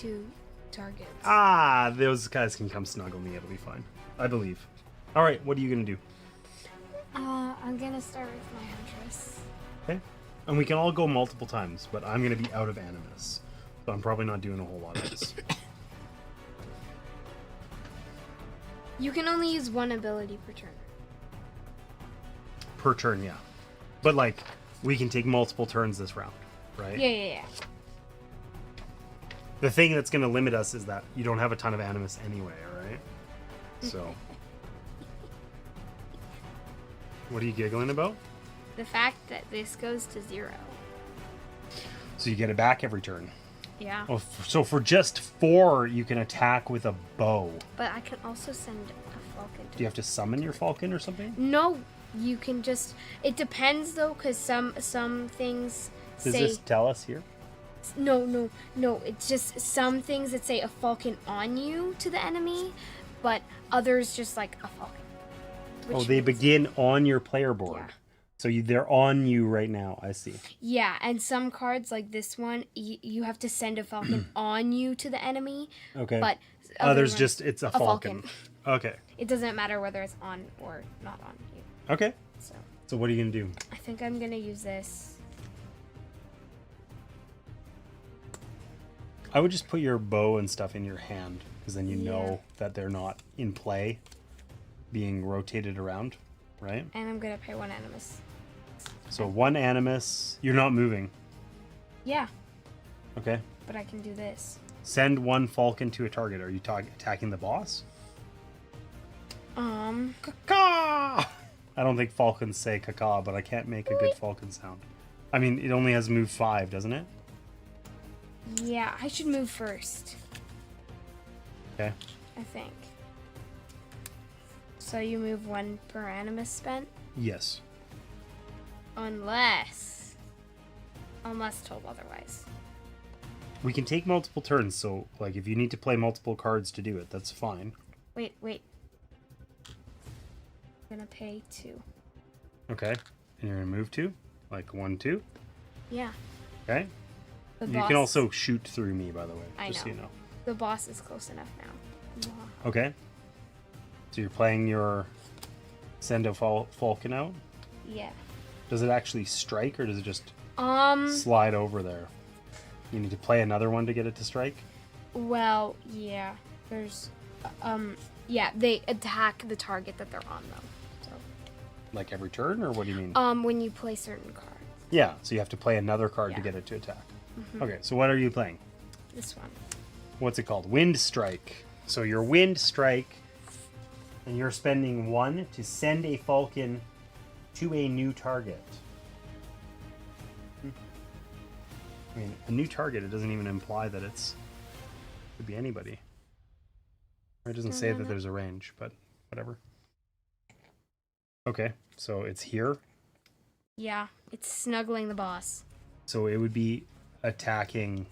targets. Those guys can come snuggle me. It'll be fine. I believe. All right, what are you gonna do? I'm gonna start with my Huntress. Okay. And we can all go multiple times, but I'm gonna be out of animus, so I'm probably not doing a whole lot of this. You can only use 1 ability per turn. Per turn, yeah. But like, we can take multiple turns this round, right? Yeah. The thing that's going to limit us is that you don't have a ton of animus anyway, alright? So. What are you giggling about? The fact that this goes to 0. So you get it back every turn. Yeah. Oh, so for just 4, you can attack with a bow. But I can also send a falcon. Do you have to summon your falcon or something? No, you can just. It depends though, because some things Does say this tell us here? no. It's just some things that say a falcon on you to the enemy, but others just like a falcon. Oh, they begin on your player board. Yeah. So they're on you right now. I see. Yeah, and some cards like this one, you have to send a falcon on you to the enemy. Okay. But other Others ones- just, it's a falcon. Okay. It doesn't matter whether it's on or not on you. Okay. So So what are you going to do? I think I'm gonna use this. I would just put your bow and stuff in your hand, because then you Yeah. know that they're not in play, being rotated around, right? And I'm gonna pay one animus. So one animus. You're not moving. Yeah, Okay. but I can do this. Send one falcon to a target. Are you attacking the boss? Caw! I don't think falcons say caca, but I can't make a good falcon sound. I mean, it only has move 5, doesn't it? Yeah, I should move first, Okay. I think. So you move one per animus spent? Yes. Unless told otherwise. We can take multiple turns, so like if you need to play multiple cards to do it, that's fine. Wait. I'm gonna pay 2. Okay. And you're gonna move 2? Like 1, 2? Yeah. Okay. The You boss, can also shoot through me, by the way. I just so know. you know. The boss is close enough now. Mwah. Okay. So you're playing your send a falcon out? Yeah. Does it actually strike, or does it just Um. slide over there? You need to play another one to get it to strike? Well, yeah. There's. Yeah. They attack the target that they're on, though. Like every turn, or what do you mean? So. When you play certain cards. Yeah, so you have to play another card to Yeah. get it to attack. Okay, so what are you playing? This one. What's it called? Wind Strike. So your Wind Strike, and you're spending 1 to send a falcon to a new target. I mean, a new target, it doesn't even imply that it could be anybody. It doesn't say that there's a range, but whatever. Okay, so it's here. Yeah. It's snuggling the boss. So it would be attacking,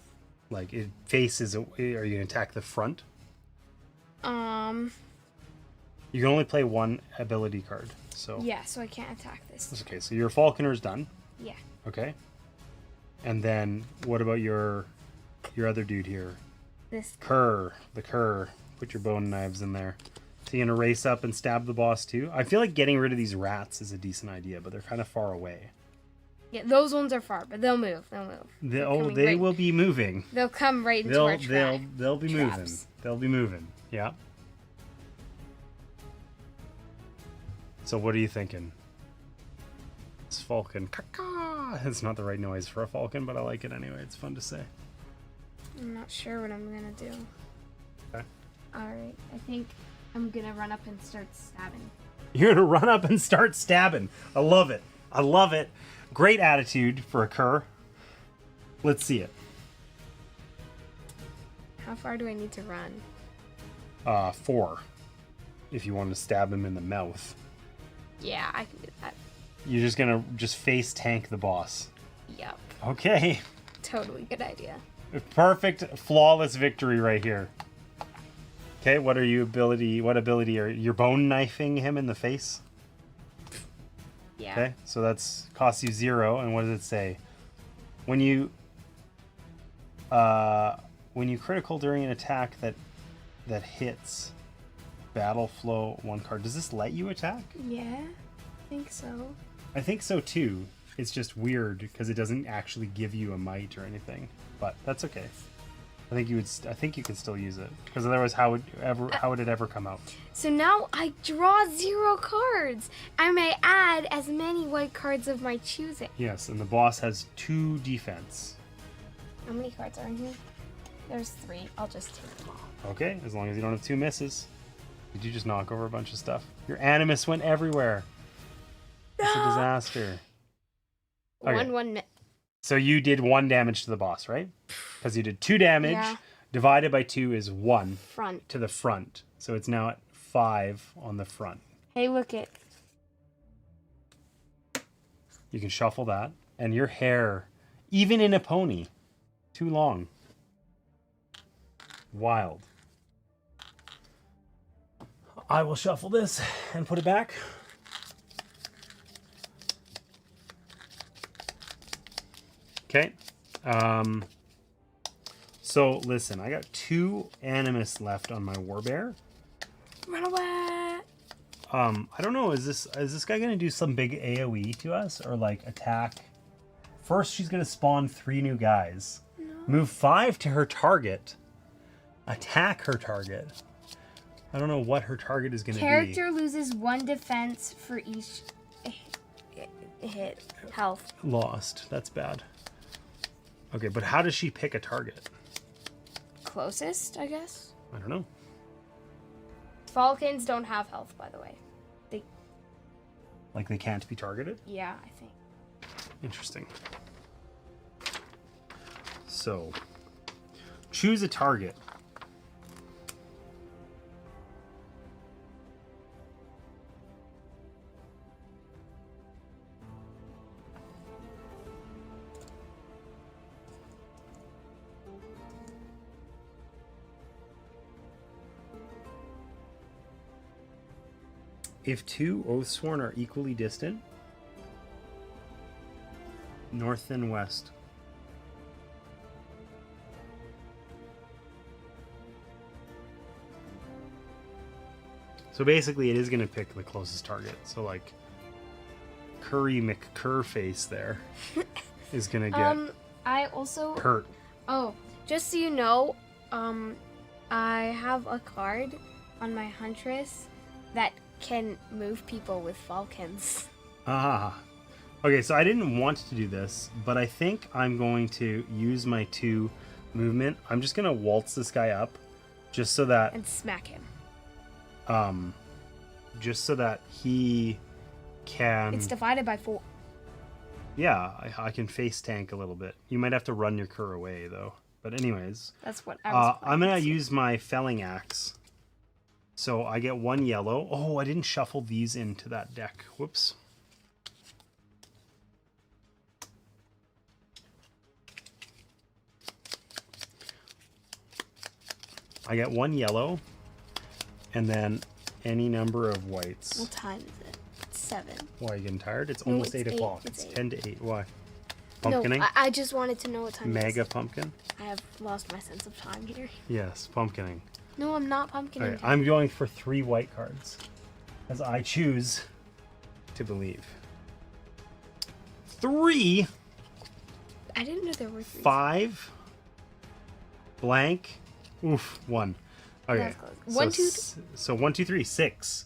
like it faces. Are you going to attack the front? You can only play one ability card. So Yeah. So I can't attack this. that's okay. So your falconer's done. Yeah. Okay. And then what about your other dude here? This. The cur. Put your bone knives in there. So you're gonna race up and stab the boss too. I feel like getting rid of these rats is a decent idea, but they're kind of far away. Yeah. Those ones are far, but they'll move. They're coming They right- will be moving. They'll come right into our trap. They'll be moving. traps. They'll be moving. Yeah. So what are you thinking? It's falcon. Caw-caw. It's not the right noise for a falcon, but I like it anyway. It's fun to say. I'm not sure what I'm gonna do. Okay. All right. I think I'm gonna run up and start stabbing. You're gonna run up and start stabbing. I love it. I love it. Great attitude for a cur. Let's see it. How far do I need to run? 4. If you want to stab him in the mouth. Yeah, I can do that. You're just gonna face tank the boss. Yep. Okay. Totally good idea. Perfect, flawless victory right here. Okay, what ability are you bone knifing him in the face? Yeah. Okay, so that's costs you 0, and what does it say? When you critical during an attack that hits Battleflow 1 card, does this let you attack? Yeah, I think so. I think so too. It's just weird because it doesn't actually give you a might or anything, but that's okay. I think you could still use it, because otherwise, how would it ever come out? So now I draw 0 cards. I may add as many white cards of my choosing. Yes, and the boss has 2 defense. How many cards are in here? There's 3. I'll just take them all. Okay, as long as you don't have 2 misses. Did you just knock over a bunch of stuff? Your animus went everywhere. It's a disaster. Okay. One. So you did 1 damage to the boss, right? Because you did 2 damage. Yeah. Divided by 2 is 1 Front. to the front. So it's now at 5 on the front. Hey, look it. You can shuffle that. And your hair, even in a pony, too long. Wild. I will shuffle this and put it back. Okay. So listen, I got 2 animus left on my warbear. Run away. I don't know. Is this guy gonna do some big AOE to us or like attack? First, she's gonna spawn 3 new guys. No. Move 5 to her target. Attack her target. I don't know what her target is gonna be. Character loses 1 defense for each hit health. Lost. That's bad. Okay, but how does she pick a target? Closest, I guess. I don't know. Falcons don't have health, by the way. Like they can't be targeted? Yeah, I think. Interesting. So, choose a target. If 2 Oathsworn are equally distant, north and west. So basically it is going to pick the closest target. So like Curry McCurface there is going to get I also hurt. Oh, just so you know, I have a card on my Huntress that can move people with falcons. Ah. Okay, so I didn't want to do this, but I think I'm going to use my 2 movement. I'm just going to waltz this guy up just so that And smack him. Just so that he can It's divided by 4. Yeah, I can face tank a little bit. You might have to run your cur away though. But anyways, That's what I was I'm going to use my felling axe. So I get 1 yellow. Oh, I didn't shuffle these into that deck. Whoops. I get 1 yellow, and then any number of whites. What time is it? 7. Why, are you getting tired? It's No, almost it's 8 o'clock. It's It's 8. 10 to 8. Why? No, Pumpkining? I just wanted to know what time it Mega is. pumpkin? I have lost my sense of time here. Yes, pumpkining. No, I'm not pumpkining. Okay, I'm going for 3 white cards, as I choose to believe. 3, I didn't know there were 3. 5, blank, oof, 1. Okay, That's close. 1, 2, so 1, 2, 3, 6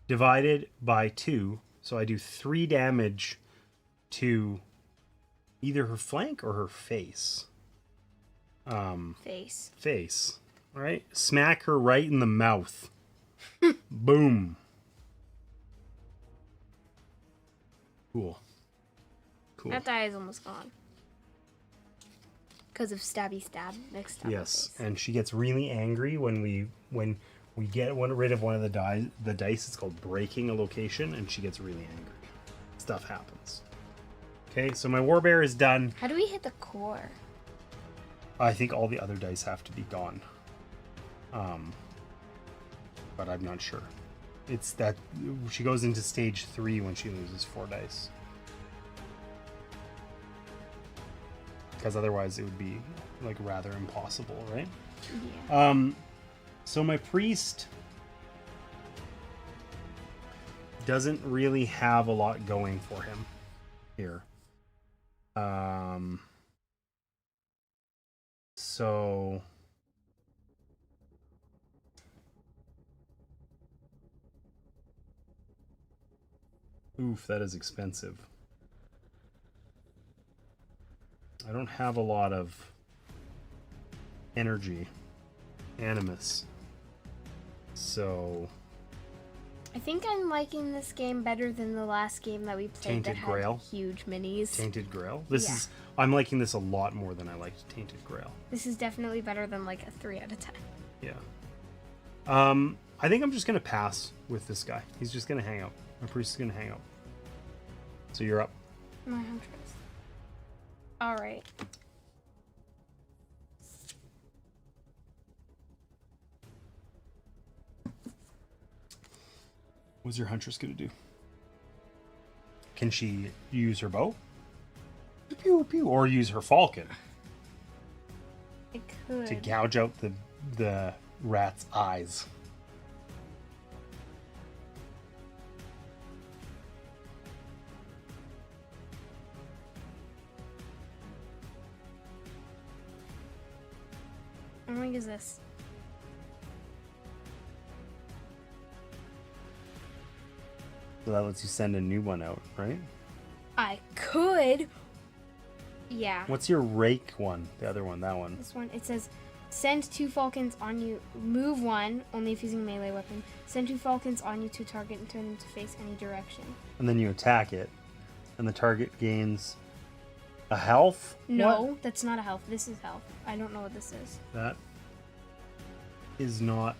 divided by 2. So I do 3 damage to either her flank or her face. face. Face. All right, smack her right in the mouth. Boom. Cool. Cool. That die is almost gone. Because of stabby stab next time. Yes, and she gets really angry when we get rid of one of the dice. It's called breaking a location, and she gets really angry. Stuff happens. Okay, so my warbear is done. How do we hit the core? I think all the other dice have to be gone. But I'm not sure. It's that she goes into stage 3 when she loses 4 dice. Because otherwise it would be like rather impossible, right? Yeah. So my priest doesn't really have a lot going for him here. So oof, that is expensive. I don't have a lot of energy, animus. So I think I'm liking this game better than the last game that we played Tainted that had Grail? huge minis. Tainted Grail. Yeah. I'm liking this a lot more than I liked Tainted Grail. This is definitely better than like a 3 out of 10. Yeah. I think I'm just gonna pass with this guy. He's just gonna hang out. My priest is gonna hang out. So you're up. My huntress. All right. What's your huntress gonna do? Can she use her bow? Pew pew, or use her falcon I could. to gouge out the rat's eyes? How long is this? So that lets you send a new one out, right? I could. Yeah. What's your rake one? The other one, that one. This one, it says, send 2 falcons on you. Move 1, only if using melee weapon. Send 2 falcons on you to target and turn them to face any direction. And then you attack it, and the target gains a health? No, What? that's not a health. This is health. I don't know what this is. That is not...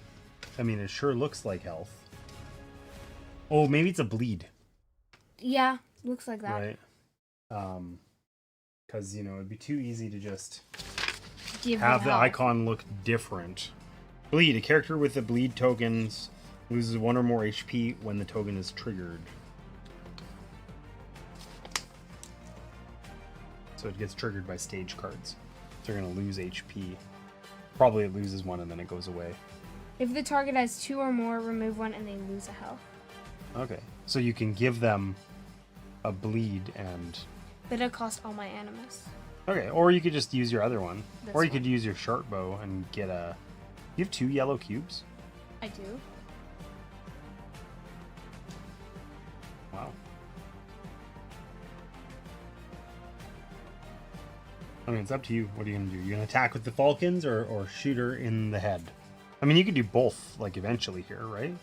I mean, it sure looks like health. Oh, maybe it's a bleed. Yeah, looks like that. Right. Because, you know, it'd be too easy to just Give have the health. icon look different. Bleed. A character with the bleed tokens loses 1 or more HP when the token is triggered. So it gets triggered by stage cards. So they're going to lose HP. Probably it loses 1 and then it goes away. If the target has 2 or more, remove 1 and they lose a health. Okay. So you can give them a bleed and... But it'll cost all my animus. Okay, or you could just use your other one. This Or you one. could use your short bow and get a... You have 2 yellow cubes? I do. Wow. I mean, it's up to you. What are you going to do? You going to attack with the falcons or shoot her in the head? I mean, you could do both, like, eventually here, right?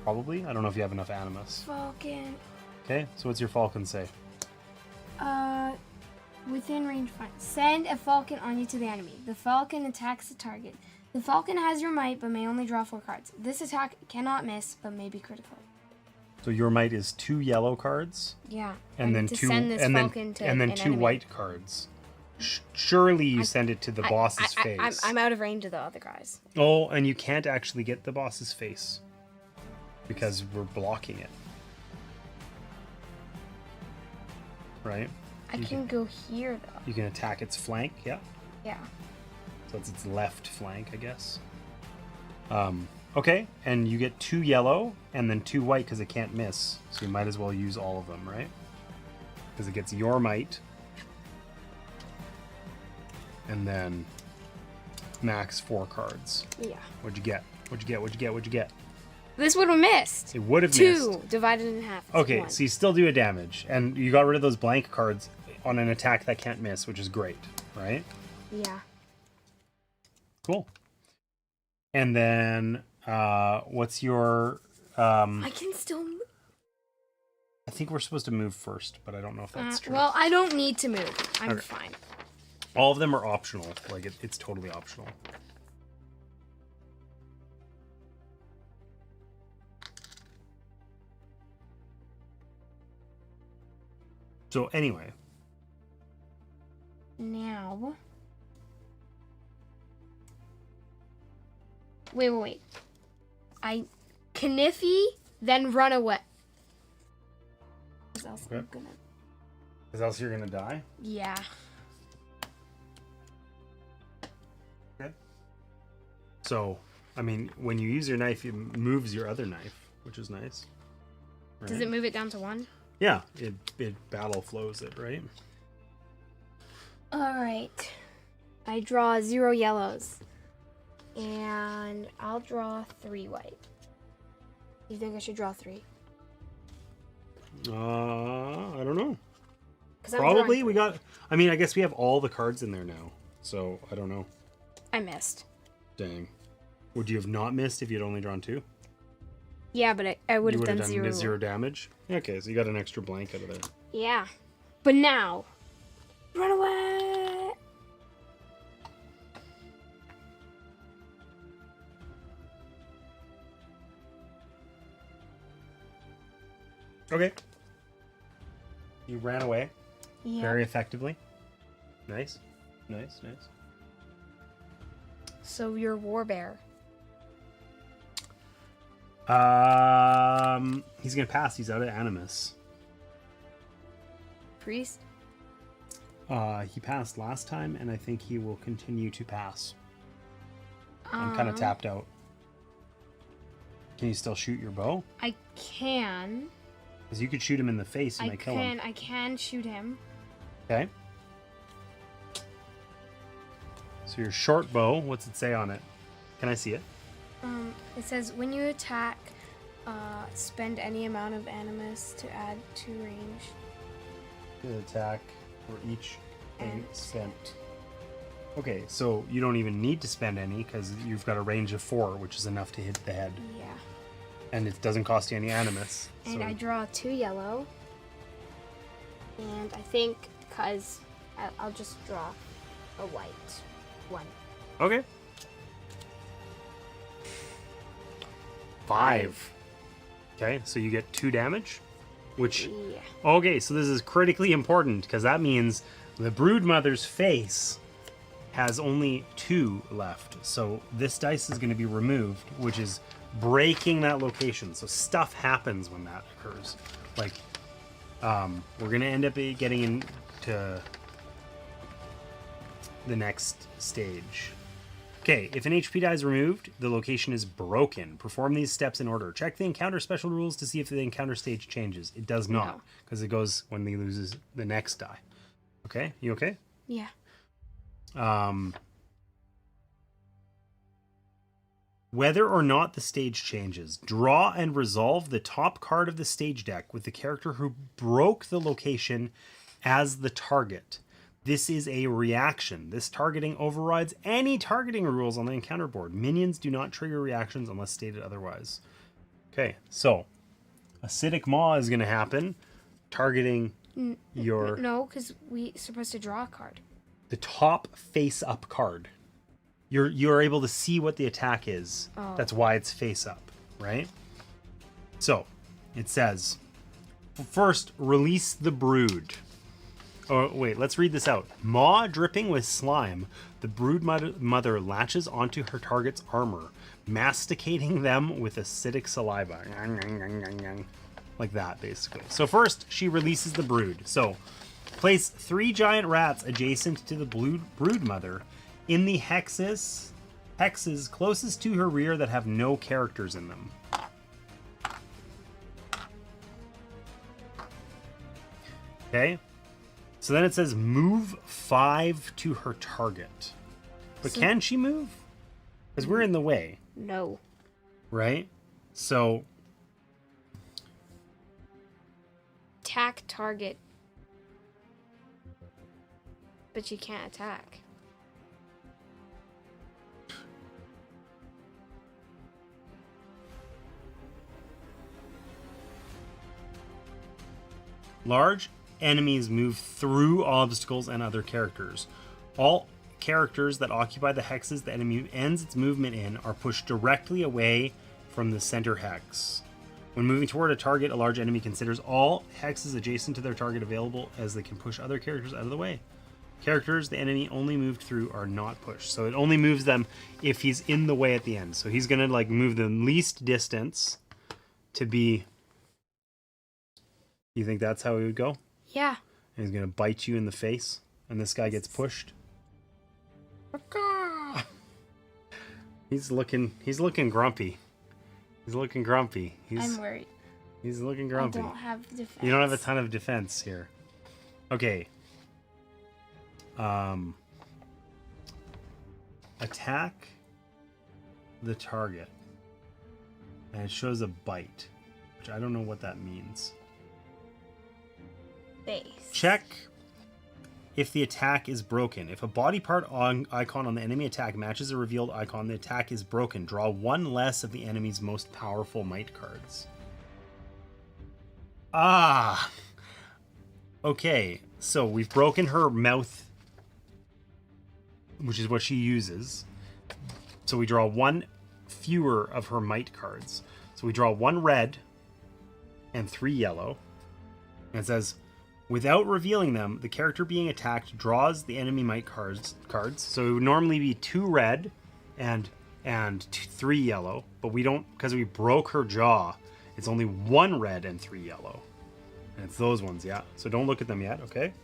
Probably. I don't know if you have enough animus. Falcon. Okay, so what's your falcon say? Within range, fine. Send a falcon on you to the enemy. The falcon attacks the target. The falcon has your might, but may only draw 4 cards. This attack cannot miss, but may be critical. So your might is 2 yellow cards, Yeah. and then to 2 send this and falcon to then an 2 enemy. white cards. Surely you send it to the boss's I- face. I'm out of range of the other guys. Oh, and you can't actually get the boss's face because we're blocking it. Right? I can go here though. You can attack its flank, yeah. Yeah. So it's its left flank, I guess. Okay, and you get 2 yellow and then 2 white because it can't miss. So you might as well use all of them, right? Because it gets your might. And then max 4 cards. Yeah. What'd you get? What'd you get? What'd you get? What'd you get? This would have missed. It would have 2 missed. divided in half. is Okay, 1. so you still do a damage. And you got rid of those blank cards on an attack that can't miss, which is great, right? Yeah. Cool. And then what's your I can still. I think we're supposed to move first, but I don't know if that's true. Well, I don't need to move. I'm Okay. fine. All of them are optional. Like it's totally optional. So anyway, Now. Wait. I Kniffy, then run away. 'Cause else I'm Okay. gonna. because else you're gonna die. Yeah. Okay. So, I mean, when you use your knife, it moves your other knife, which is nice. Does Right? it move it down to 1? Yeah, it battle flows it, right? All right. I draw 0 yellows. And I'll draw 3 white. You think I should draw 3? I don't know. 'Cause I'm Probably drawing we 3. got. I mean, I guess we have all the cards in there now, so I don't know. I missed. Dang. Would you have not missed if you'd only drawn 2? Yeah, but I would You have would done 0. 0 damage. Okay, so you got an extra blank out of there. Yeah. But now. Run away! Okay. You ran away. Yeah. very effectively. Nice. Nice, nice. So you're warbear. He's gonna pass. He's out of animus. Priest. He passed last time, and I think he will continue to pass. I'm kind of tapped out. Can you still shoot your bow? I can. Because you could shoot him in the face and kill him. I can shoot him. Okay. So your short bow, what's it say on it? Can I see it? It says when you attack, spend any amount of animus to add to range. Good attack for each thing And spent. Okay, so you don't even need to spend any because you've got a range of 4, which is enough to hit the head. Yeah. And it doesn't cost you any animus. And so... I draw 2 yellow. And I think because I'll just draw a white one. Okay. 5. Okay, so you get 2 damage, which... Yeah. Okay, so this is critically important because that means the broodmother's face has only 2 left. So this dice is going to be removed, which is breaking that location. So stuff happens when that occurs. Like, we're going to end up getting into the next stage. Okay, if an HP die is removed, the location is broken. Perform these steps in order. Check the encounter special rules to see if the encounter stage changes. It does not, because it goes when he loses the next die. Okay, you okay? Yeah. Whether or not the stage changes, draw and resolve the top card of the stage deck with the character who broke the location as the target. This is a reaction. This targeting overrides any targeting rules on the encounter board. Minions do not trigger reactions unless stated otherwise. Okay, so acidic maw is going to happen, targeting your... No, because we're supposed to draw a card. The top face-up card. You're able to see what the attack is. Oh. That's why it's face-up, right? So, it says, first, release the brood. Oh, wait, let's read this out. Maw dripping with slime, the brood mother latches onto her target's armor, masticating them with acidic saliva. Like that, basically. So first, she releases the brood. So, place 3 giant rats adjacent to the brood mother in the hexes closest to her rear that have no characters in them. Okay. So then it says move 5 to her target. But can she move? Because we're in the way. No. Right? So... Attack target. But you can't attack. Large enemies move through obstacles and other characters. All characters that occupy the hexes the enemy ends its movement in are pushed directly away from the center hex. When moving toward a target, a large enemy considers all hexes adjacent to their target available, as they can push other characters out of the way. Characters the enemy only moved through are not pushed. So it only moves them if he's in the way at the end. So he's going to like move the least distance to be... You think that's how he would go? Yeah. And he's going to bite you in the face, and this guy gets pushed. He's looking grumpy. He's looking grumpy. I'm worried. He's looking grumpy. I don't have defense. You don't have a ton of defense here. Okay. Attack the target. And it shows a bite, which I don't know what that means. Base. Check if the attack is broken. If a body part icon on the enemy attack matches a revealed icon, the attack is broken. Draw 1 less of the enemy's most powerful might cards. Ah! Okay, so we've broken her mouth, which is what she uses. So we draw 1 fewer of her might cards. So we draw 1 red and 3 yellow. And it says, Without revealing them, the character being attacked draws the enemy might cards. So it would normally be 2 red and 3 yellow, but we don't, because we broke her jaw. It's only 1 red and 3 yellow, and it's those ones, yeah. So don't look at them yet, okay?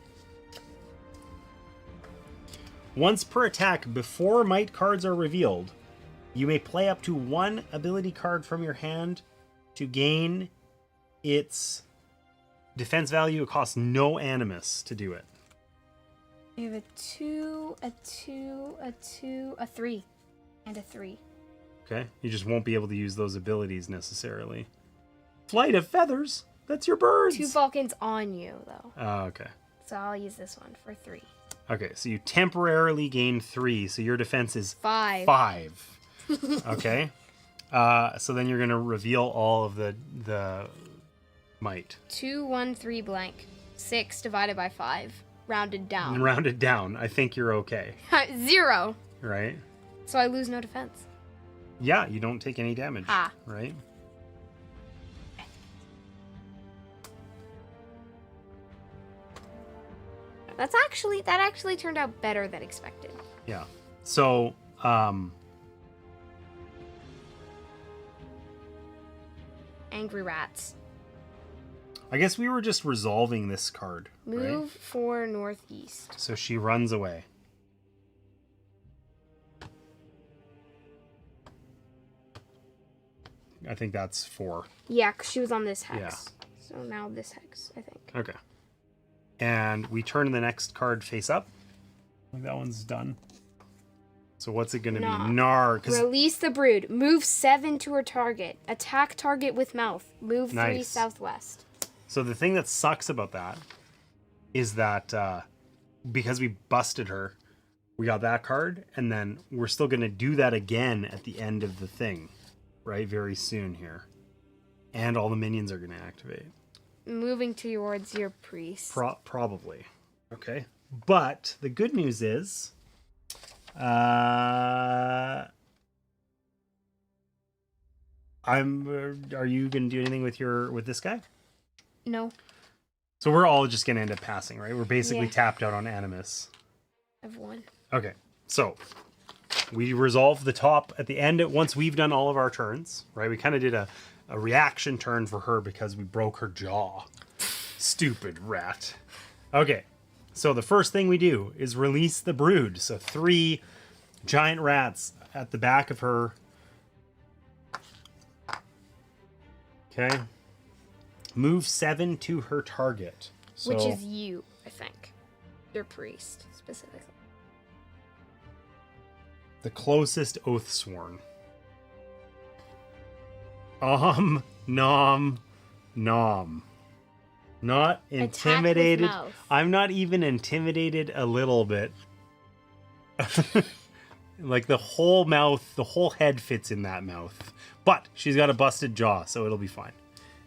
Once per attack, before might cards are revealed, you may play up to 1 ability card from your hand to gain its defense value. It costs no animus to do it. We have a 2, a 2, a 2, a 3, and a 3. Okay, you just won't be able to use those abilities necessarily. Flight of feathers. That's your birds. 2 falcons on you, though. Oh, okay. So I'll use this one for 3. Okay, so you temporarily gain 3, so your defense is 5. 5. Okay. So then you're gonna reveal all of the might. 2, 1, 3 blank. 6 divided by 5. Rounded down. And rounded down. I think you're okay. 0. Right? So I lose no defense. Yeah, you don't take any damage. Ah. Right? That actually turned out better than expected. Yeah. So, Angry rats. I guess we were just resolving this card. Move right? 4 northeast. So she runs away. I think that's 4. Yeah, 'cause she was on this hex. Yeah. So now this hex, I think. Okay. And we turn the next card face up. I think that one's done. So what's it going to be? Gnar. Release the brood. Move 7 to her target. Attack target with mouth. Move 3 southwest. So the thing that sucks about that is that because we busted her, we got that card, and then we're still going to do that again at the end of the thing, right? Very soon here. And all the minions are going to activate. Moving towards your priest. Probably. Okay. But the good news is, are you going to do anything with this guy? No. So we're all just going to end up passing, right? We're basically tapped out on Animus. I've won. Okay. So we resolve the top at the end once we've done all of our turns, right? We kind of did a reaction turn for her because we broke her jaw. Stupid rat. Okay. So the first thing we do is release the brood. So 3 giant rats at the back of her. Okay. Move 7 to her target. So, which is you, I think. Your priest, specifically. the closest Oathsworn. Nom. Not intimidated. I'm not even intimidated a little bit. Like the whole mouth, the whole head fits in that mouth. But she's got a busted jaw, so it'll be fine.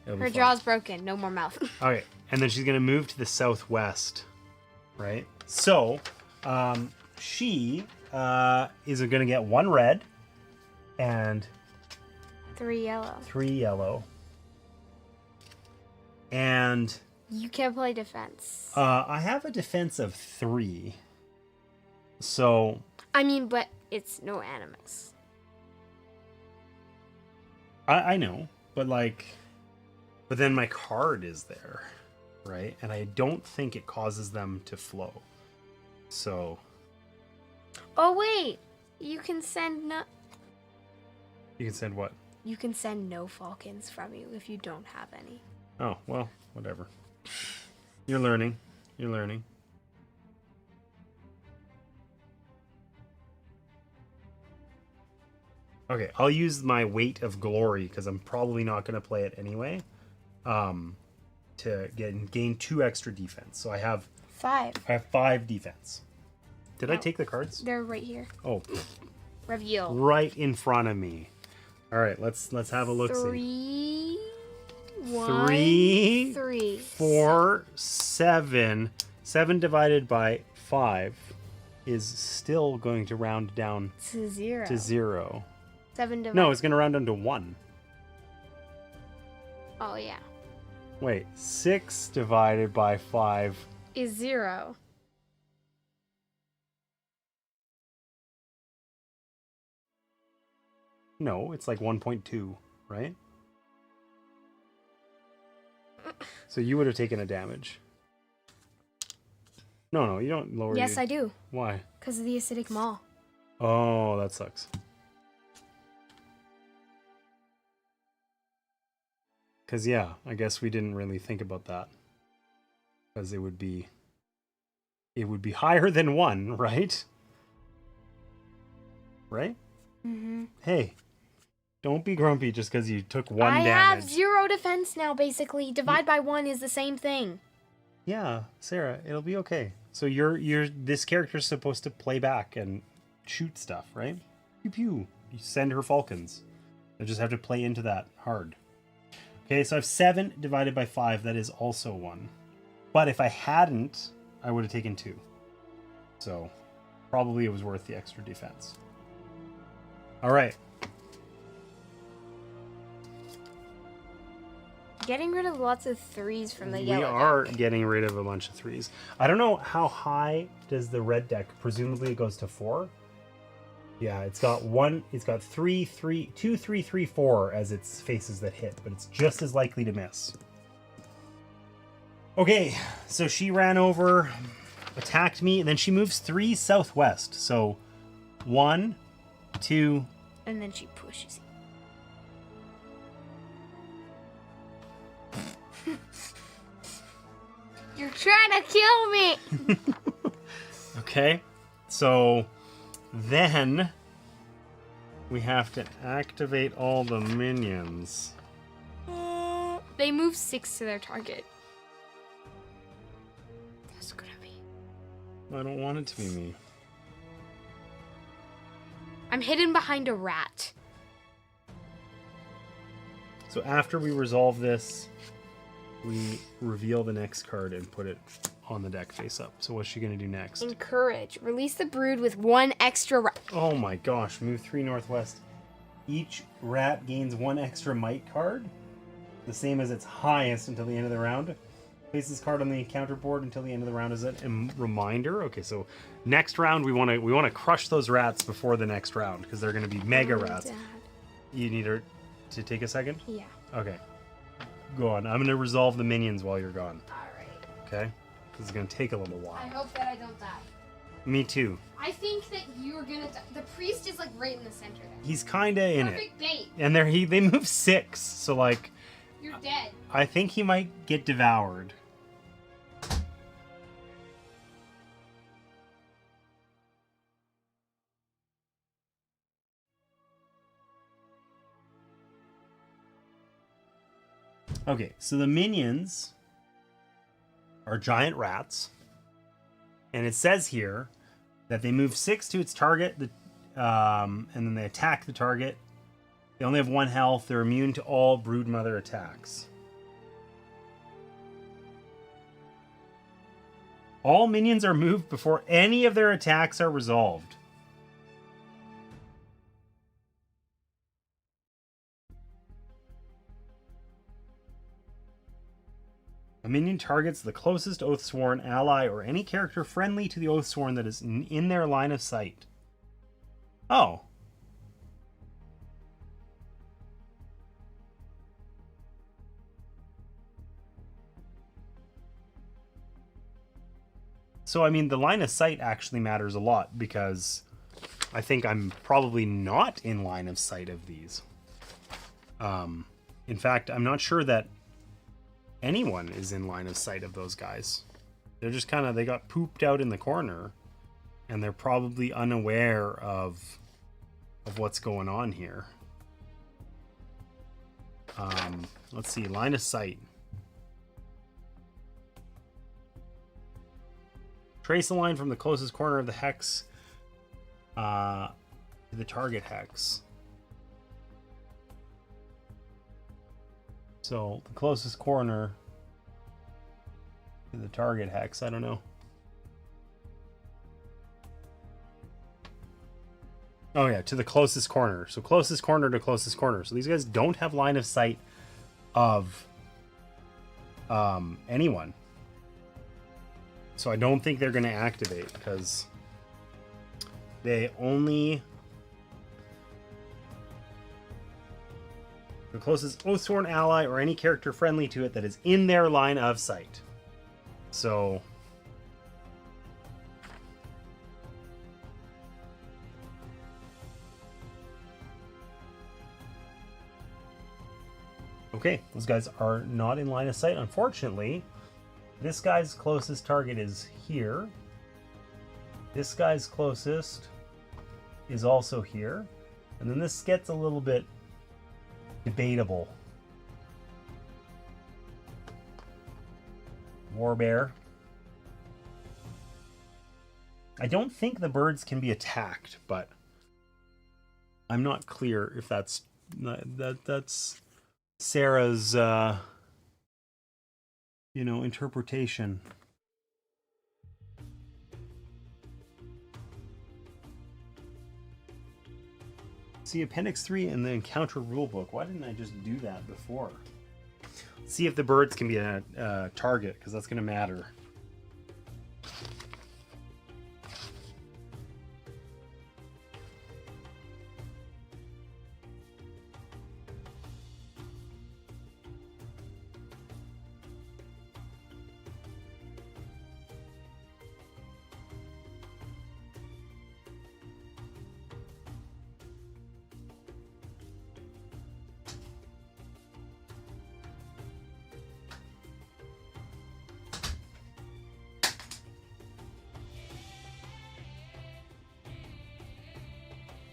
Her jaw's broken. No more mouth. Okay, and then she's going to move to the southwest, right? So, she is going to get 1 red and 3 yellow. 3 yellow. And you can't play defense. I have a defense of 3. So I mean, but it's no animus. I know, but then my card is there, right? And I don't think it causes them to flow. So. Oh wait, you can send no. You can send what? You can send no falcons from you if you don't have any. Oh, well, whatever. You're learning. Okay, I'll use my weight of glory because I'm probably not going to play it anyway. To gain 2 extra defense. So I have 5. I have 5 defense. Did I take the cards? They're right here. Oh, Reveal. right in front of me. All right, let's have a look. 3, 3, 4, 7. 7 divided by 5 is still going to round down to 0. 7 divided. No, it's going to round down to 1. Oh yeah. Wait, 6 divided by 5. Is 0. No, it's like 1.2, right? So you would have taken a damage. No, you don't lower Yes, your... I do. Why? Because of the acidic maw. Oh, that sucks. Because, yeah, I guess we didn't really think about that. Because it would be higher than 1, right? Right? Mm-hmm. Hey, don't be grumpy just because you took 1 damage. I have 0 defense now, basically. Divide by 1 is the same thing. Yeah, Sarah, it'll be okay. So this character's supposed to play back and shoot stuff, right? Pew pew. You send her falcons. I just have to play into that hard. Okay, so I have 7 divided by 5. That is also 1. But if I hadn't, I would have taken 2. So probably it was worth the extra defense. All right. Getting rid of lots of 3s from the We yellow are deck. getting rid of a bunch of 3s. I don't know how high does the red deck. Presumably it goes to 4. Yeah, it's got 3, 3, 2, 3, 3, 4 as its faces that hit, but it's just as likely to miss. Okay, so she ran over, attacked me, and then she moves 3 southwest. So 1, 2, And then she pushes you. You're trying to kill me! Okay, so then we have to activate all the minions. They move 6 to their target. That's gonna be... I don't want it to be me. I'm hidden behind a rat. So after we resolve this, we reveal the next card and put it on the deck face up. So what's she going to do next? Encourage. Release the brood with 1 extra rat. Oh my gosh, move 3 northwest. Each rat gains 1 extra might card, the same as its highest until the end of the round. Place this card on the encounter board until the end of the round as a reminder. Okay, so next round we want to crush those rats before the next round because they're going to be mega rats. Dad. You need her to take a second? Yeah. Okay. Go on. I'm going to resolve the minions while you're gone. Alright. Okay? This is going to take a little I while. hope that I don't die. Me too. I think that you're gonna die. The priest is like right in the center there. He's kind of in it. Perfect bait. And they move 6, so like You're dead. I think he might get devoured. Okay, so the minions are giant rats. And it says here that they move 6 to its target, and then they attack the target. They only have 1 health. They're immune to all broodmother attacks. All minions are moved before any of their attacks are resolved. A minion targets the closest Oathsworn ally or any character friendly to the Oathsworn that is in their line of sight. Oh. So, I mean, the line of sight actually matters a lot because I think I'm probably not in line of sight of these. In fact, I'm not sure that anyone is in line of sight of those guys. They're just kind of, they got pooped out in the corner and they're probably unaware of what's going on here. Let's see, line of sight. Trace a line from the closest corner of the hex to the target hex. So the closest corner to the target hex, I don't know. Oh yeah, to the closest corner. So closest corner to closest corner. So these guys don't have line of sight of anyone. So I don't think they're going to activate because they only... The closest Oathsworn ally or any character friendly to it that is in their line of sight. So... Okay, those guys are not in line of sight, unfortunately. This guy's closest target is here. This guy's closest is also here. And then this gets a little bit debatable. Warbear. I don't think the birds can be attacked, but I'm not clear if that's Sarah's interpretation. See Appendix 3 in the Encounter Rulebook. Why didn't I just do that before? See if the birds can be a target, because that's going to matter.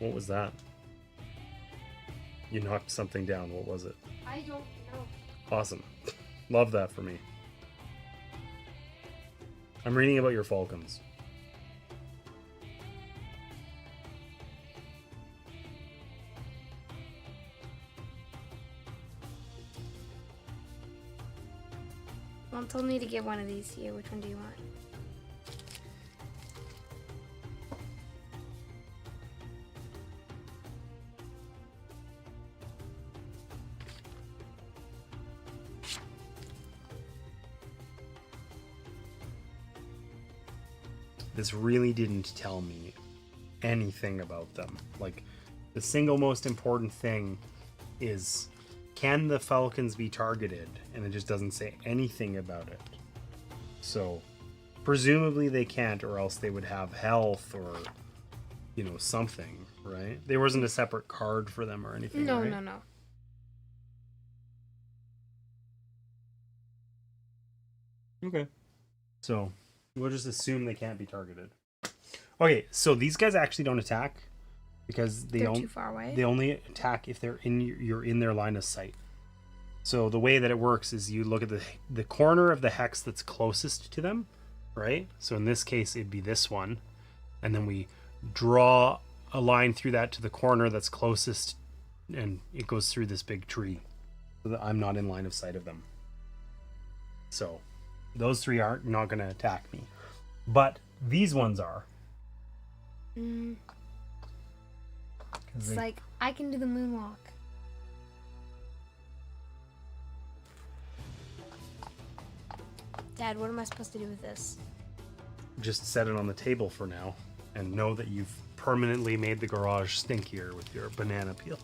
What was that? You knocked something down. What was it? I don't know. Awesome. Love that for me. I'm reading about your falcons. Mom told me to give one of these to you. Which one do you want? This really didn't tell me anything about them. Like, the single most important thing is, can the falcons be targeted? And it just doesn't say anything about it. So, presumably they can't, or else they would have health or, something, right? There wasn't a separate card for them or anything, No, right? no. Okay. So, we'll just assume they can't be targeted. Okay, so these guys actually don't attack because They're too far away. They only attack if they're you're in their line of sight. So the way that it works is you look at the corner of the hex that's closest to them, right? So in this case, it'd be this one, and then we draw a line through that to the corner that's closest, and it goes through this big tree, so that I'm not in line of sight of them. So those three aren't not going to attack me, but these ones are. It's like I can do the moonwalk. Dad, what am I supposed to do with this? Just set it on the table for now, and know that you've permanently made the garage stinkier with your banana peel.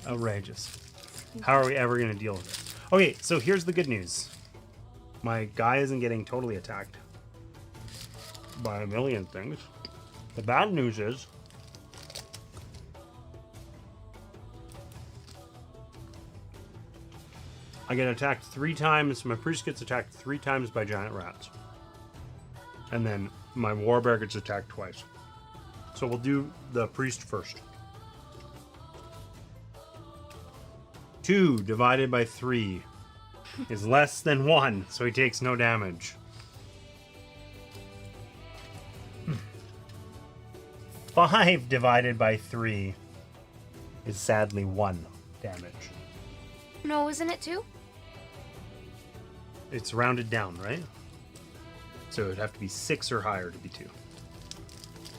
Outrageous. How are we ever going to deal with it? Okay, so here's the good news. My guy isn't getting totally attacked by a million things. The bad news is I get attacked 3 times. My priest gets attacked 3 times by giant rats. And then my warbear gets attacked twice. So we'll do the priest first. 2 divided by 3 is less than 1, so he takes no damage. 5 divided by 3 is sadly 1 damage. No, isn't it 2? It's rounded down, right? So it'd have to be 6 or higher to be 2.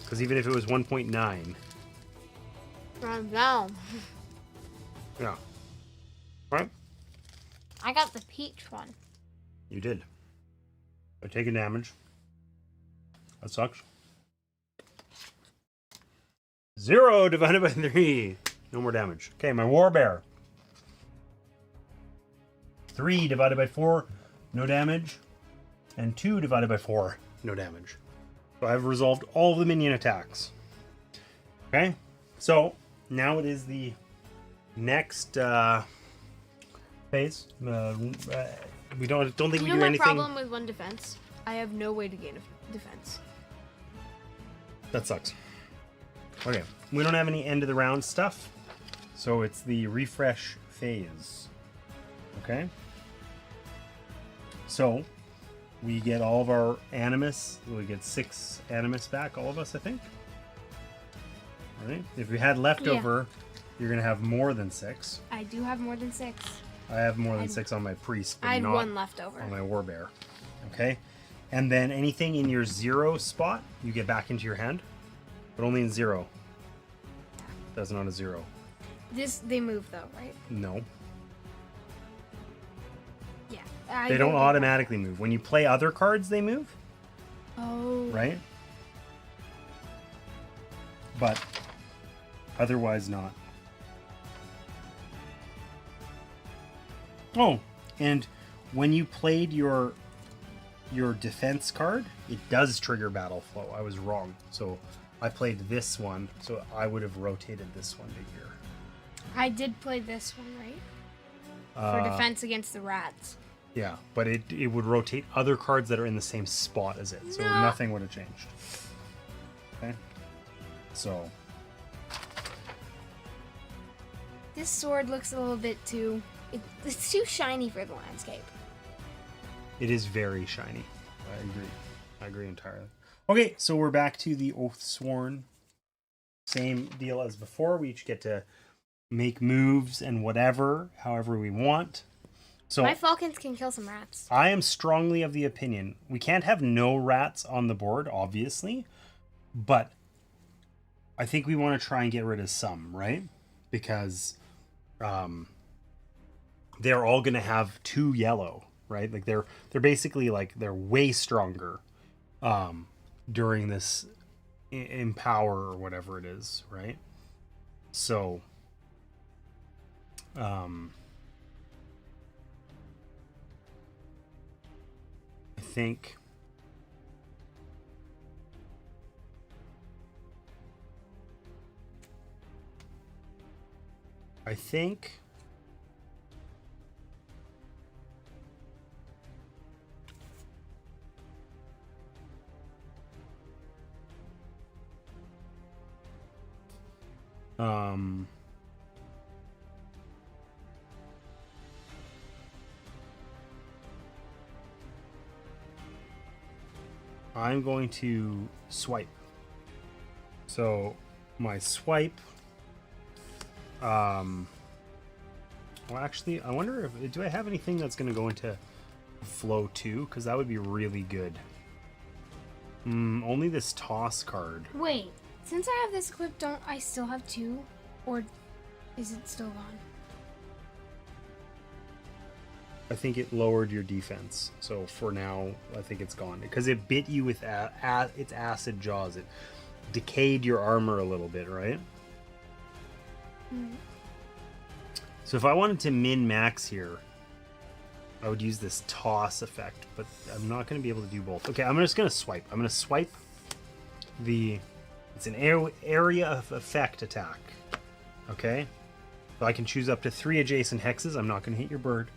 Because even if it was 1.9... Round down. Yeah. Right? I got the peach one. You did. By taking damage. That sucks. 0 divided by 3. No more damage. Okay, my war bear. 3 divided by 4. No damage. And 2 divided by 4. No damage. So I've resolved all of the minion attacks. Okay? So, now it is the next phase. We don't think we do my anything. problem with 1 defense? I have no way to gain a defense. That sucks. Okay, we don't have any end of the round stuff, so it's the refresh phase. Okay? So, we get all of our animus. We get 6 animus back, all of us, I think. All right? If we had leftover, you're going to have more than 6. I do have more than 6. I have more than 6 on my priest, but I had not 1 left over. on my warbear. Okay? And then anything in your 0 spot, you get back into your hand, but only in 0. That's not a 0. They move though, right? No. Yeah. They don't automatically move. When you play other cards, they move, Oh. right? But otherwise not. Oh, and when you played your defense card, it does trigger Battleflow. I was wrong. So I played this one, so I would have rotated this one to here. I did play this one, right? For defense against the rats. Yeah, but it would rotate other cards that are in the same spot as it, so nothing would have changed. Okay? So. This sword looks a little bit too... It's too shiny for the landscape. It is very shiny. I agree entirely. Okay, so we're back to the Oathsworn. Same deal as before. We each get to make moves and whatever, however we want. So My falcons can kill some rats. I am strongly of the opinion we can't have no rats on the board, obviously, but I think we want to try and get rid of some, right? Because they're all going to have 2 yellow, right? Like they're basically like they're way stronger during this empower or whatever it is, right? So I think I'm going to swipe. So my swipe. Well, actually, I wonder if do I have anything that's going to go into flow 2? Because that would be really good. Only this toss card. Wait, since I have this equipped, don't I still have 2? Or is it still gone? I think it lowered your defense. So for now, I think it's gone. Because it bit you with its acid jaws. It decayed your armor a little bit, right? So if I wanted to min-max here, I would use this toss effect. But I'm not going to be able to do both. Okay, I'm just going to swipe. I'm going to swipe the... It's an area of effect attack. Okay? So I can choose up to 3 adjacent hexes. I'm not going to hit your bird.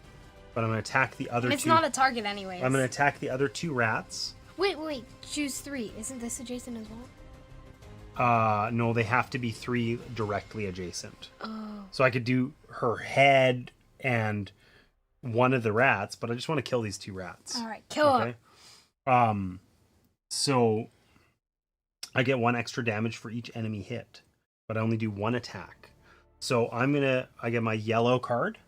But I'm going to attack the other And two. it's not a target anyways. I'm going to attack the other 2 rats. Wait, choose 3. Isn't this adjacent as well? No, they have to be 3 directly adjacent. Oh. So I could do her head and one of the rats, but I just want to kill these 2 rats. Alright, kill them. So I get 1 extra damage for each enemy hit, but I only do 1 attack. So I get my yellow card.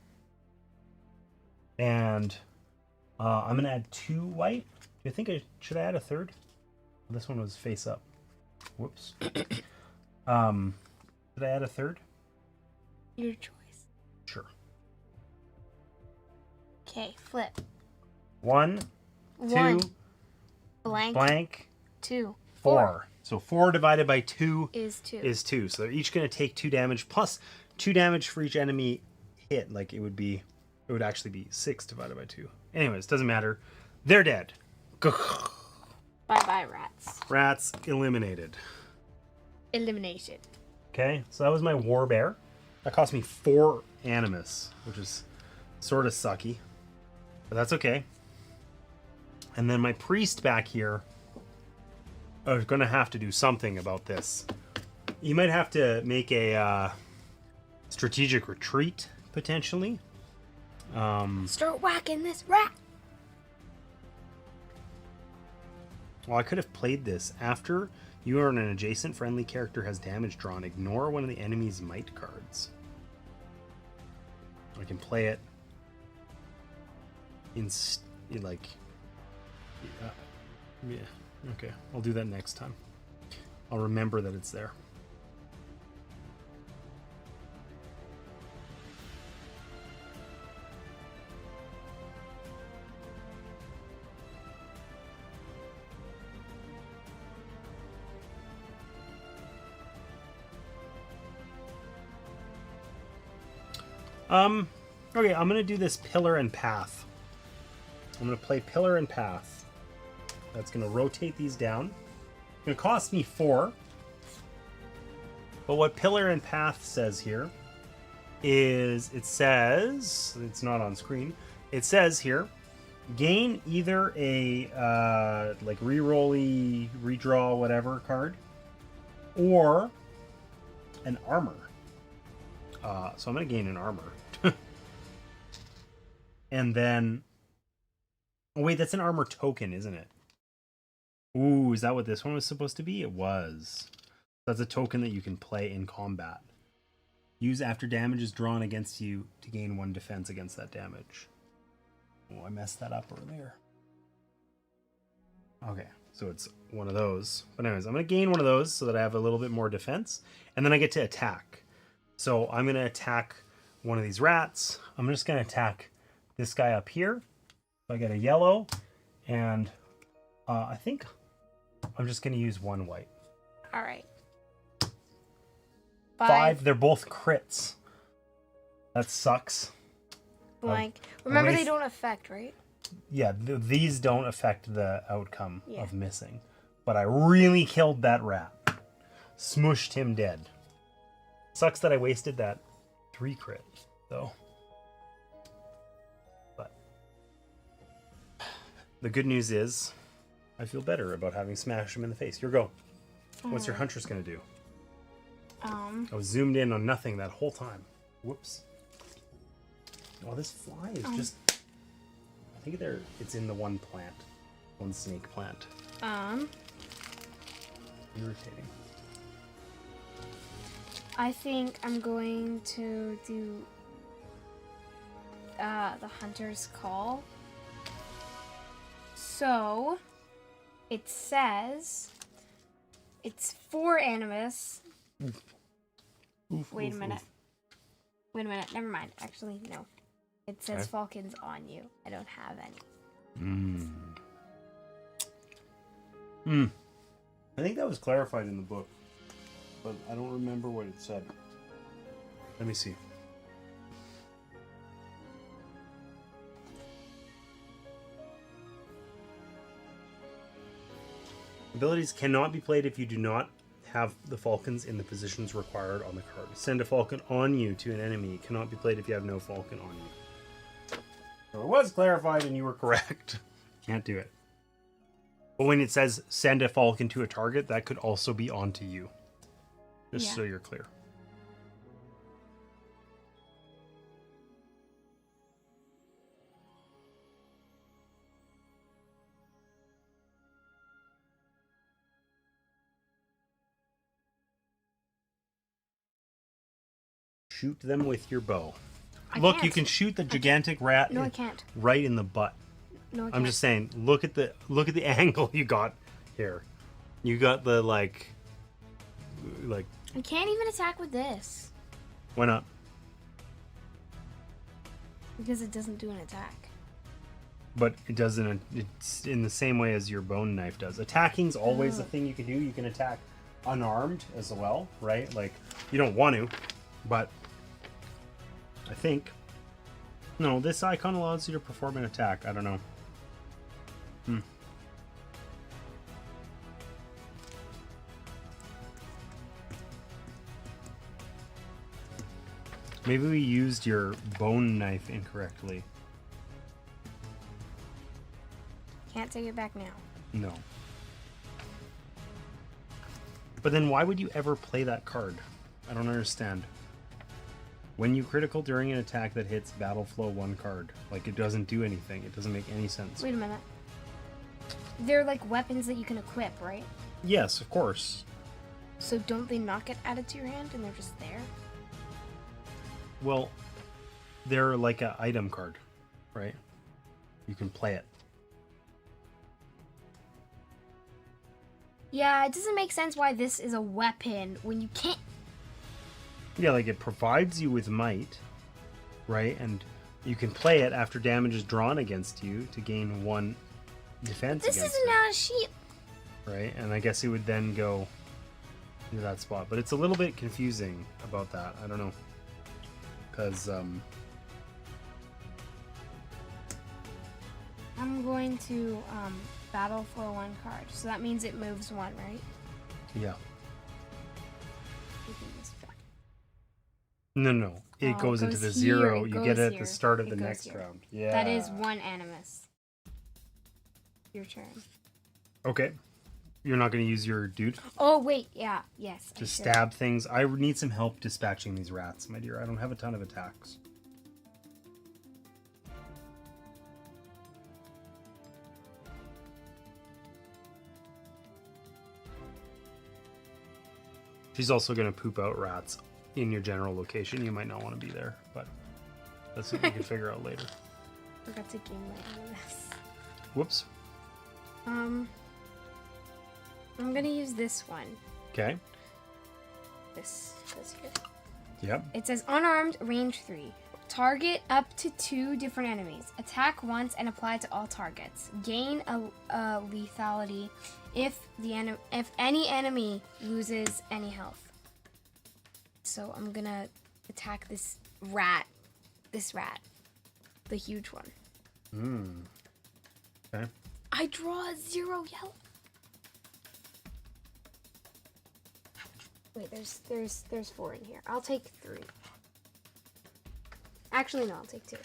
And I'm going to add 2 white. Do you think should I add a 3rd? This one was face up. Whoops. Should I add a 3rd? Your choice. Sure. Okay, flip. 1, 1, 2, blank, blank, 2. 4. So 4 divided by 2 Is 2. is 2. So they're each going to take 2 damage plus 2 damage for each enemy hit. Like it would actually be 6 divided by 2. Anyways, doesn't matter. They're dead. Bye-bye, rats. Rats eliminated. Eliminated. Okay, so that was my war bear. That cost me 4 animus, which is sort of sucky. But that's okay. And then my priest back here are going to have to do something about this. You might have to make a strategic retreat, potentially. Start whacking this rat. Well, I could have played this. After you or an adjacent friendly character has damage drawn, ignore one of the enemy's might cards. I can play it like... yeah, okay. I'll do that next time. I'll remember that it's there. Okay, I'm gonna do this pillar and path. I'm gonna play pillar and path. That's gonna rotate these down. It's gonna cost me 4. But what pillar and path says here is, it says, it's not on screen, it says here, gain either a like re-rolly, redraw, whatever card, or an armor. So I'm gonna gain an armor. And then, oh wait, that's an armor token, isn't it? Ooh, is that what this one was supposed to be? It was. That's a token that you can play in combat. Use after damage is drawn against you to gain 1 defense against that damage. Oh, I messed that up earlier. Okay, so it's one of those. But anyways, I'm going to gain one of those so that I have a little bit more defense. And then I get to attack. So I'm going to attack one of these rats. I'm just going to attack this guy up here. So I get a yellow. And I think I'm just going to use 1 white. All right. 5. They're both crits. That sucks. Blank. Remember, they don't affect, right? Yeah, these don't affect the outcome of missing. But I really killed that rat. Smushed him dead. Sucks that I wasted that 3 crit, though. But the good news is, I feel better about having smashed him in the face. Your go. What's your Huntress gonna do? I was zoomed in on nothing that whole time. Whoops. Oh, this fly is just... I think it's in the one plant. One snake plant. Irritating. I think I'm going to do the Hunter's Call. So, it says it's 4 animus. Wait a minute. Wait a minute. Never mind. Actually, no. It says falcons on you. I don't have any. I think that was clarified in the book, but I don't remember what it said. Let me see. Abilities cannot be played if you do not have the falcons in the positions required on the card. Send a falcon on you to an enemy. It cannot be played if you have no falcon on you. So it was clarified and you were correct. Can't do it. But when it says send a falcon to a target, that could also be onto you. Just so you're clear. Shoot them with your bow. Look, you can shoot the gigantic rat. No, I can't. Right in the butt. No, I can't. I'm just saying, look at the angle you got here. You got the like I can't even attack with this. Why not? Because it doesn't do an attack. but it doesn't. It's in the same way as your bone knife does. Attacking's always a thing you can do. You can attack unarmed as well, right? Like you don't want to, but I think no. This icon allows you to perform an attack. I don't know. Maybe we used your bone knife incorrectly. Can't take it back now. No. But then why would you ever play that card? I don't understand. When you critical during an attack that hits Battleflow 1 card. Like, it doesn't do anything. It doesn't make any sense. Wait a minute. They're like weapons that you can equip, right? Yes, of course. So don't they not get added to your hand and they're just there? Well, they're like an item card, right? You can play it. Yeah, it doesn't make sense why this is a weapon when you can't. Yeah, like it provides you with might, right? And you can play it after damage is drawn against you to gain 1 defense This against isn't it, out of sheep. right? And I guess it would then go into that spot. But it's a little bit confusing about that. I don't know. Because, I'm going to battle for 1 card. So that means it moves 1, right? yeah. Taking this back. No. It Oh, goes into goes the here, 0. it You goes get it at here, the start of it the goes next here. round. Yeah. That is 1 animus. Your turn. Okay. You're not going to use your dude Oh, wait. Yeah. Yes. to stab things. I need some help dispatching these rats, my dear. I don't have a ton of attacks. She's also going to poop out rats in your general location. You might not want to be there, but that's something we can figure out later. Forgot to gain my animus. Whoops. I'm gonna use this one. Okay. This goes here. Yep. It says unarmed, range 3. Target up to 2 different enemies. Attack once and apply to all targets. Gain a lethality if any enemy loses any health. So I'm gonna attack this rat. The huge one. Okay. I draw a 0 yellow. Wait, there's 4 in here. I'll take 3. Actually, no, I'll take 2.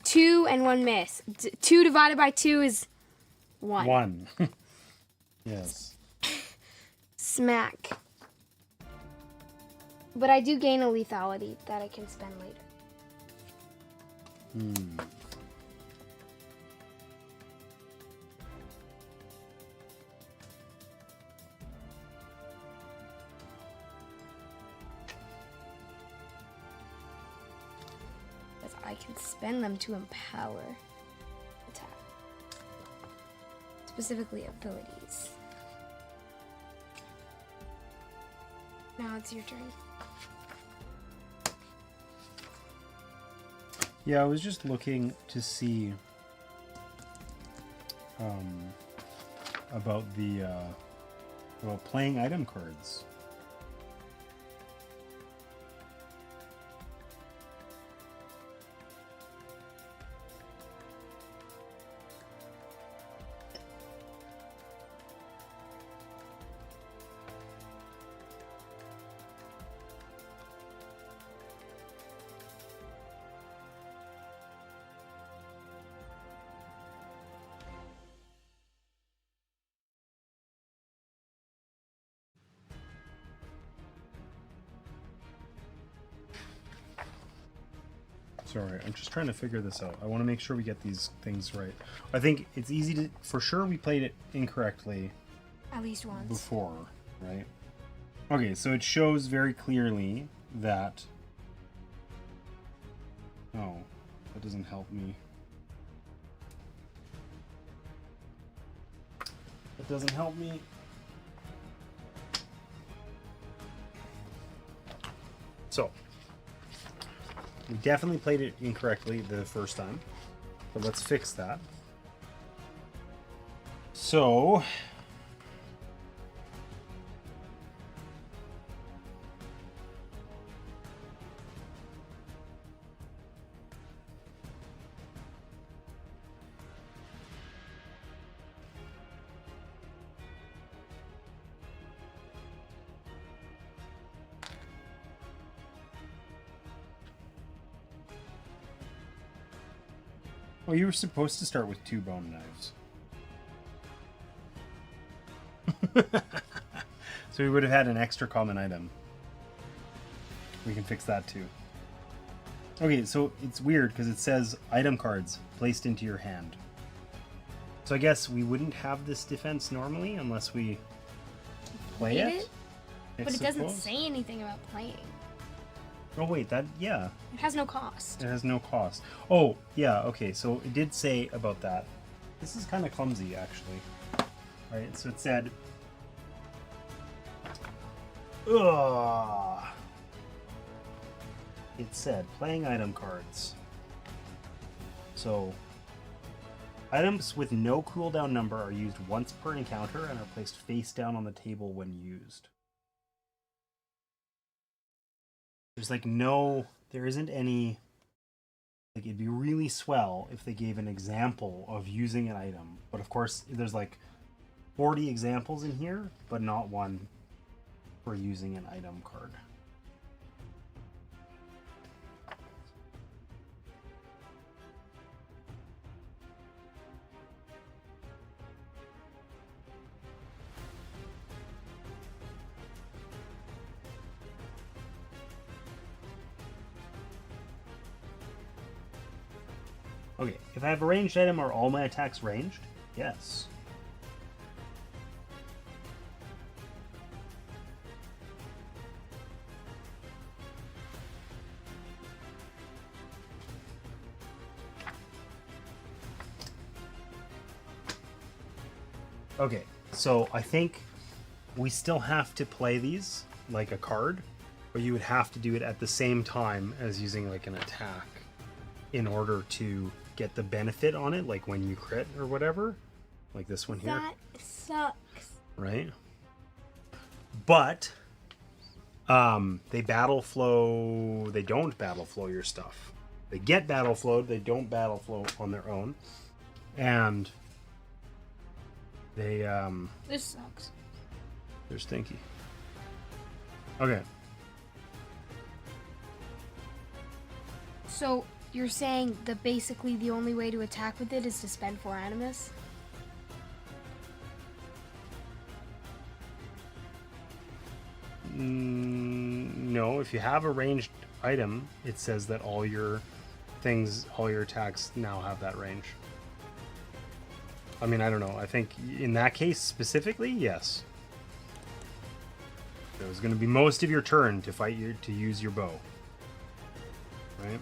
2 and 1 miss. 2 divided by 2 is 1. 1. Yes. Smack. But I do gain a lethality that I can spend later. Because I can spend them to empower attack. Specifically abilities. Now it's your turn. Yeah, I was just looking to see about the about playing item cards. Sorry, I'm just trying to figure this out. I want to make sure we get these things right. I think it's easy to... For sure we played it incorrectly At least once. before, right? Okay, so it shows very clearly that... Oh, that doesn't help me. That doesn't help me. So... We definitely played it incorrectly the first time. But let's fix that. So well, you were supposed to start with 2 bone knives. So we would have had an extra common item. We can fix that too. Okay, so it's weird because it says item cards placed into your hand. So I guess we wouldn't have this defense normally unless we play it. But it doesn't say anything about playing. Oh wait, yeah. It has no cost. It has no cost. Oh, yeah, okay, so it did say about that. This is kind of clumsy, actually. Right, so it said... Ugh. It said, playing item cards. So, items with no cooldown number are used once per encounter and are placed face down on the table when used. There's like there isn't any, like it'd be really swell if they gave an example of using an item. But of course, there's like 40 examples in here, but not one for using an item card. Okay, if I have a ranged item, are all my attacks ranged? Yes. Okay, so I think we still have to play these like a card, but you would have to do it at the same time as using like an attack in order to get the benefit on it, like when you crit or whatever, like this one here. That sucks. Right? But they battle flow. They don't battle flow your stuff. They get battle flowed. They don't battle flow on their own, and they This sucks. they're stinky. Okay. So you're saying that basically the only way to attack with it is to spend 4 animus? No, if you have a ranged item, it says that all your attacks now have that range. I mean, I don't know. I think in that case specifically, yes. It was going to be most of your turn to use your bow. Right?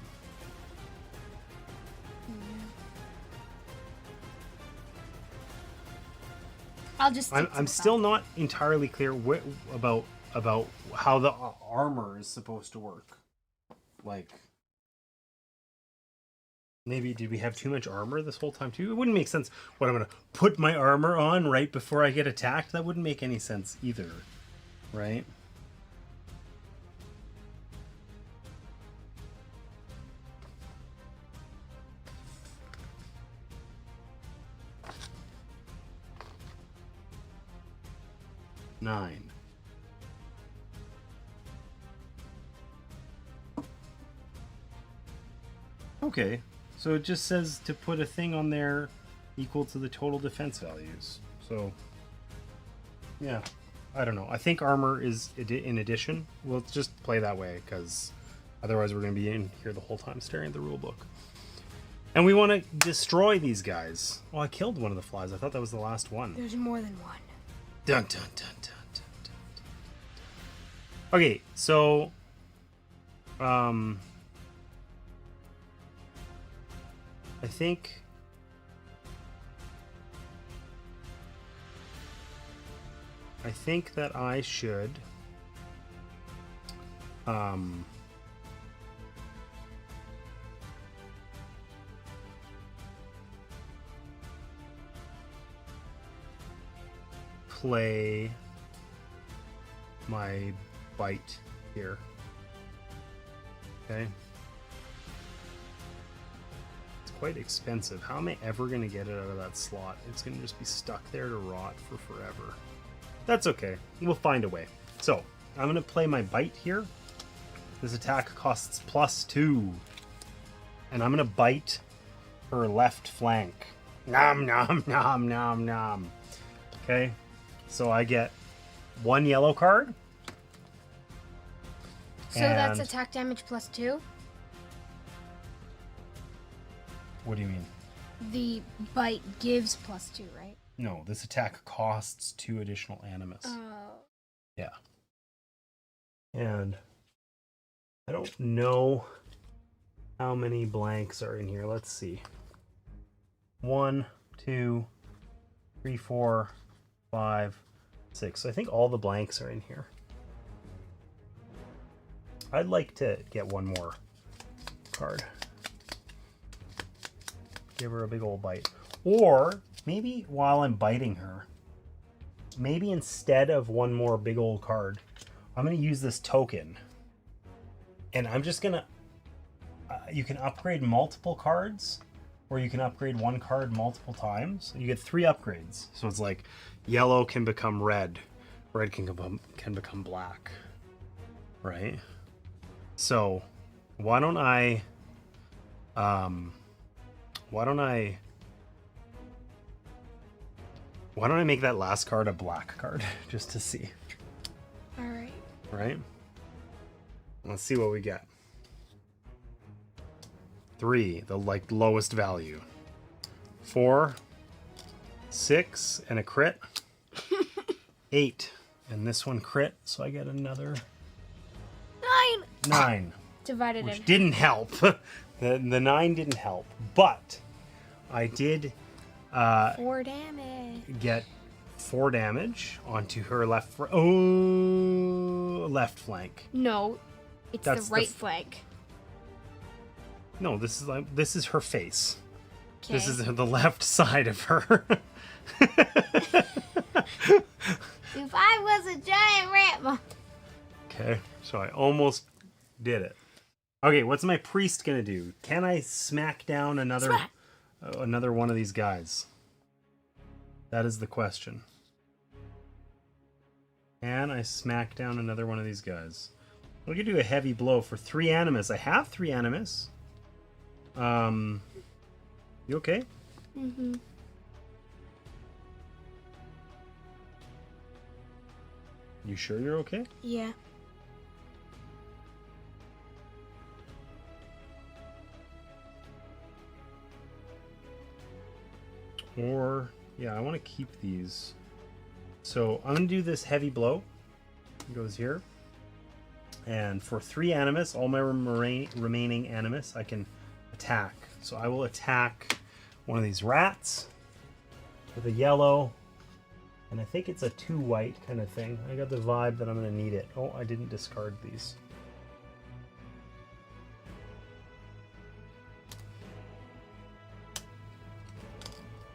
I'm still not entirely clear about how the armor is supposed to work. Like, maybe did we have too much armor this whole time too? It wouldn't make sense. What, I'm gonna put my armor on right before I get attacked? That wouldn't make any sense either, right? Nine. Okay, so it just says to put a thing on there equal to the total defense values. So, yeah, I don't know. I think armor is in addition. We'll just play that way because otherwise we're going to be in here the whole time staring at the rule book. And we want to destroy these guys. Oh, I killed one of the flies. I thought that was the last one. There's more than one. Dun dun dun dun dun dun. Okay, so I think that I should play my bite here. Okay. It's quite expensive. How am I ever going to get it out of that slot? It's going to just be stuck there to rot for forever. That's okay. We'll find a way. So, I'm going to play my bite here. This attack costs +2. And I'm going to bite her left flank. Nom, nom, nom, nom, nom. Okay. So I get 1 yellow card. So that's attack damage +2? What do you mean? The bite gives +2, right? No, this attack costs 2 additional animus. Oh. Yeah. And I don't know how many blanks are in here. Let's see. 1, 2, 3, 4, 5, 6. So I think all the blanks are in here. I'd like to get one more card. Give her a big old bite. Or maybe while I'm biting her, maybe instead of one more big old card, I'm going to use this token. And I'm just going to... you can upgrade multiple cards, or you can upgrade one card multiple times. You get 3 upgrades. So it's like yellow can become red. Red can become black. Right? So why don't I make that last card a black card just to see. All right. Right? Let's see what we get. 3, the lowest value. 4, 6, and a crit. 8, and this one crit, so I get another 9. Divided Which in. didn't help. the 9 didn't help, but I did 4 damage. get 4 damage onto her left flank. No, it's That's the right flank. No, this is her face. Okay. This is the left side of her. If I was a giant rat. Okay, so I almost did it. Okay, what's my priest gonna do? Can I smack down another one of these guys? That is the question. Can I smack down another one of these guys? We could do a heavy blow for 3 animus. I have 3 animus. You okay? Mm-hmm. You sure you're okay? Yeah. Or, yeah, I want to keep these. So I'm going to do this heavy blow. It goes here. And for 3 animus, all my remaining animus, I can attack. So I will attack one of these rats with a yellow. And I think it's a 2 white kind of thing. I got the vibe that I'm going to need it. Oh, I didn't discard these.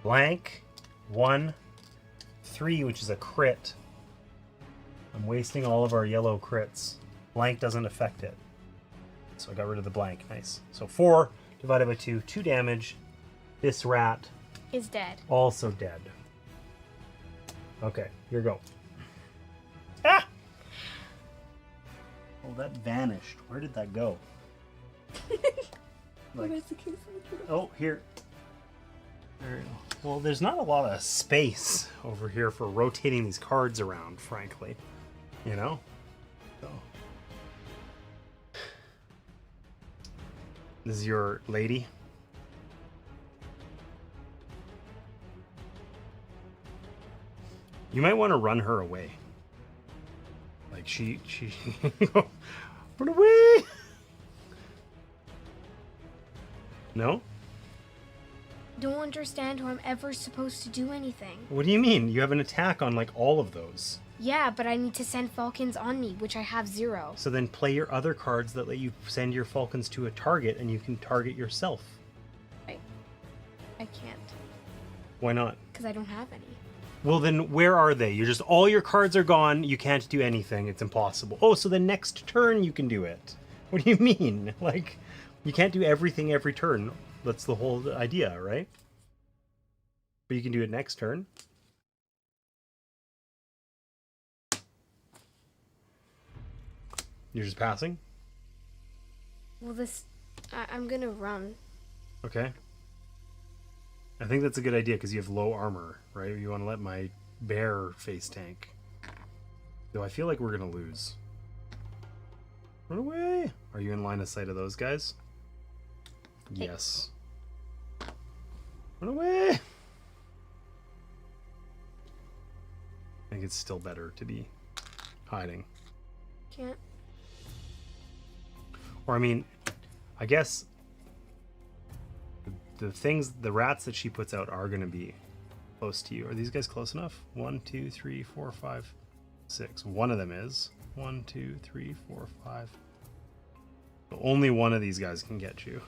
Blank. 1, 3, which is a crit. I'm wasting all of our yellow crits. Blank doesn't affect it. So I got rid of the blank. Nice. So 4 divided by 2, 2 damage. This rat Is dead. also dead. Okay, here we go. Ah! Oh, that vanished. Where did that go? Like, oh, here. There we go. Well, there's not a lot of space over here for rotating these cards around, frankly. You know? So. This is your lady. You might want to run her away. Like she run away. No? Don't understand how I'm ever supposed to do anything. What do you mean? You have an attack on like all of those. Yeah, but I need to send falcons on me, which I have 0. So then play your other cards that let you send your falcons to a target and you can target yourself. I can't. Why not? Because I don't have any. Well, then where are they? You're just, all your cards are gone. You can't do anything. It's impossible. Oh, so the next turn you can do it. What do you mean? Like, you can't do everything every turn. That's the whole idea, right? But you can do it next turn. You're just passing? Well, I'm gonna run. Okay. I think that's a good idea because you have low armor, right? You want to let my bear face tank. Though I feel like we're going to lose. Run away! Are you in line of sight of those guys? Hey. Yes. Run away! I think it's still better to be hiding. Can't. Or, I mean, I guess the rats that she puts out are going to be close to you. Are these guys close enough? 1, 2, 3, 4, 5, 6. One of them is. 1, 2, 3, 4, 5. Only one of these guys can get you.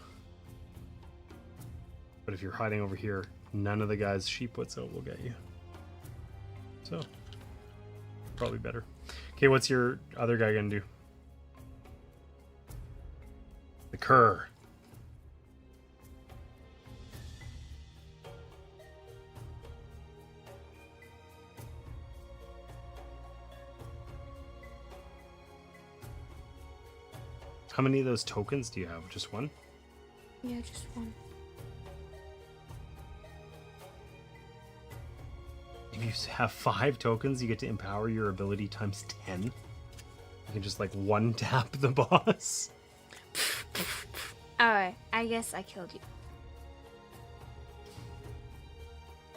But if you're hiding over here, none of the guys she puts out will get you. So, probably better. Okay, what's your other guy going to do? The cur. How many of those tokens do you have? Just one? Yeah, just one. If you have 5 tokens, you get to empower your ability times 10. You can just like one tap the boss. Alright, I guess I killed you.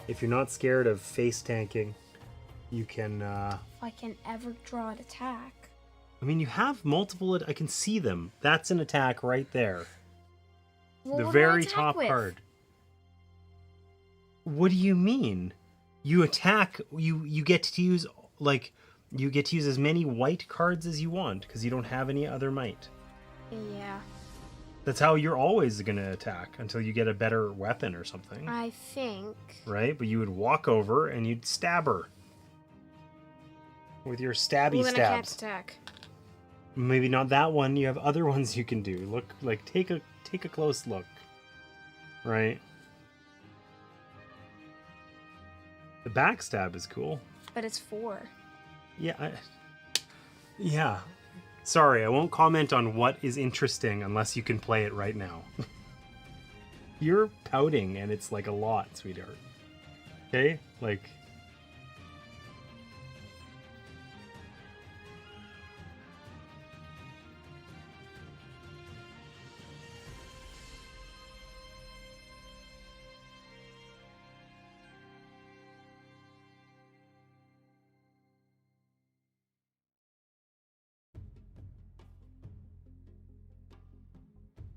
If you're not scared of face tanking, you can... If I can ever draw an attack. I mean, you have multiple... I can see them. That's an attack right there. Well, The what do I very attack top with? card. What do you mean? You attack... You get to use... Like, you get to use as many white cards as you want, because you don't have any other might. Yeah. That's how you're always going to attack, until you get a better weapon or something. I think. Right? But you would walk over and you'd stab her. With your stabby Well, then I can't stabs. attack. Maybe not that one. You have other ones you can do. Look, like take a close look. Right? The backstab is cool. But it's 4. Yeah. Yeah. Sorry, I won't comment on what is interesting unless you can play it right now. You're pouting and it's like a lot, sweetheart. Okay? Like...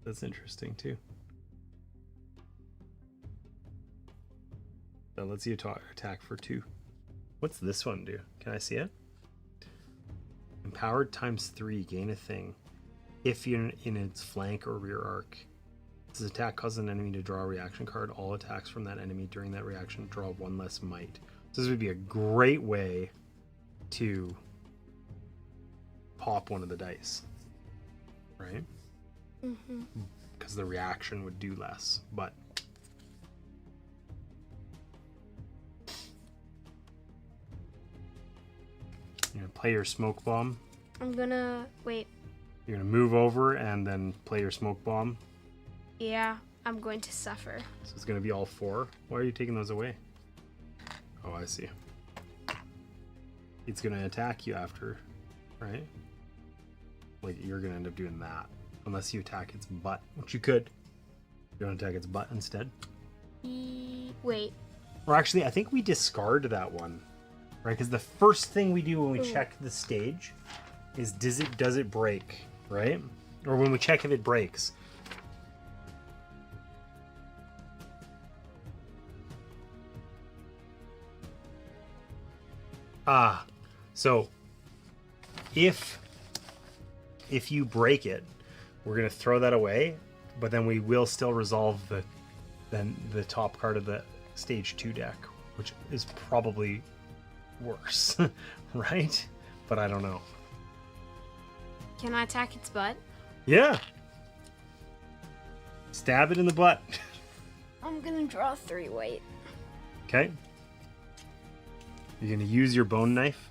That's interesting too. That lets you attack for 2. What's this one do? Can I see it? Empowered times 3, gain a thing. If you're in its flank or rear arc. This attack causes an enemy to draw a reaction card. All attacks from that enemy during that reaction draw 1 less might. So this would be a great way to pop one of the dice. Right? Because the reaction would do less, but you're gonna play your smoke bomb. I'm gonna... Wait. You're gonna move over and then play your smoke bomb. Yeah, I'm going to suffer. So it's gonna be all 4. Why are you taking those away? Oh, I see. It's gonna attack you after, right? Like you're gonna end up doing that. Unless you attack its butt, which you could. You want to attack its butt instead? Wait. Or actually, I think we discard that one, right? Because the first thing we do when we check the stage is does it break, right? Or when we check if it breaks. So if you break it, we're gonna throw that away, but then we will still resolve the top card of the stage 2 deck which is probably worse, right? But I don't know. Can I attack its butt? Yeah. Stab it in the butt. I'm gonna draw 3 weight. Okay. You're going to use your bone knife.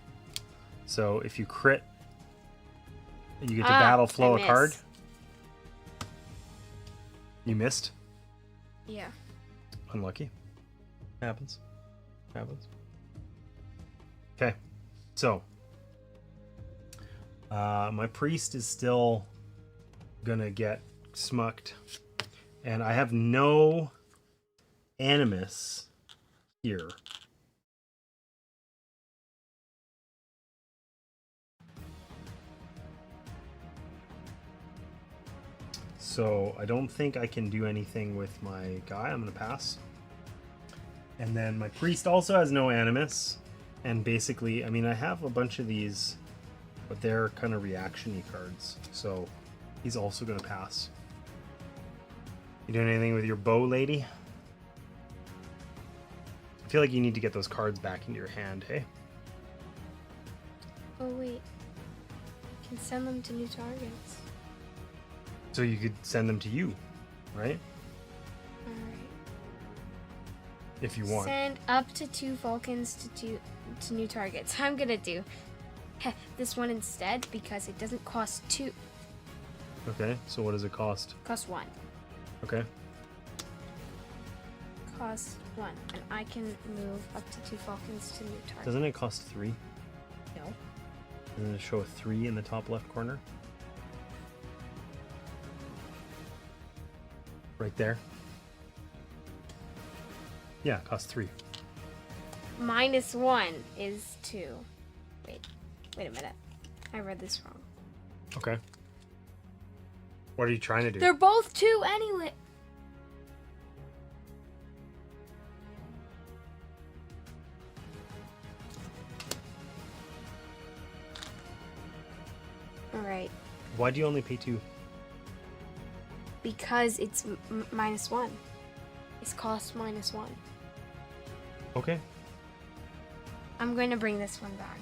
So if you crit, you get to Battleflow a card. You missed. Yeah. Unlucky. Happens. Happens. Okay. So, my priest is still gonna get smucked. And I have no animus here. So I don't think I can do anything with my guy. I'm going to pass. And then my priest also has no animus. And basically, I mean, I have a bunch of these, but they're kind of reaction-y cards. So he's also going to pass. You doing anything with your bow, lady? I feel like you need to get those cards back into your hand, hey? Oh, wait. I can send them to new targets. So you could send them to you, right? Alright. If you want. Send up to 2 falcons to new targets. I'm gonna do this one instead because it doesn't cost 2. Okay, so what does it cost? Cost 1. Okay. Cost 1. And I can move up to 2 falcons to new targets. Doesn't it cost 3? No. Doesn't it show a 3 in the top left corner? Right there. Yeah, it costs 3. -1 is 2. Wait a minute. I read this wrong. Okay. What are you trying to do? They're both 2 anyway. Alright. Why do you only pay 2? Because it's -1. It's cost -1. Okay. I'm going to bring this one back.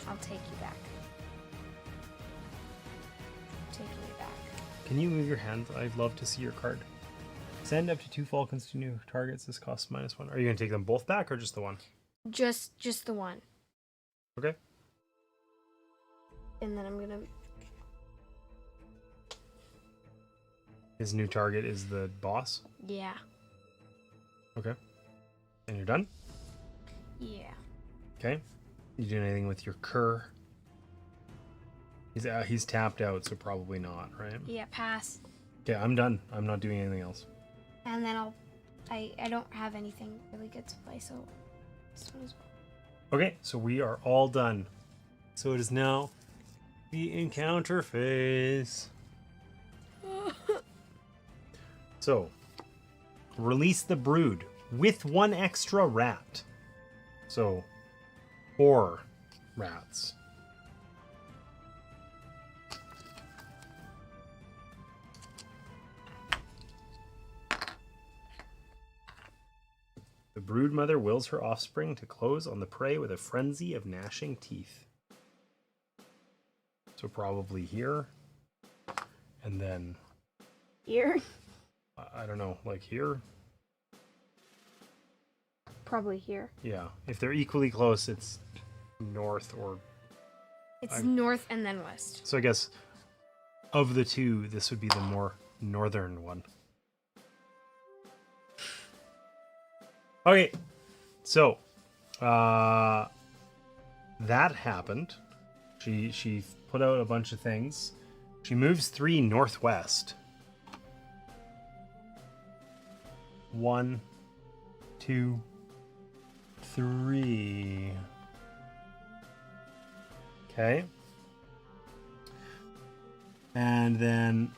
I'll take you back. Taking you back. Can you move your hand? I'd love to see your card. Send up to 2 falcons to new targets. This costs -1. Are you going to take them both back or just the one? Just the one. Okay. And then I'm going to... His new target is the boss? Yeah. Okay. And you're done? Yeah. Okay. You doing anything with your cur? He's tapped out, so probably not, right? Yeah, pass. Okay, I'm done. I'm not doing anything else. And then I don't have anything really good to play, so this one as well. Okay, so we are all done. So it is now the encounter phase. So, release the brood with 1 extra rat. So, 4 rats. The brood mother wills her offspring to close on the prey with a frenzy of gnashing teeth. So probably here. And then... Here? I don't know, like here? Probably here. Yeah. If they're equally close, it's north or... It's north and then west. So I guess of the 2, this would be the more northern one. Okay. So, that happened. She put out a bunch of things. She moves 3 northwest. 1, 2, 3. Okay. And then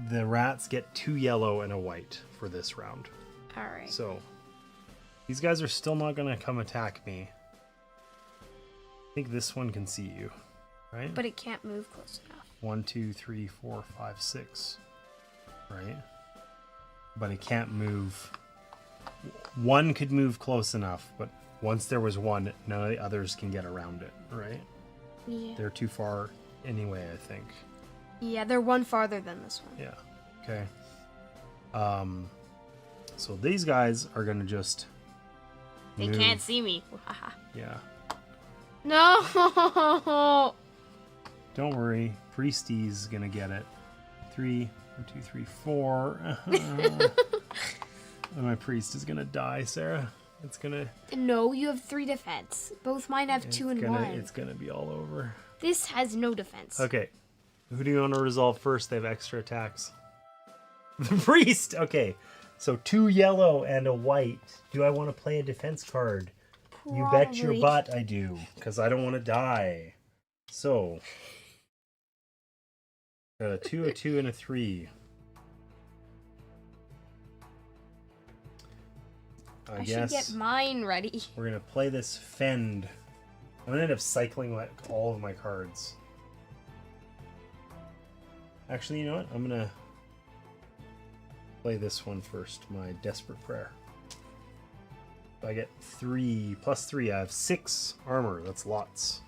the rats get 2 yellow and a white for this round. Alright. So these guys are still not going to come attack me. I think this one can see you, right? But it can't move close enough. 1, 2, 3, 4, 5, 6. Right? But it can't move one could move close enough, but once there was one, none of the others can get around it, right? Yeah. They're too far anyway, I think. Yeah, they're one farther than this one. Yeah. Okay. So these guys are gonna just They move. can't see me. Yeah. No. Don't worry. Priestie's gonna get it. 3, 1, 2, 3, 4. And my priest is gonna die, Sarah. It's gonna. No, you have 3 defense. Both mine have 2 and 1. It's gonna be all over. This has no defense. Okay. Who do you want to resolve first? They have extra attacks. The priest. Okay. So 2 yellow and a white. Do I want to play a defense card? You bet your Probably. butt I do, because I don't want to die. So, got a 2, a 2, and a 3. I should get mine ready. we're gonna play this fend. I'm gonna end up cycling like all of my cards. Actually, you know what? I'm gonna play this one first. My desperate prayer. I get 3 plus 3. I have 6 armor. That's lots.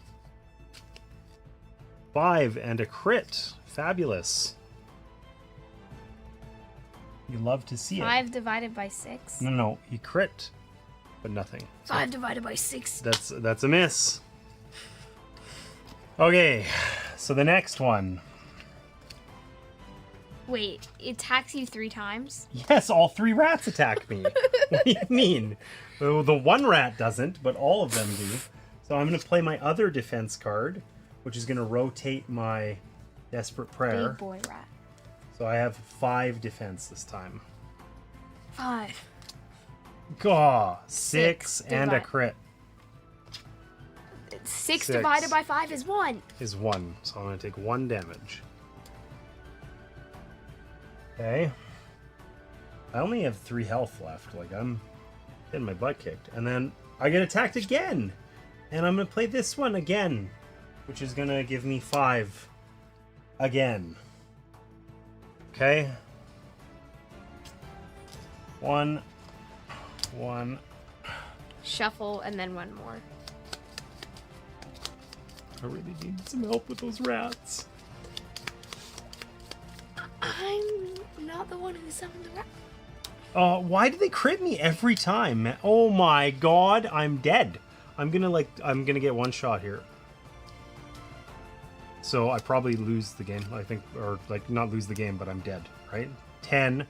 5 and a crit. Fabulous. You love to see 5 divided by 6. it. No, he crit, but nothing. 5 divided by 6. That's a miss. Okay, so the next one. Wait, it attacks you 3 times? Yes, all 3 rats attack me. What do you mean? Well, the one rat doesn't, but all of them do. So I'm going to play my other defense card, which is going to rotate my desperate prayer. Big boy rat. So I have 5 defense this time. 5. Gah, 6 Six and a divide- crit 6 Six. divided by 5 is 1. is 1. So I'm going to take 1 damage. Okay. I only have 3 health left. Like, I'm getting my butt kicked. And then I get attacked again. And I'm going to play this one again, which is going to give me 5 again. Okay. 1, 1. Shuffle and then 1 more. I really need some help with those rats. I'm not the one who summoned the rat. Why do they crit me every time? Oh my god, I'm dead. I'm gonna get one shot here. So I probably lose the game, I think, or like not lose the game, but I'm dead, right? 10,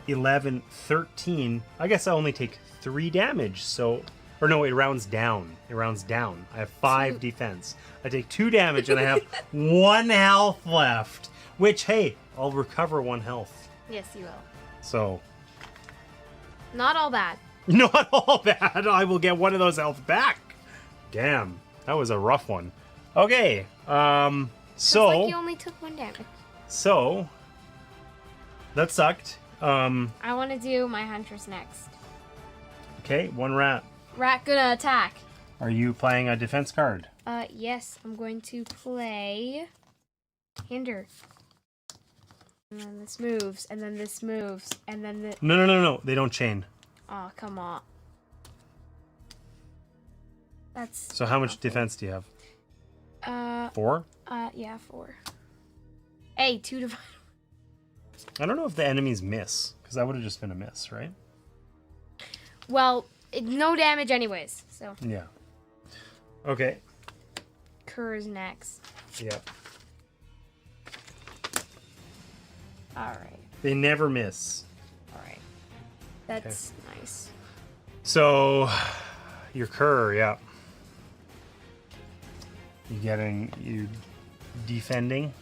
11, 13. I guess I only take 3 damage, so... Or no, it rounds down. It rounds down. I have 5 defense. I take 2 damage and I have 1 health left. Which, hey, I'll recover 1 health. Yes, you will. So... Not all bad. Not all bad. I will get 1 of those health back. Damn, that was a rough one. Okay, It's so like you only took 1 damage. that sucked. I want to do my huntress next. Okay, 1 rat. Rat gonna attack. Are you playing a defense card? Yes, I'm going to play hinder. And then this moves, and then this moves, and then the... No. They don't chain. Oh, come on. That's... So how much defense do you have? 4? Yeah, 4. Hey, 2 divided... I don't know if the enemies miss, because that would have just been a miss, right? Well, no damage anyways, so... Yeah. Okay. Kerr's next. Yep. Alright, They never miss. alright. That's nice. So, your cur, yeah. You defending.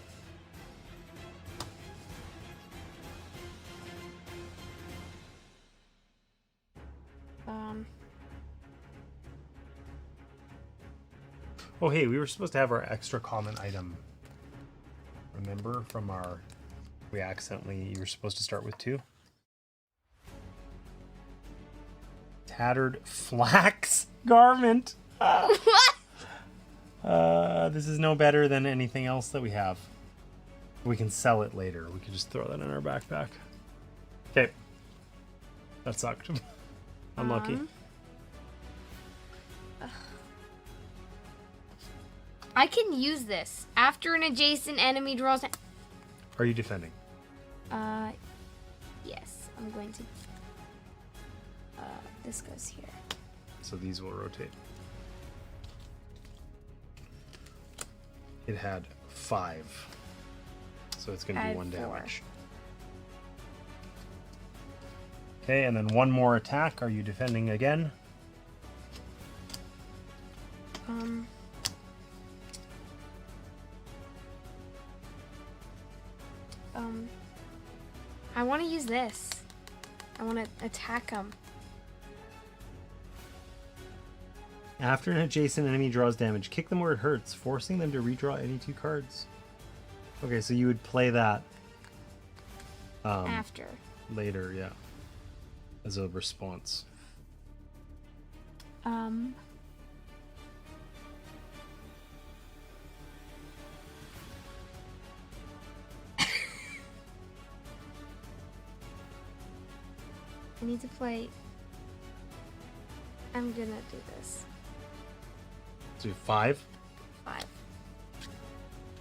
Oh, hey, we were supposed to have our extra common item. Remember from our... you were supposed to start with 2. Tattered flax garment. This is no better than anything else that we have. We can sell it later. We could just throw that in our backpack. Okay. That sucked. Unlucky. I can use this after an adjacent enemy draws. Are you defending? Yes, I'm going to. This goes here. So these will rotate. It had 5. So it's going to do 1 4. damage. Okay, and then one more attack. Are you defending again? I want to use this. I want to attack him. After an adjacent enemy draws damage, kick them where it hurts, forcing them to redraw any 2 cards. Okay, so you would play that After. later, yeah, as a response. I need to play. I'm gonna do this. So 5. 5.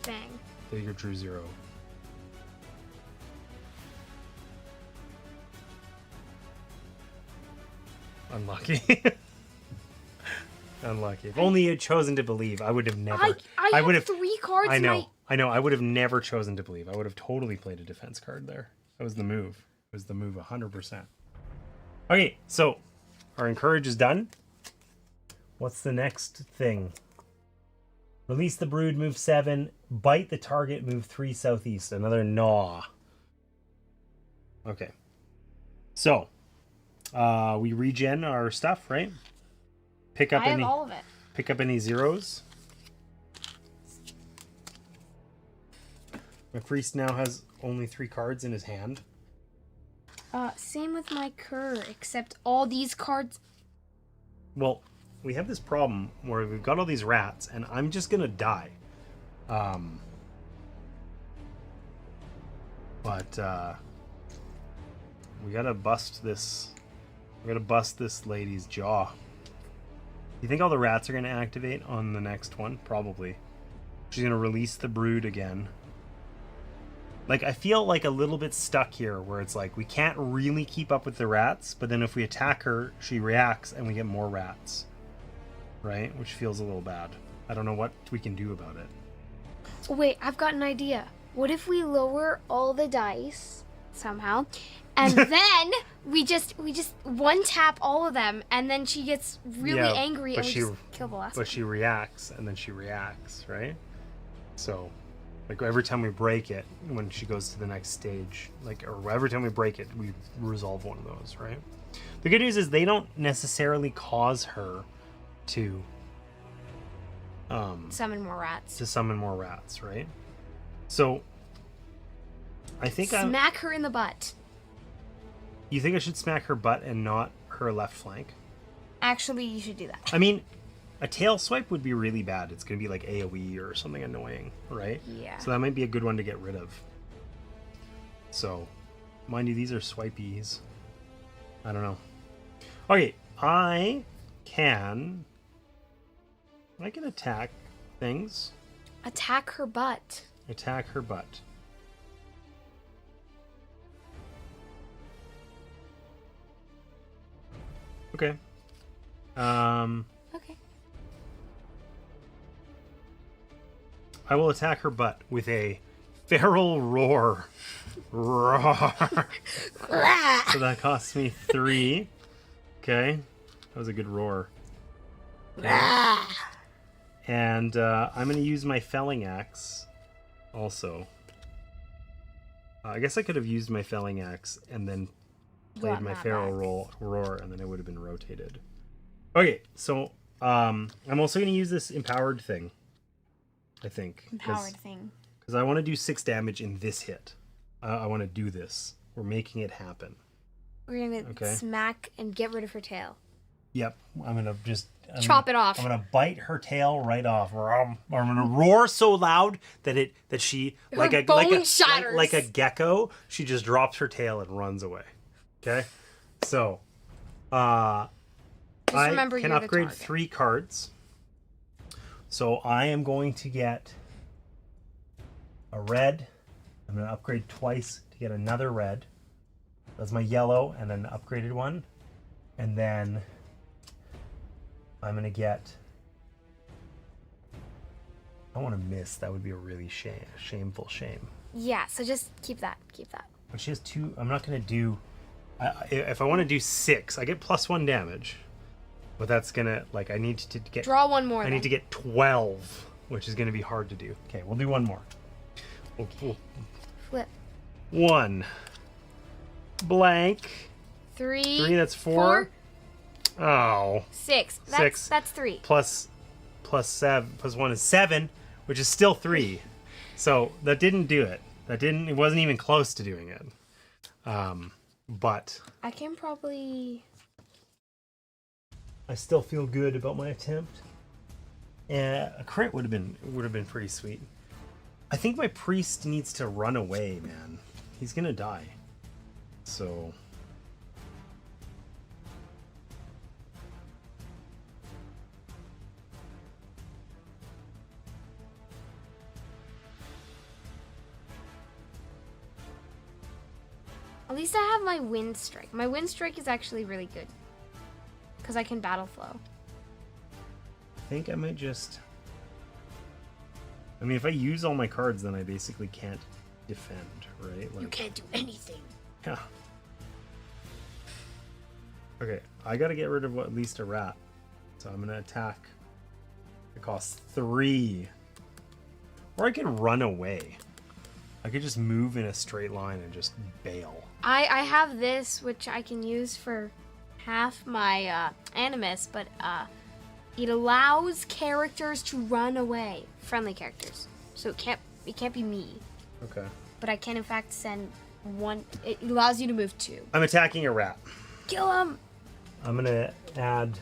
Bang. There you drew 0. Unlucky. Unlucky. If only you had chosen to believe, I would have never. I would have 3 cards. I know. I would have never chosen to believe. I would have totally played a defense card there. That was the move. It was the move 100%. Okay, so our encourage is done. What's the next thing? Release the brood, move 7. Bite the target, move 3 southeast. Another gnaw. Okay. So, we regen our stuff, right? Pick up I have all of it. Pick up any zeros. My priest now has only 3 cards in his hand. Same with my cur, except all these cards. Well, we have this problem where we've got all these rats, and I'm just gonna die. But we gotta bust this. We gotta bust this lady's jaw. You think all the rats are gonna activate on the next one? Probably. She's gonna release the brood again. Like, I feel like a little bit stuck here, where it's like we can't really keep up with the rats, but then if we attack her, she reacts and we get more rats. Right? Which feels a little bad. I don't know what we can do about it. Oh, wait, I've got an idea. What if we lower all the dice somehow, and then we just one tap all of them, and then she gets really angry and we just kill the last one. But she reacts, and then she reacts, right? So, like, every time we break it, when she goes to the next stage, like, or every time we break it, we resolve one of those, right? The good news is they don't necessarily cause her to summon more rats. To summon more rats, right? So I think smack her in the butt. You think I should smack her butt and not her left flank? Actually, you should do that. I mean, a tail swipe would be really bad. It's going to be like AoE or something annoying, right? Yeah. So that might be a good one to get rid of. So, mind you, these are swipies. I don't know. Okay, I can attack things. Attack her butt. Attack her butt. Okay. Okay. I will attack her butt with a feral roar. Roar. So that costs me 3. Okay. That was a good roar. Okay. And I'm going to use my felling axe also. I guess I could have used my felling axe and then played my feral roar, and then it would have been rotated. Okay, so I'm also going to use this empowered thing, I think. Empowered thing. Because I want to do 6 damage in this hit. I want to do this. We're making it happen. We're going to smack and get rid of her tail. Yep, I'm going to just... Chop it off. I'm going to bite her tail right off. Or I'm going to roar so loud that she... Her bone shatters. Like a gecko, she just drops her tail and runs away. Okay? So, Just I remember can you're the upgrade target. 3 cards. So I am going to get a red. I'm going to upgrade twice to get another red. That's my yellow and then an upgraded one. And then I'm going to get... I don't want to miss. That would be a really shameful shame. Yeah, so just keep that. Keep that. But she has 2. I'm not going to do... if I want to do 6, I get +1 damage. But that's going to... Like, I need to get... Draw one more. I need to get 12, which is going to be hard to do. Okay, we'll do one more. Flip. 1. Blank. 3. 3, that's 4. Oh. 6. 6. That's 3. Plus 7. Plus 1 is 7, which is still 3. So that didn't do it. It wasn't even close to doing it. But I can probably... I still feel good about my attempt. A crit would have been pretty sweet. I think my priest needs to run away, man. He's gonna die. So At least I have my wind strike. My wind strike is actually really good. Because I can battle flow. I think I might just... I mean, if I use all my cards, then I basically can't defend, right? Like, You can't do anything. yeah. Okay, I gotta get rid of at least a rat. So I'm gonna attack. It costs 3. Or I could run away. I could just move in a straight line and just bail. I have this, which I can use for half my animus, but it allows characters to run away. Friendly characters. So it can't be me. Okay. But I can in fact send one. It allows you to move 2. I'm attacking a rat. Kill him! I'm gonna add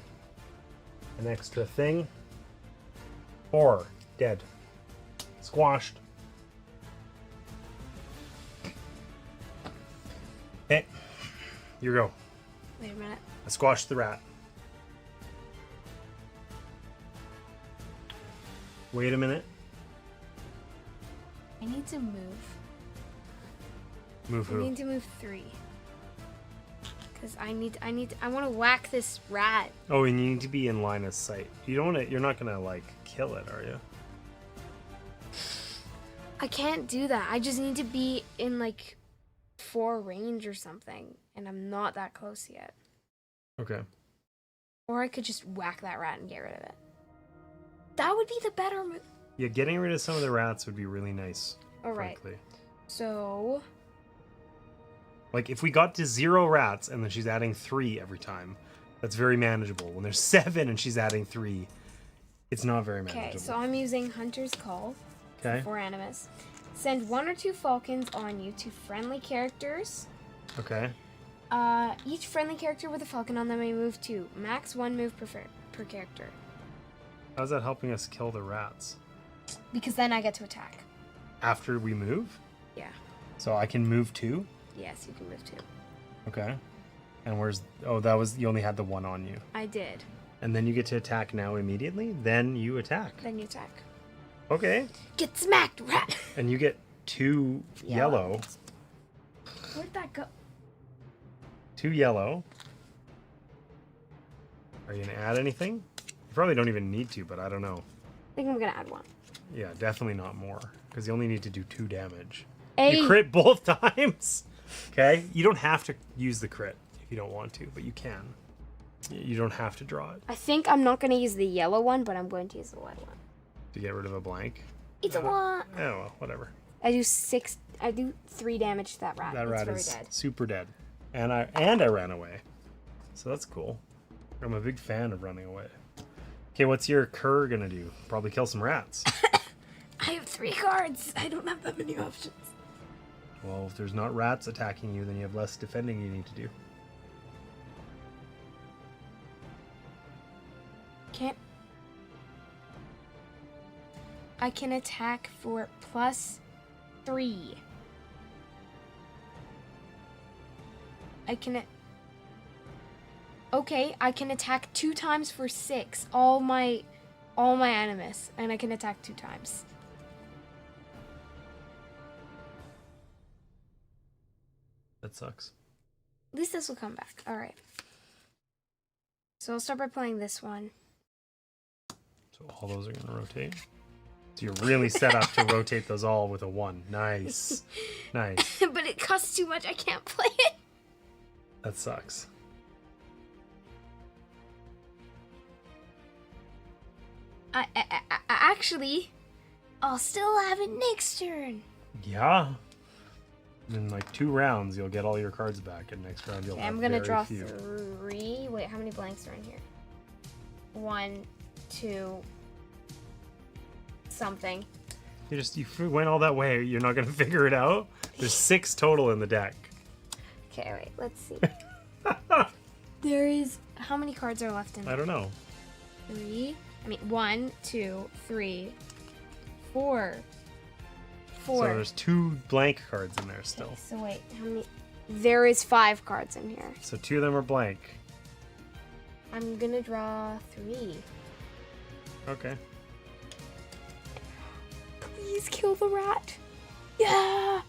an extra thing. 4. Dead. Squashed. Okay. You go. Wait a minute. I squashed the rat. Wait a minute. I need to move. Move I who? need to move 3. Because I want to whack this rat. Oh, and you need to be in line of sight. You don't want to. You're not gonna like kill it, are you? I can't do that. I just need to be in like 4 range or something, and I'm not that close yet. Okay. Or I could just whack that rat and get rid of it. That would be the better move. Yeah, getting rid of some of the rats would be really nice. All right. Frankly. So Like if we got to 0 rats and then she's adding 3 every time, that's very manageable. When there's 7 and she's adding 3, it's not very manageable. okay, so I'm using Hunter's Call Okay. for animus. Send 1 or 2 falcons on you to friendly characters. Okay. Each friendly character with a falcon on them may move 2. Max 1 move per character. How's that helping us kill the rats? Because then I get to attack. After we move? Yeah. So I can move 2? Yes, you can move 2. Okay. And where's... Oh, that was... You only had the 1 on you. I did. And then you get to attack now immediately? Then you attack. Then you attack. Okay. Get smacked, rat! And you get 2 yellow. Where'd that go? 2 yellow. Are you going to add anything? You probably don't even need to, but I don't know. I think I'm gonna add 1. Yeah, definitely not more. Because you only need to do 2 damage. A. You crit both times. Okay? You don't have to use the crit if you don't want to, but you can. You don't have to draw it I think I'm not gonna use the yellow one, but I'm going to use the white one. to get rid of a blank. It's a 1. Oh, well, whatever. I do 3 damage to that rat. That It's rat very is dead. super dead. And I ran away. So that's cool. I'm a big fan of running away. Okay, what's your cur gonna do? Probably kill some rats. I have 3 cards. I don't have that many options. Well, if there's not rats attacking you, then you have less defending you need to do. I can attack for +3. I can Okay, I can attack 2 times for 6. All my animus, and I can attack 2 times. That sucks. At least this will come back. All right. So I'll start by playing this one. So all those are going to rotate. So you're really set up to rotate those all with a 1. Nice. Nice. But it costs too much. I can't play it. That sucks. Actually, I'll still have it next turn. Yeah. In like 2 rounds, you'll get all your cards back, and next round you'll Okay, have I'm gonna very draw few. 3. Wait, how many blanks are in here? 1, 2, something. You went all that way. You're not gonna figure it out. There's 6 total in the deck. Okay, wait, let's see. There is, how many cards are left in there? I don't know. 1, 2, 3, 4. So there's 2 blank cards in there still. Okay, so wait, how many? There is 5 cards in here. So 2 of them are blank. I'm gonna draw 3. Okay. Please kill the rat. Yeah.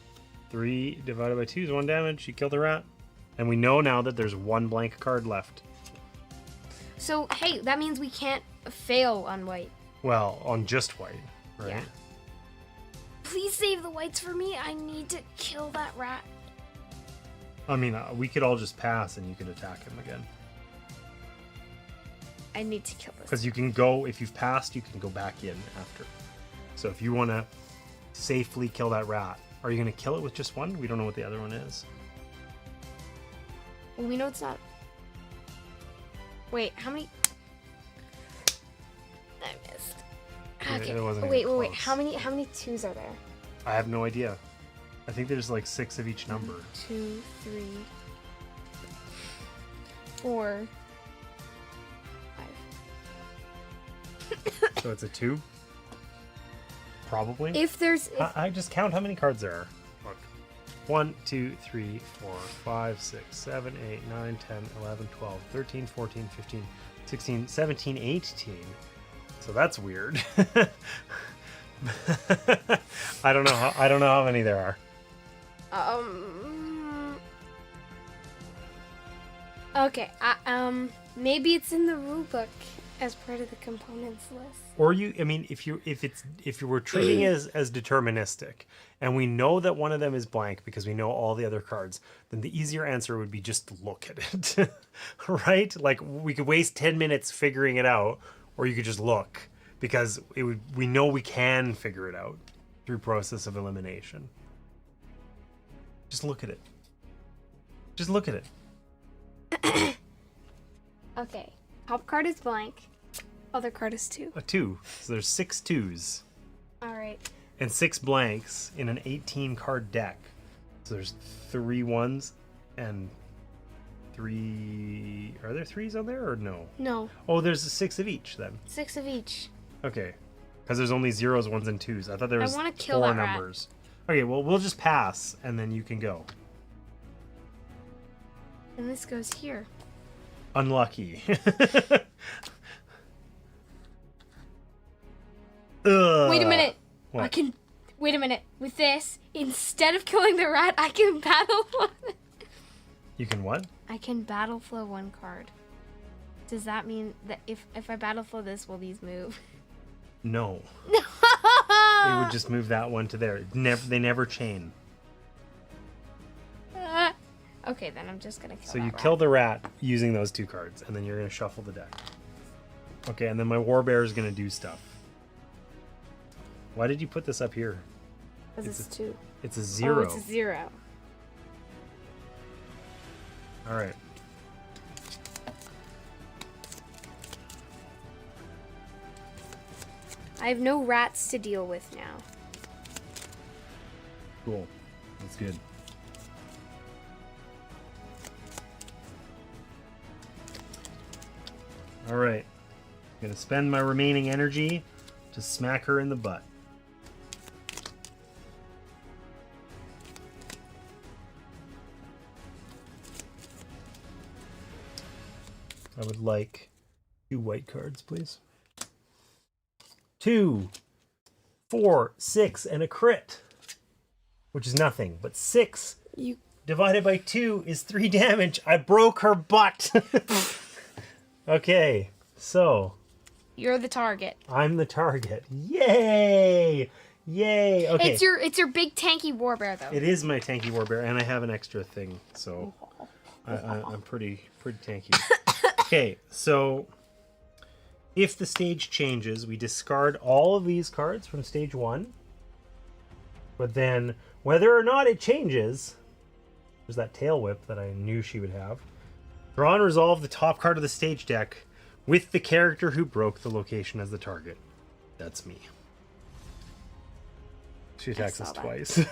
3 divided by 2 is 1 damage. You killed the rat. And we know now that there's 1 blank card left. So hey, that means we can't fail on white. Well, on just white, right? Yeah. Please save the whites for me. I need to kill that rat. I mean, we could all just pass and you could attack him again. I need to kill this. Because you can go, if you've passed, you can go back in after. So if you want to safely kill that rat, are you going to kill it with just 1? We don't know what the other one is. Well, we know it's not. Wait, how many? I missed. Okay. It wasn't wait. even close. How many 2s are there? I have no idea. I think there's like 6 of each number. 2, 3, 4, 5. So it's a 2? Probably. If there's I just count how many cards there are. Look. 1, 2, 3, 4, 5, 6, 7, 8, 9, 10, 11, 12, 13, 14, 15, 16, 17, 18. So that's weird. I don't know how many there are. Okay. Maybe it's in the rulebook as part of the components list. Or if you were treating it as deterministic, and we know that one of them is blank because we know all the other cards, then the easier answer would be just look at it, right? Like we could waste 10 minutes figuring it out, or you could just look because we know we can figure it out through process of elimination. Just look at it. Just look at it. Okay. Top card is blank. Other card is 2. A 2. So there's 6 2s. All right. And 6 blanks in an 18 card deck. So there's 3 1s and 3. Are there 3s on there or no? No. Oh, there's a 6 of each then. 6 of each. Okay. Because there's only 0s, 1s, and 2s. I thought there was I want to kill 4 that rat. numbers. Okay, well, we'll just pass and then you can go. And this goes here. Unlucky. Ugh. Wait a minute. What? Wait a minute. With this, instead of killing the rat, I can battleflow. You can what? I can battleflow 1 card. Does that mean that if I battleflow this, will these move? No. It would just move that one to there. They never chain. Okay, then I'm just gonna kill So that you rat. kill the rat using those 2 cards, and then you're going to shuffle the deck. Okay, and then my warbear is going to do stuff. Why did you put this up here? Because it's 2. It's a 0. Oh, it's a 0. All right. I have no rats to deal with now. Cool. That's good. All right. I'm going to spend my remaining energy to smack her in the butt. I would like 2 white cards, please. 2, 4, 6, and a crit. Which is nothing, but 6 divided by 2 is 3 damage. I broke her butt. Okay, so You're the target. I'm the target. Yay! Yay! Okay. It's your big tanky warbear though. It is my tanky warbear, and I have an extra thing, so I'm pretty tanky. Okay, so if the stage changes, we discard all of these cards from stage 1. But then, whether or not it changes, there's that tail whip that I knew she would have. Draw and resolve the top card of the stage deck with the character who broke the location as the target. That's me. She attacks us twice.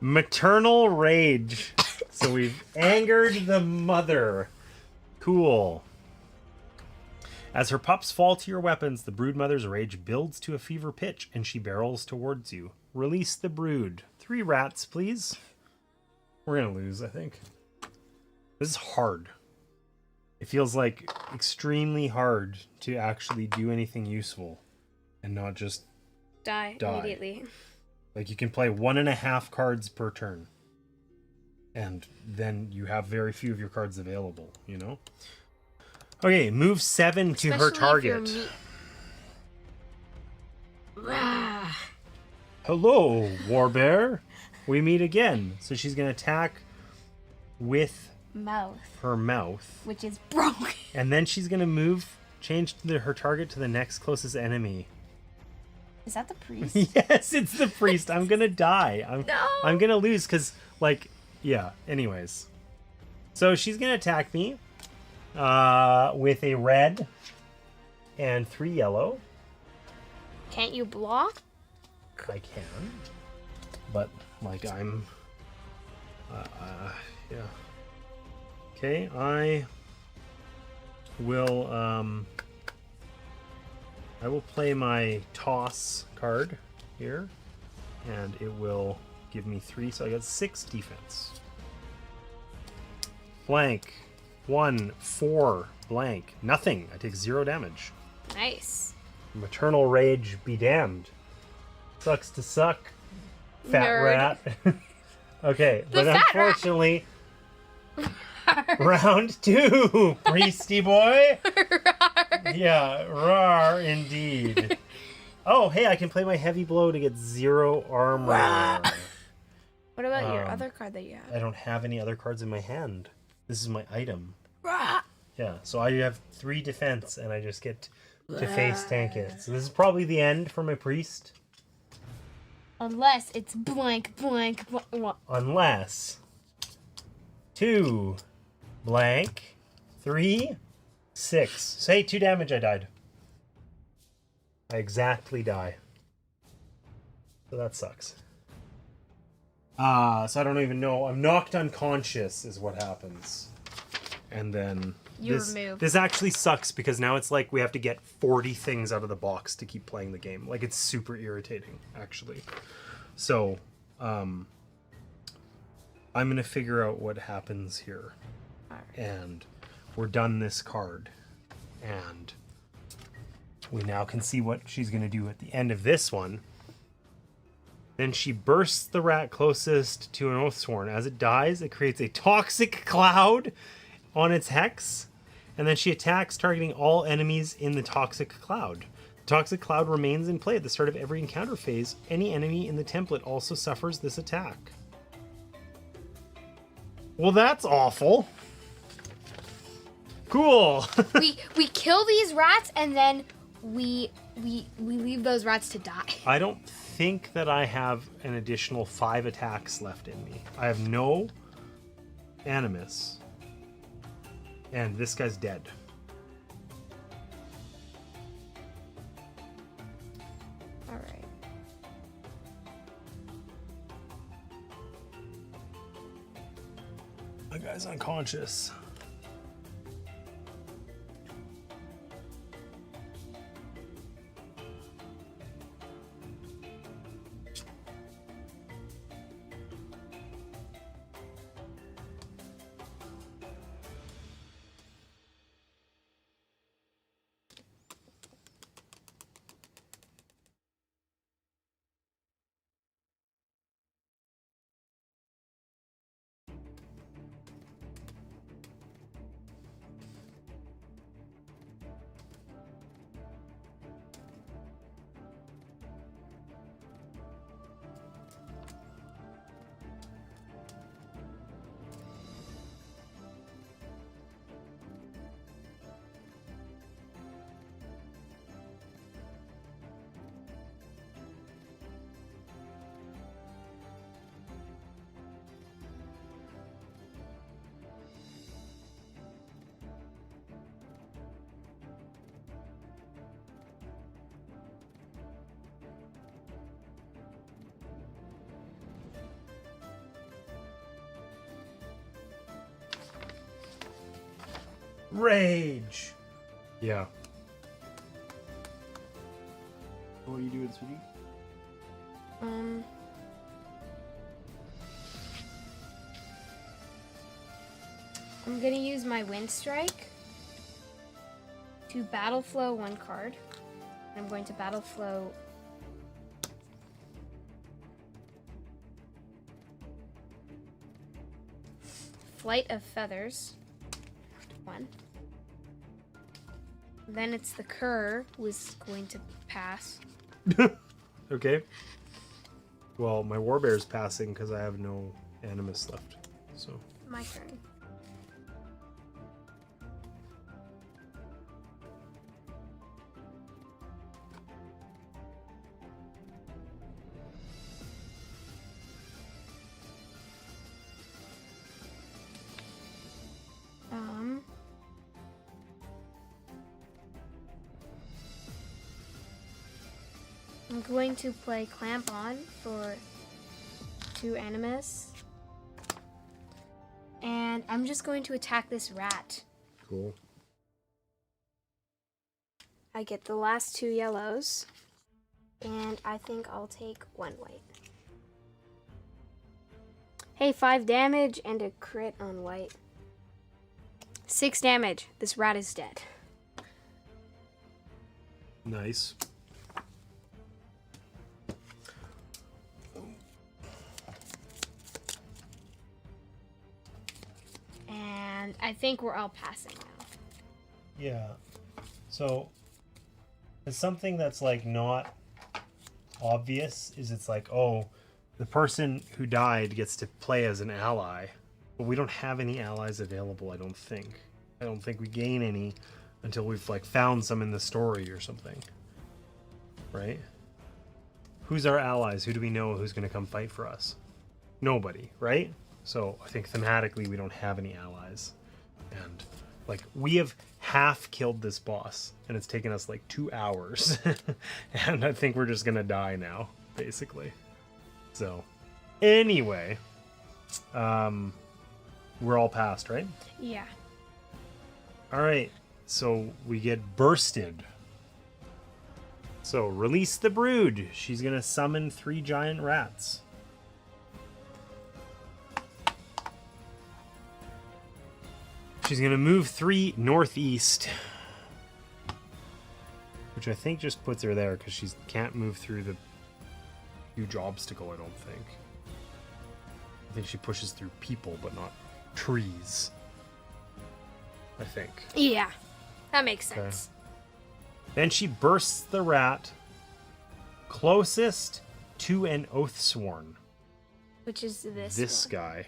Maternal rage. So we've angered the mother. Cool. As her pups fall to your weapons, the broodmother's rage builds to a fever pitch and she barrels towards you. Release the brood. 3 rats, please. We're gonna lose, I think. This is hard. It feels like extremely hard to actually do anything useful and not just Die immediately. Like, you can play 1.5 cards per turn. And then you have very few of your cards available, you know? Okay, move 7 to her target. Hello, Warbear. We meet again. So she's going to attack with her mouth. Which is broken. And then she's going to change her target to the next closest enemy. Is that the priest? Yes, it's the priest. I'm going to die. I'm going to lose because, like, yeah, anyways. So she's going to attack me with a red and 3 yellow. Can't you block? I can. But, like, I'm... yeah. Okay, I will play my toss card here, and it will give me 3, so I got 6 defense. Blank. 1, 4, blank. Nothing. I take 0 damage. Nice. Maternal rage be damned. Sucks to suck, fat Nerd. rat. Okay, The but fat unfortunately, round 2, priesty boy. Yeah, rar indeed. Oh, hey, I can play my heavy blow to get 0 armor. What about your other card that you have? I don't have any other cards in my hand. This is my item. Yeah, so I have 3 defense, and I just get to face tank it. So this is probably the end for my priest. Unless it's blank, blank, blank. Unless 2, blank, 3, 6. Say 2 damage, I died. I exactly die. So that sucks. So I don't even know. I'm knocked unconscious is what happens. And then this actually sucks because now it's like we have to get 40 things out of the box to keep playing the game. Like, it's super irritating, actually. So, I'm going to figure out what happens here. And we're done this card. And we now can see what she's going to do at the end of this one. Then she bursts the rat closest to an Oathsworn. As it dies, it creates a toxic cloud on its hex. And then she attacks, targeting all enemies in the toxic cloud. The toxic cloud remains in play at the start of every encounter phase. Any enemy in the template also suffers this attack. Well, that's awful. Cool. we kill these rats and then we leave those rats to die. I don't think that I have an additional 5 attacks left in me. I have no animus. And this guy's dead. Alright. The guy's unconscious. Rage. Yeah. What are you doing, sweetie? I'm gonna use my Wind Strike to Battleflow one card. I'm going to Battleflow Flight of Feathers. One. Then it's the Cur who is going to pass. Okay. Well, my Warbear's passing because I have no Animus left. So. My turn. I'm going to play Clamp On for 2 Animus. And I'm just going to attack this rat. Cool. I get the last 2 yellows. And I think I'll take 1 white. Hey, 5 damage and a crit on white. 6 damage. This rat is dead. Nice. And I think we're all passing now. Yeah. So, it's something that's like not obvious is it's like, oh, the person who died gets to play as an ally. But we don't have any allies available, I don't think. I don't think we gain any until we've like found some in the story or something. Right? Who's our allies? Who do we know who's going to come fight for us? Nobody, right? So I think thematically we don't have any allies. And like we have half killed this boss and it's taken us like 2 hours. And I think we're just going to die now, basically. So anyway, we're all past, right? Yeah. All right. So we get bursted. So release the brood. She's going to summon 3 giant rats. She's going to move 3 northeast, which I think just puts her there because she can't move through the huge obstacle, I don't think. I think she pushes through people, but not trees. I think. Yeah, that makes sense. Then she bursts the rat closest to an Oathsworn. Which is this This one. guy.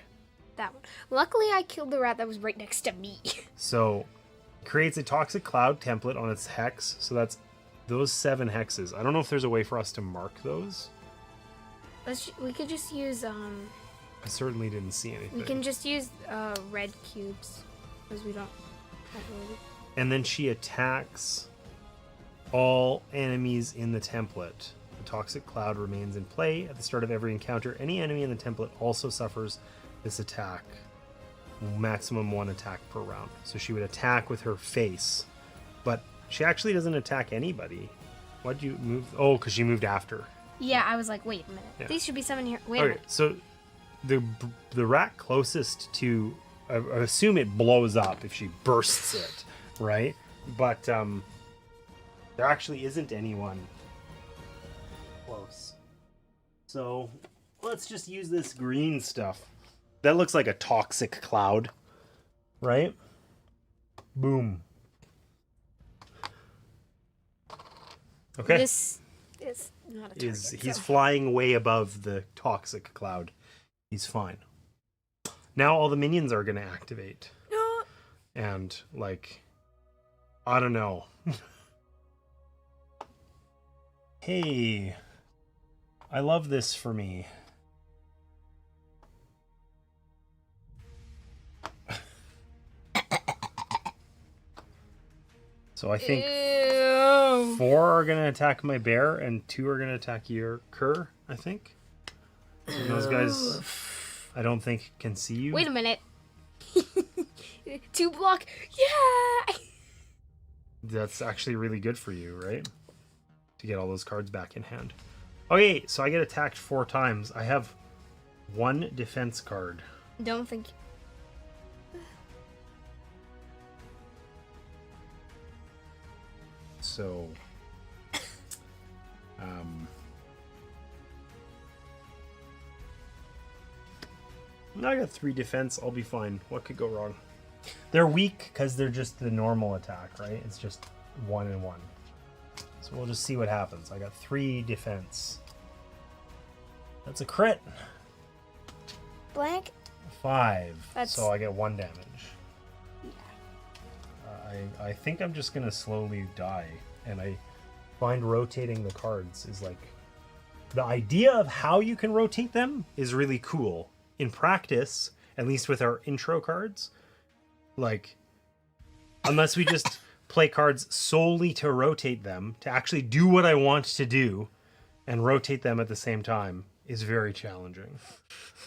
That one. Luckily, I killed the rat that was right next to me. So, creates a toxic cloud template on its hex. So that's those 7 hexes. I don't know if there's a way for us to mark those. We could just use I certainly didn't see anything. we can just use red cubes because we don't have really. And then she attacks all enemies in the template. The toxic cloud remains in play at the start of every encounter. Any enemy in the template also suffers this attack. Maximum 1 attack per round. So she would attack with her face. But she actually doesn't attack anybody. Why'd you move? Oh, because she moved after. Yeah, I was like, wait a minute. Yeah. These should be summoned here. Wait a Okay, minute. so the rat closest to... I assume it blows up if she bursts it, right? But there actually isn't anyone close. So let's just use this green stuff. That looks like a toxic cloud, right? Boom. Okay. This is not a target. He's so- flying way above the toxic cloud. He's fine. Now all the minions are going to activate. And, like, I don't know. Hey, I love this for me. So I think Ew. 4 are going to attack my bear and 2 are going to attack your cur, I think. And those guys, I don't think, can see you. Wait a minute. 2 block. Yeah. That's actually really good for you, right? To get all those cards back in hand. Okay, so I get attacked 4 times. I have 1 defense card. Don't think. So, I got 3 defense. I'll be fine. What could go wrong? They're weak because they're just the normal attack, right? It's just 1 and 1. So we'll just see what happens. I got 3 defense. That's a crit. Blank. 5. That's- So I get 1 damage. Yeah. I think I'm just gonna slowly die, and I find rotating the cards is like the idea of how you can rotate them is really cool. In practice, at least with our intro cards, like unless we just play cards solely to rotate them, to actually do what I want to do and rotate them at the same time is very challenging.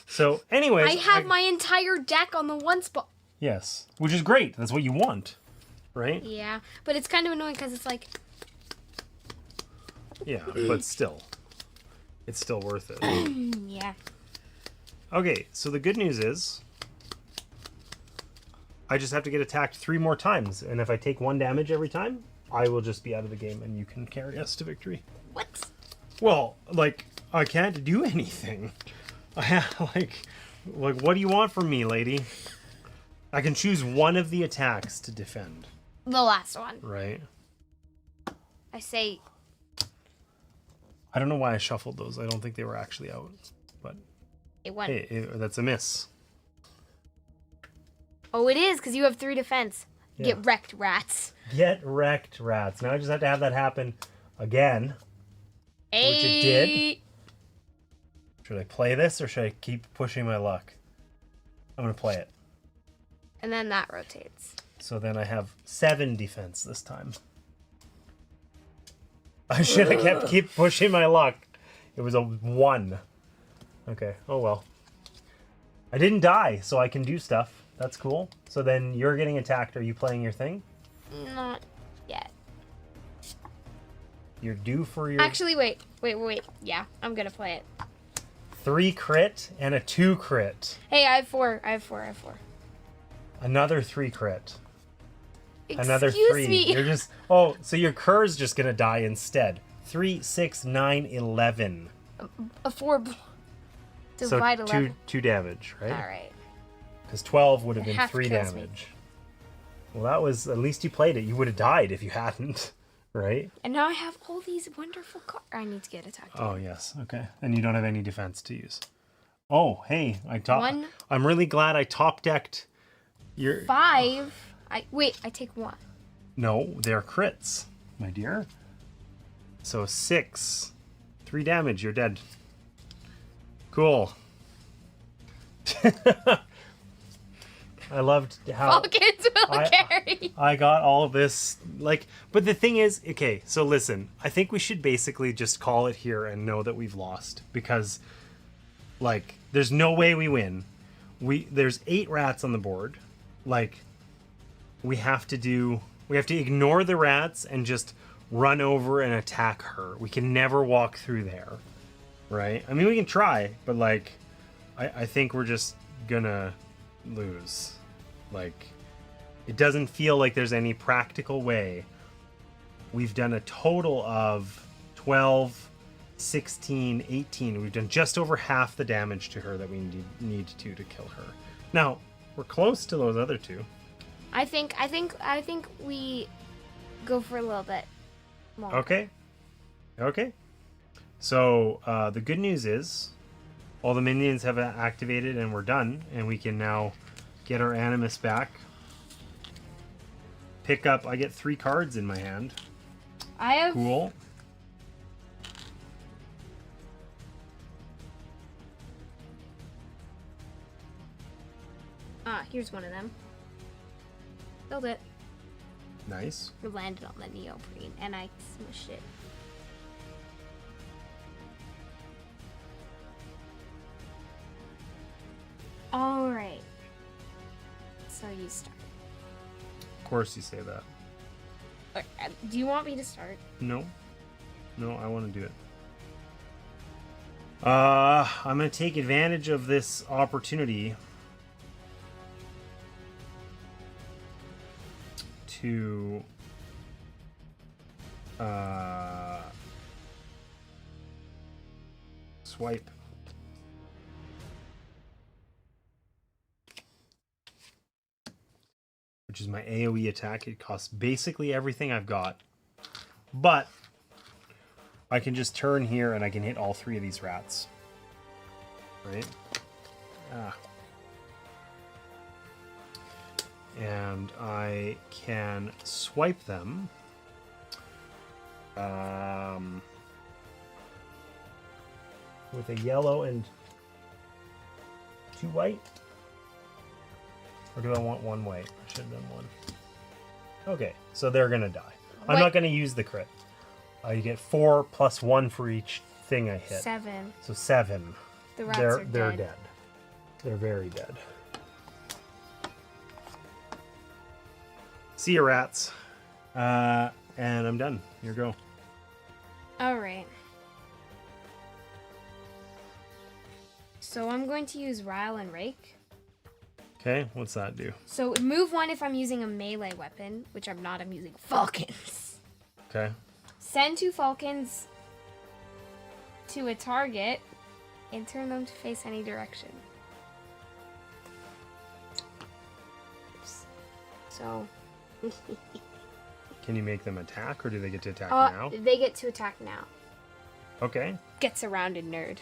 So anyways, I have my entire deck on the one spot. yes, which is great. That's what you want, right? Yeah, but it's kind of annoying because it's like, Yeah, but still, it's still worth it. yeah. Okay, so the good news is I just have to get attacked 3 more times, and if I take 1 damage every time, I will just be out of the game and you can carry us to victory. What? Well, like, I can't do anything. I have, like what do you want from me, lady? I can choose one of the attacks to defend, The last one. right? I say, I don't know why I shuffled those. I don't think they were actually out, but it went. hey, that's a miss. Oh, it is because you have 3 defense. Yeah. Get wrecked, rats. Get wrecked, rats. Now I just have to have that happen again. Which it did. 8. Should I play this or should I keep pushing my luck? I'm going to play it. And then that rotates. So then I have 7 defense this time. I should have keep pushing my luck. It was a 1. Okay, oh well. I didn't die, so I can do stuff. That's cool. So then you're getting attacked. Are you playing your thing? Not yet. You're due for your Actually, wait. Yeah, I'm gonna play it. 3 crit and a 2 crit. Hey, I have 4. Another 3 crit. Another Excuse 3. me. You're just so your cur's just gonna die instead. 3, 6, 9, 11. A 4. So Divide 11. 2 damage, right? All right. Because 12 would have been Half 3 kills me. damage. Well, that was at least you played it. You would have died if you hadn't, right? And now I have all these wonderful cards. I need to get attacked. Oh yes, okay. And you don't have any defense to use. Oh, hey, One. I'm really glad I top decked your. 5. I take 1. No, they're crits, my dear. So 6, 3 damage. You're dead. Cool. I loved how Falcons will carry. I got all of this, like, but the thing is, okay, so listen, I think we should basically just call it here and know that we've lost because, like, there's no way we win. There's 8 rats on the board. Like, we have to ignore the rats and just run over and attack her. We can never walk through there, right? I mean, we can try, but, like, I think we're just gonna lose. Like, it doesn't feel like there's any practical way. We've done a total of 12, 16, 18. We've done just over half the damage to her that we need to kill her. Now, we're close to those other 2. I think we go for a little bit more. Okay. So, the good news is all the minions have activated and we're done, and we can now get our animus back. Pick up, I get 3 cards in my hand. I have Cool. here's one of them. Build it. Nice. It landed on the neoprene and I smushed it. Alright. So you start. course you say that. Do you want me to start? No. No, I want to do it. I'm going to take advantage of this opportunity to swipe. Which is my AoE attack. It costs basically everything I've got. But I can just turn here and I can hit all 3 of these rats. Right? Ah. And I can swipe them. With a yellow and 2 white. Or do I want 1 white? I should have done 1. Okay, so they're going to die. I'm Wait. not going to use the crit. You get 4 plus 1 for each thing I hit. 7. So 7. The rats They're are dead. dead. They're very dead. See you, rats. And I'm done. Here you go. All right. So I'm going to use Rile and Rake. Okay, what's that do? So move 1 if I'm using a melee weapon, which I'm not. I'm using falcons. Okay. Send 2 falcons to a target and turn them to face any direction. Oops. So Can you make them attack, or do they get to attack now? they get to attack now. Okay. Get surrounded, nerd.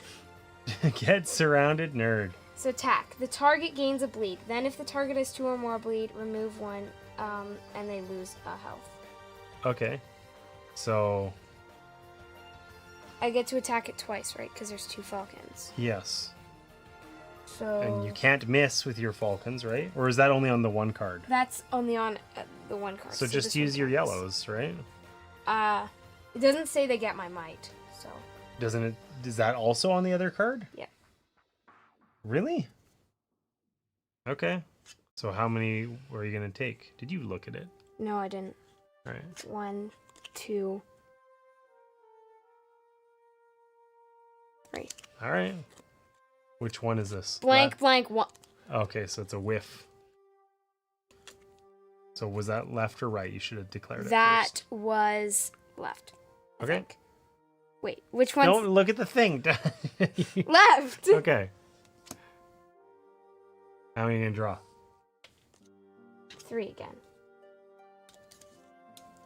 Get surrounded, nerd. So attack. The target gains a bleed. Then if the target has 2 or more bleed, remove 1, and they lose a health. Okay. So, I get to attack it twice, right? Because there's 2 falcons. yes. So And you can't miss with your falcons, right? Or is that only on the 1 card? that's only on the 1 card. So just this use one your counts. yellows, right? It doesn't say they get my might, so Doesn't it? Is that also on the other card? yeah. Really? Okay. So how many were you going to take? Did you look at it? No, I didn't. All right. 1, 2, 3. All right. Which one is this? Blank, blank, 1. Okay, so it's a whiff. So was that left or right? You should have declared it That first. was left. I Okay. think. Wait, which one's Don't look at the thing. left? Okay. How many are you going to draw? 3 again.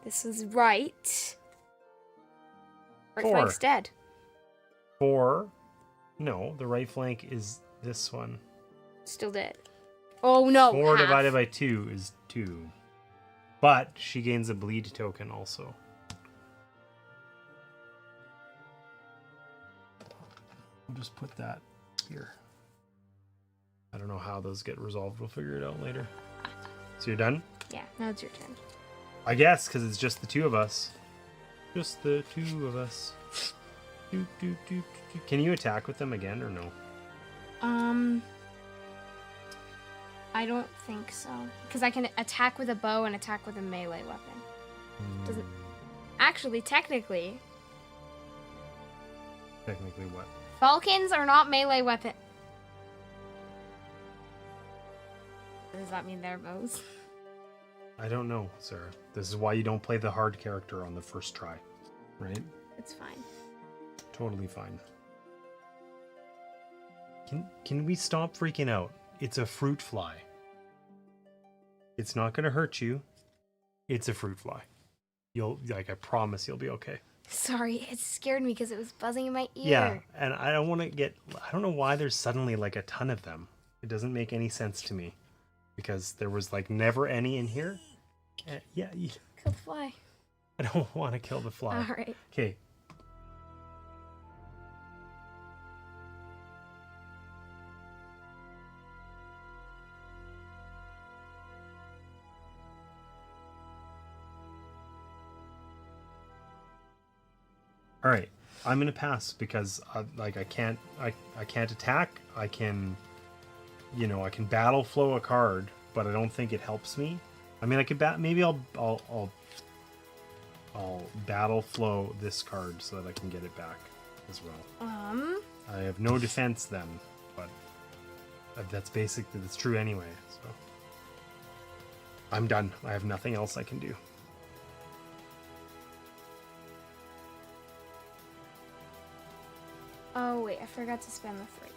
This is right. Right 4. flank's dead. 4. No, the right flank is this one. Still dead. Oh no. 4 half. divided by 2 is 2. But she gains a bleed token also. I'll just put that here. I don't know how those get resolved. We'll figure it out later. So you're done? Yeah, now it's your turn. I guess, because it's just the 2 of us. Just the 2 of us. Doop, doop, doop, doop, doop. Can you attack with them again or no? I don't think so. Because I can attack with a bow and attack with a melee weapon. Doesn't... Actually, technically, Technically what? falcons are not melee weapon. Does that mean they're bows? I don't know, Sarah. This is why you don't play the hard character on the first try. Right? It's fine. Totally fine. Can we stop freaking out? It's a fruit fly. It's not going to hurt you. It's a fruit fly. I promise you'll be okay. Sorry, it scared me because it was buzzing in my ear. Yeah, and I don't want to I don't know why there's suddenly like a ton of them. It doesn't make any sense to me. Because there was like never any in here. Yeah, Kill the fly. I don't want to kill the fly. All right. Okay. All right, I'm gonna pass because I can't attack. I can, I can battle flow a card, but I don't think it helps me. I mean, I could maybe I'll Battleflow this card so that I can get it back as well. I have no defense then, but that's true anyway. So I'm done. I have nothing else I can do. Oh wait, I forgot to spend the 3.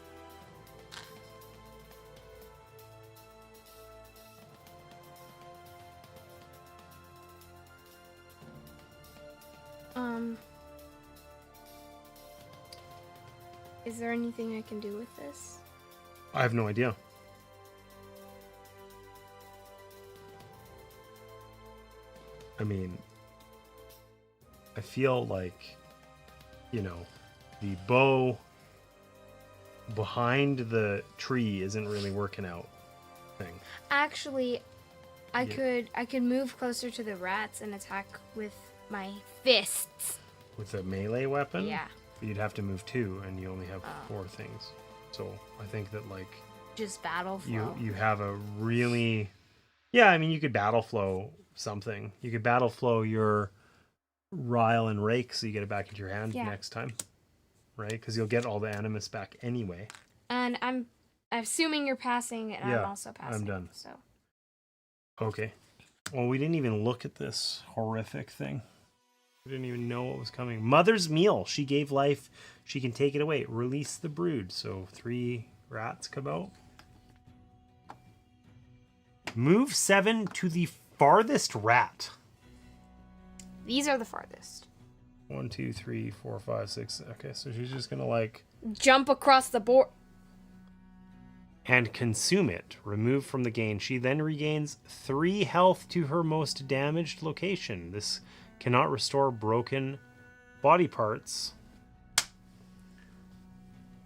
Is there anything I can do with this? I have no idea. I mean, I feel like, you know, the bow behind the tree isn't really working out thing. Actually, I could move closer to the rats and attack with my fists. With a melee weapon? Yeah. But you'd have to move 2, and you only have 4 things. So I think that, like... Just Battleflow. You have a really... Yeah, I mean, you could Battleflow something. You could Battleflow your Ryle and Rake so you get it back into your hand next time. Right? Because you'll get all the Animus back anyway. And I'm assuming you're passing, and I'm also passing. I'm done. So. Okay. Well, we didn't even look at this horrific thing. We didn't even know what was coming. Mother's Meal. She gave life. She can take it away. Release the brood. So 3 rats come out. Move 7 to the farthest rat. These are the farthest. 1, 2, 3, 4, 5, 6. Okay, so she's just gonna like jump across the board and consume it. Remove from the game. She then regains 3 health to her most damaged location. This cannot restore broken body parts.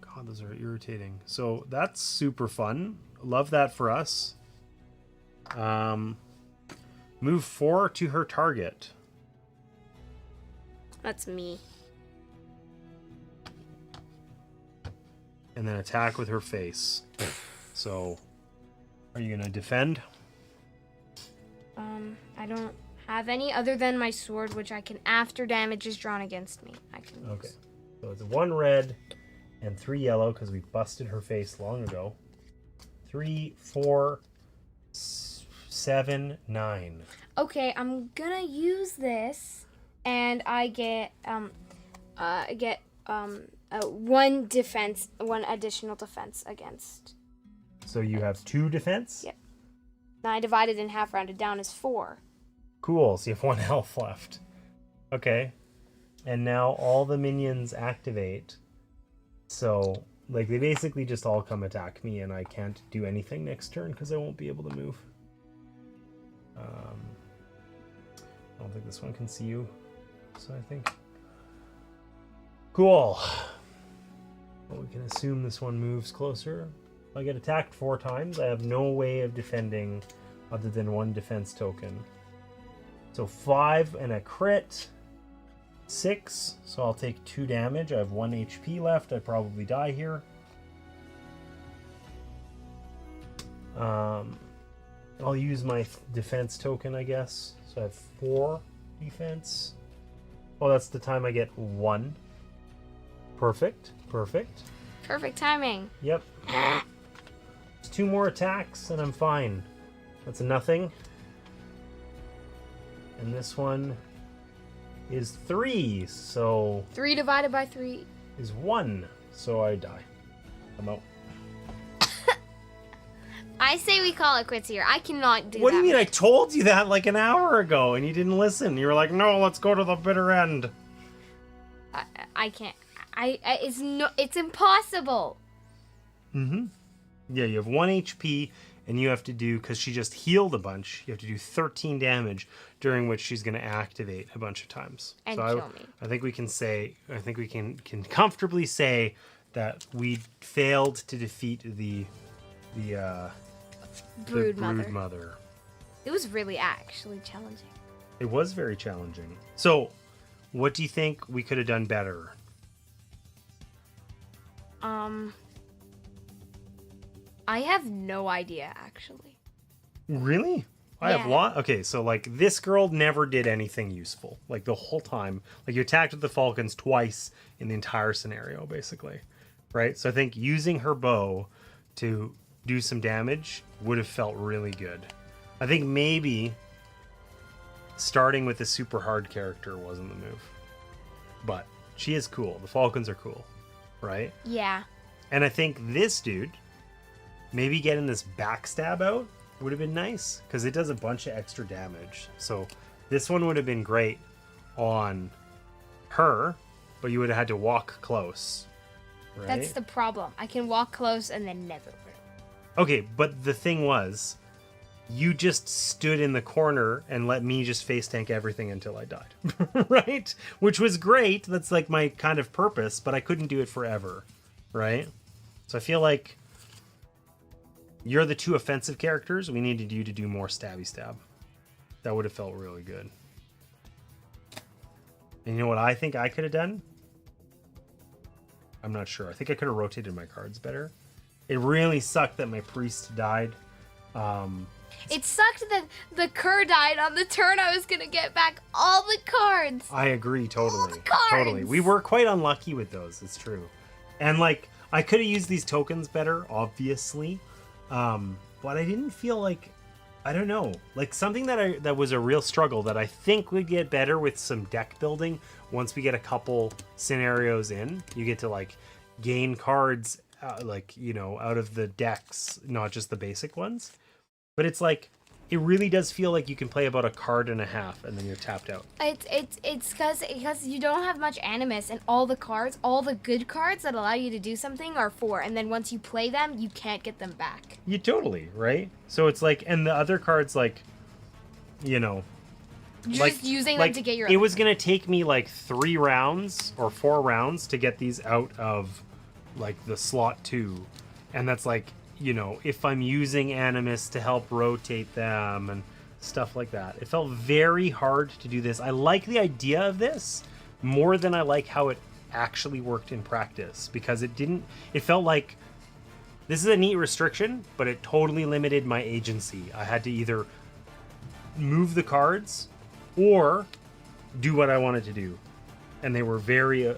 God, those are irritating. So that's super fun. Love that for us. Move 4 to her target. That's me. And then attack with her face. So, are you gonna defend? I don't have any other than my sword, which I can, after damage is drawn against me, I can use. Okay. So it's 1 red and 3 yellow because we busted her face long ago. 3, 4, 7, 9. Okay, I'm gonna use this, and I get 1 defense, 1 additional defense against. So you have 2 defense? Yep. Now I divided in half, rounded down is 4. Cool, so you have 1 health left. Okay. And now all the minions activate. So, like, they basically just all come attack me, and I can't do anything next turn because I won't be able to move. I don't think this one can see you. So I think... Cool. Well, we can assume this one moves closer. I get attacked 4 times. I have no way of defending other than 1 defense token. So 5 and a crit. 6. So I'll take 2 damage. I have 1 HP left. I probably die here. I'll use my defense token, I guess. So I have 4 defense. Oh, that's the time I get 1. Perfect. Perfect. Perfect timing. Yep. Just 2 more attacks and I'm fine. That's a nothing. And this one is 3. So 3 divided by 3 is 1. So I die. I'm out. I say we call it quits here. I cannot do What that. do you mean? I told you that like an hour ago and you didn't listen. You were like, no, let's go to the bitter end. I can't. It's impossible. Mm-hmm. Yeah, you have 1 HP and you have to do, because she just healed a bunch, you have to do 13 damage, during which she's going to activate a bunch of times. And so kill me. I think we can say, I think we can comfortably say that we failed to defeat the Brood brood mother. mother. It was really actually challenging. It was very challenging. So, what do you think we could have done better? I have no idea, actually. Really? I have Yeah. okay, so like this girl never did anything useful. Like the whole time. Like you attacked with the falcons twice in the entire scenario, basically. Right? So I think using her bow to do some damage would have felt really good. I think maybe starting with a super hard character wasn't the move. But she is cool. The falcons are cool. Right? Yeah. And I think this dude, maybe getting this backstab out would have been nice because it does a bunch of extra damage. So this one would have been great on her, but you would have had to walk close. Right? That's the problem. I can walk close and then never. Okay, but the thing was, you just stood in the corner and let me just face tank everything until I died. Right? Which was great. That's like my kind of purpose, but I couldn't do it forever. Right? So I feel like you're the two offensive characters. We needed you to do more stabby stab. That would have felt really good. And you know what I think I could have done? I'm not sure. I think I could have rotated my cards better. It really sucked that my priest died. It sucked that the Cur died on the turn I was gonna get back all the cards. I agree totally. the cards! Totally. We were quite unlucky with those, it's true. And like I could have used these tokens better, obviously. But I didn't feel like, I don't know, like something that was a real struggle that I think would get better with some deck building once we get a couple scenarios in. You get to like gain cards like, you know, out of the decks, not just the basic ones. But it's like, it really does feel like you can play about a card and a half and then you're tapped out. It's because you don't have much animus, and all the cards, all the good cards that allow you to do something are 4, and then once you play them, you can't get them back. You totally, right? So it's like, and the other cards, like, you know, You're just using them to get your. It was gonna take me like 3 rounds or 4 rounds to get these out of like the slot 2, and that's like, you know, if I'm using animus to help rotate them and stuff like that. It felt very hard to do this. I like the idea of this more than I like how it actually worked in practice, because it felt like this is a neat restriction, but it totally limited my agency. I had to either move the cards or do what I wanted to do, and they were very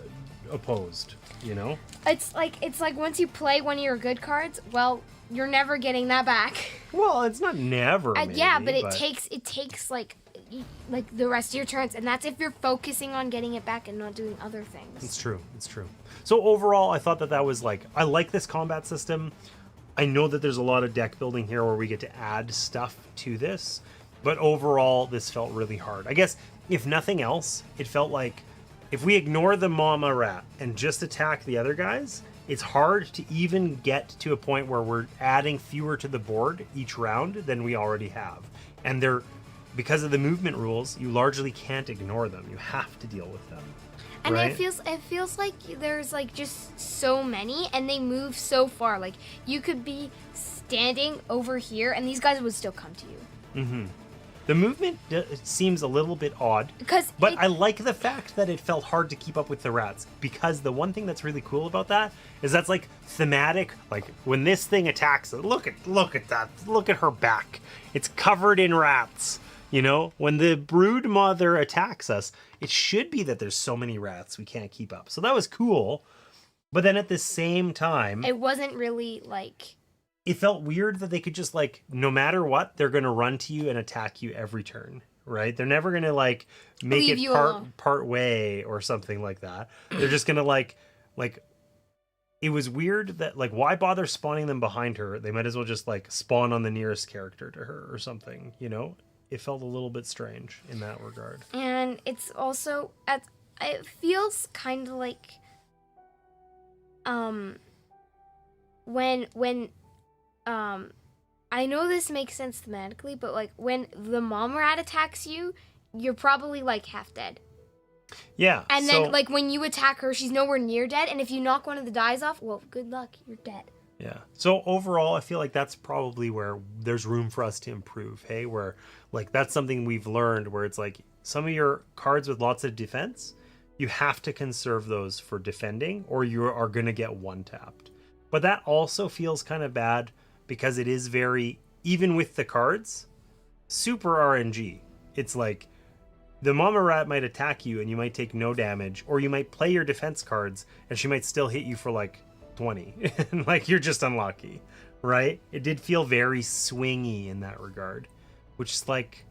opposed, you know? It's like once you play one of your good cards, well, you're never getting that back. Well, it's not never. Maybe, yeah, but it takes like the rest of your turns, and that's if you're focusing on getting it back and not doing other things. It's true. It's true. So overall, I thought that was like, I like this combat system. I know that there's a lot of deck building here where we get to add stuff to this, but overall, this felt really hard. I guess if nothing else, it felt like if we ignore the mama rat and just attack the other guys, it's hard to even get to a point where we're adding fewer to the board each round than we already have. And because of the movement rules, you largely can't ignore them. You have to deal with them. And right? it feels like there's like just so many, and they move so far. Like you could be standing over here, and these guys would still come to you. Mm-hmm. The movement seems a little bit odd, but I like the fact that it felt hard to keep up with the rats, because the one thing that's really cool about that is that's like thematic. Like when this thing attacks, look at that, look at her back. It's covered in rats. You know, when the brood mother attacks us, it should be that there's so many rats we can't keep up. So that was cool. But then at the same time, it wasn't really like, it felt weird that they could just like, no matter what, they're going to run to you and attack you every turn, right? They're never going to like make leave it part way or something like that. They're just going to like, it was weird that like, why bother spawning them behind her? They might as well just like spawn on the nearest character to her or something, you know? It felt a little bit strange in that regard. And it's also, it feels kind of like, when I know this makes sense thematically, but like when the mom rat attacks you, you're probably like half dead. Yeah. And then like when you attack her, she's nowhere near dead. And if you knock one of the dies off, well, good luck, you're dead. Yeah. So overall, I feel like that's probably where there's room for us to improve. Hey, where like that's something we've learned, where it's like some of your cards with lots of defense, you have to conserve those for defending, or you are going to get one tapped. But that also feels kind of bad, because it is very, even with the cards, super RNG. It's like the mama rat might attack you and you might take no damage, or you might play your defense cards and she might still hit you for like 20. And like you're just unlucky, right? It did feel very swingy in that regard, which is like,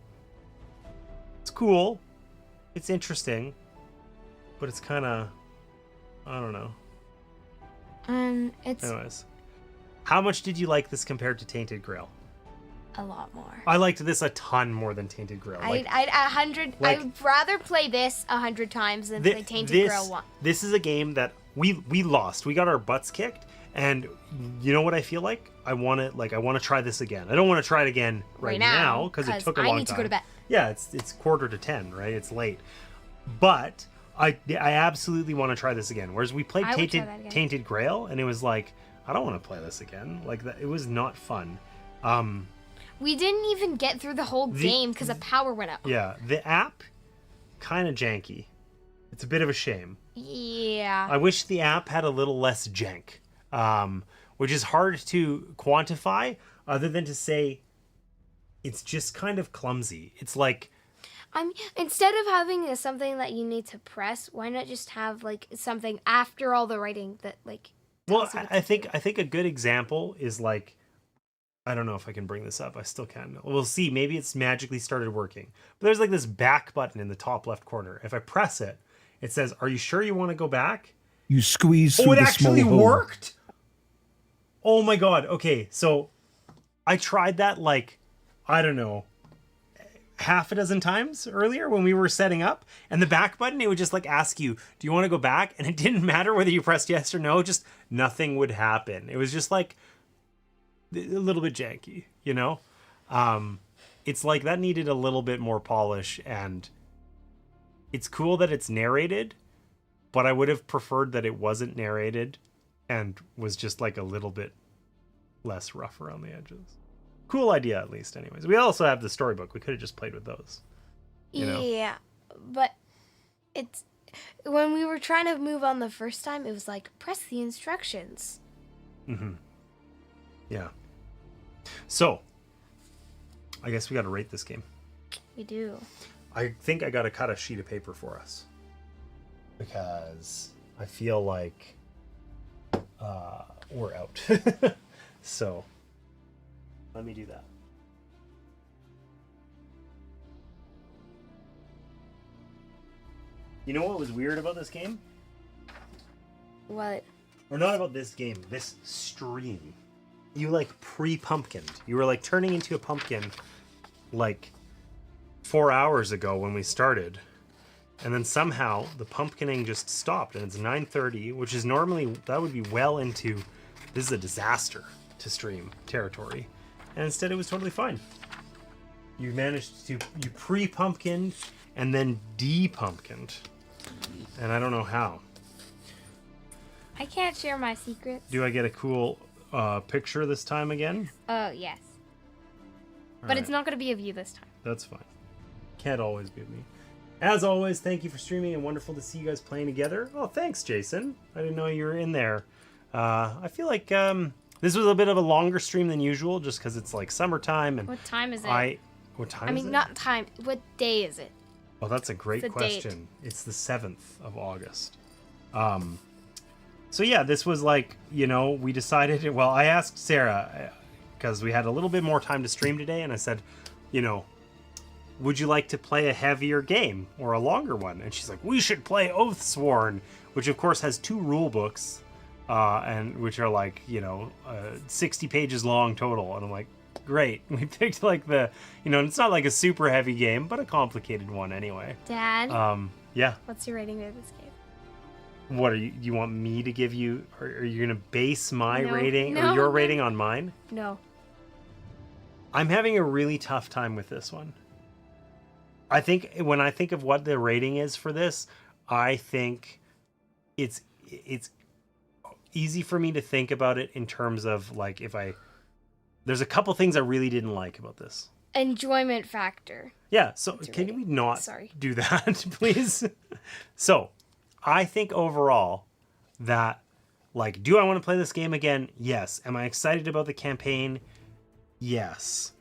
it's cool, it's interesting, but it's kind of, I don't know. It's Anyways, how much did you like this compared to Tainted Grail? a lot more. I liked this a ton more than Tainted Grail. Like, I'd 100. like- I'd rather play this 100 times than play Tainted Grail 1. This is a game that we lost. We got our butts kicked, and you know what I feel like? I want to try this again. I don't want to try it again right now because it took a long time. I need to go to bed. Yeah, it's 9:45, right? It's late. But I absolutely want to try this again. Whereas we played I would try that again. Tainted Grail, and it was like, I don't want to play this again. Like that, it was not fun. We didn't even get through the whole game because the power went out. Yeah, the app, kind of janky. It's a bit of a shame. Yeah. I wish the app had a little less jank, which is hard to quantify other than to say it's just kind of clumsy. It's like, Instead of having something that you need to press, why not just have like something after all the writing that like. well, tells you what I to think a good example is like, I don't know if I can bring this up. I still can't. We'll see. Maybe it's magically started working. But there's like this back button in the top left corner. If I press it, it says, "Are you sure you want to go back?" You squeeze through Oh, it the actually small hole. worked. Oh my god. Okay, so I tried that like, I don't know, half a dozen times earlier when we were setting up, and the back button, it would just like ask you, do you want to go back? And it didn't matter whether you pressed yes or no, just nothing would happen. It was just like a little bit janky, you know? It's like that needed a little bit more polish, and it's cool that it's narrated, but I would have preferred that it wasn't narrated and was just like a little bit less rough around the edges. Cool idea, at least. Anyways, we also have the storybook. We could have just played with those. You know? Yeah, but it's when we were trying to move on the first time, it was like press the instructions. Mm-hmm. Yeah. So, I guess we got to rate this game. We do. I think I got to cut a sheet of paper for us because I feel like we're out. So, let me do that. You know what was weird about this game? What? Or not about this game, this stream. You like pre-pumpkined. You were like turning into a pumpkin like 4 hours ago when we started. And then somehow the pumpkining just stopped and it's 9:30, which is normally, that would be well into, this is a disaster to stream territory. And instead it was totally fine. You managed to, you pre-pumpkined and then de-pumpkined. And I don't know how. I can't share my secrets. Do I get a cool picture this time again? Oh, yes. But right. it's not going to be of you this time. That's fine. Can't always be me. As always, thank you for streaming and wonderful to see you guys playing together. Oh, thanks, Jason. I didn't know you were in there. I feel like this was a bit of a longer stream than usual just because it's like summertime. And What time is it? What time I is mean, it? not time. What day is it? Oh, that's a great It's a date. question. It's the 7th of August. So yeah, this was like, you know, we decided, well, I asked Sarah, because we had a little bit more time to stream today, and I said, you know, would you like to play a heavier game or a longer one? And she's like, we should play Oathsworn, which of course has 2 rule books, and which are like, you know, 60 pages long total. And I'm like, great. We picked like the, you know, it's not like a super heavy game, but a complicated one anyway. Dad, Yeah. what's your rating of this game? What are you? You want me to give you? Or are you gonna base my No. rating or No, your no. rating on mine? No. I'm having a really tough time with this one. I think when I think of what the rating is for this, I think it's easy for me to think about it in terms of like if I. There's a couple things I really didn't like about this. Enjoyment factor. Yeah, so What's your can rating? we not Sorry. do that, please? So, I think overall that, like, do I want to play this game again? Yes. Am I excited about the campaign? Yes.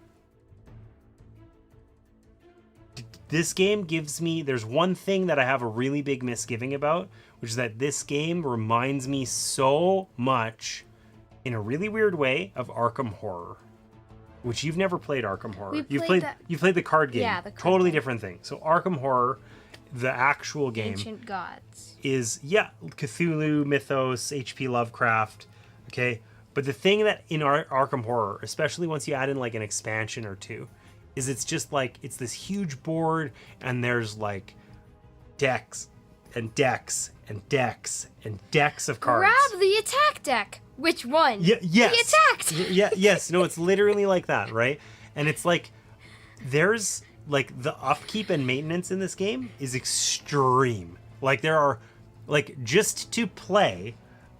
This game gives me, there's one thing that I have a really big misgiving about, which is that this game reminds me so much, in a really weird way, of Arkham Horror, which you've never played Arkham Horror. You've played the card game. Yeah, the card totally game. different thing. So Arkham Horror, the actual game, Ancient Gods. is, Cthulhu, Mythos, H.P. Lovecraft, okay? But the thing that in Arkham Horror, especially once you add in like an expansion or two, is it's just like, it's this huge board and there's like decks and decks and decks and decks of cards. Grab the attack deck. Which one? Yes. The attacked. Yes. No, it's literally like that, right? And it's like, there's like the upkeep and maintenance in this game is extreme. Like there are, like, just to play,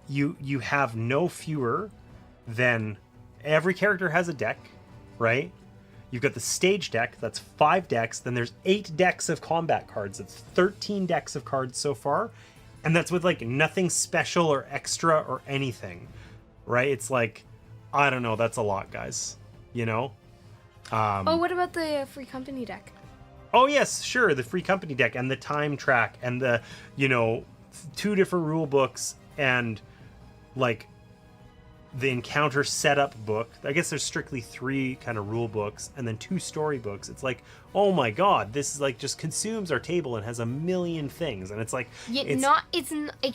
you have no fewer than, every character has a deck, right? You've got the stage deck, that's 5 decks. Then there's 8 decks of combat cards. That's 13 decks of cards so far. And that's with like nothing special or extra or anything, right? It's like, I don't know, that's a lot, guys. You know? What about the free company deck? Oh, yes, sure. The free company deck and the time track and the, 2 different rule books and like the encounter setup book. I guess there's strictly 3 kind of rule books and then 2 story books. It's like, oh my God, this is like just consumes our table and has a million things. And it's like, it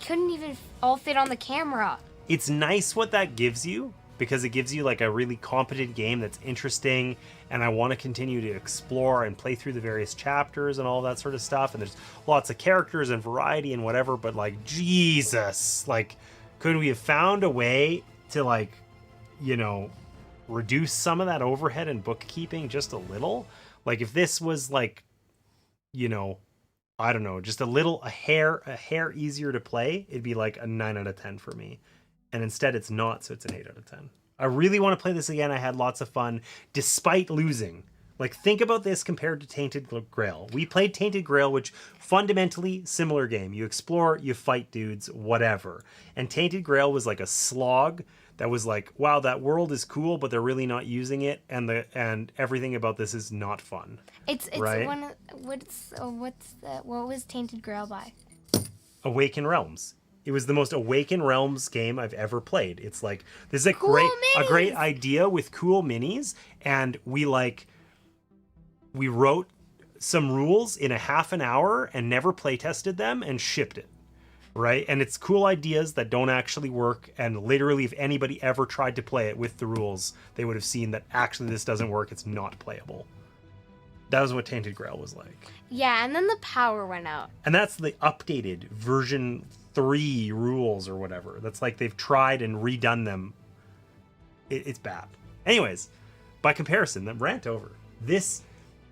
couldn't even all fit on the camera. It's nice what that gives you, because it gives you like a really competent game that's interesting, and I want to continue to explore and play through the various chapters and all that sort of stuff. And there's lots of characters and variety and whatever, but like, Jesus, like, could we have found a way to like, reduce some of that overhead and bookkeeping just a little? Like if this was like, I don't know, just a hair easier to play, it'd be like a 9 out of 10 for me. And instead it's not, so it's an 8 out of 10. I really want to play this again. I had lots of fun, despite losing. Like, think about this compared to Tainted Grail. We played Tainted Grail, which fundamentally similar game. You explore, you fight dudes, whatever. And Tainted Grail was like a slog that was like, wow, that world is cool, but they're really not using it, and everything about this is not fun. It's right? one of, what was Tainted Grail by? Awaken Realms. It was the most Awaken Realms game I've ever played. It's like, this is a Cool great minis! idea with cool minis, and we wrote some rules in a half an hour and never play tested them and shipped it, right? And it's cool ideas that don't actually work, and literally if anybody ever tried to play it with the rules, they would have seen that actually this doesn't work, it's not playable. That was what Tainted Grail was like. Yeah, and then the power went out. And that's the updated version 3 rules or whatever. That's like they've tried and redone them. It's bad. Anyways, by comparison, that rant over. This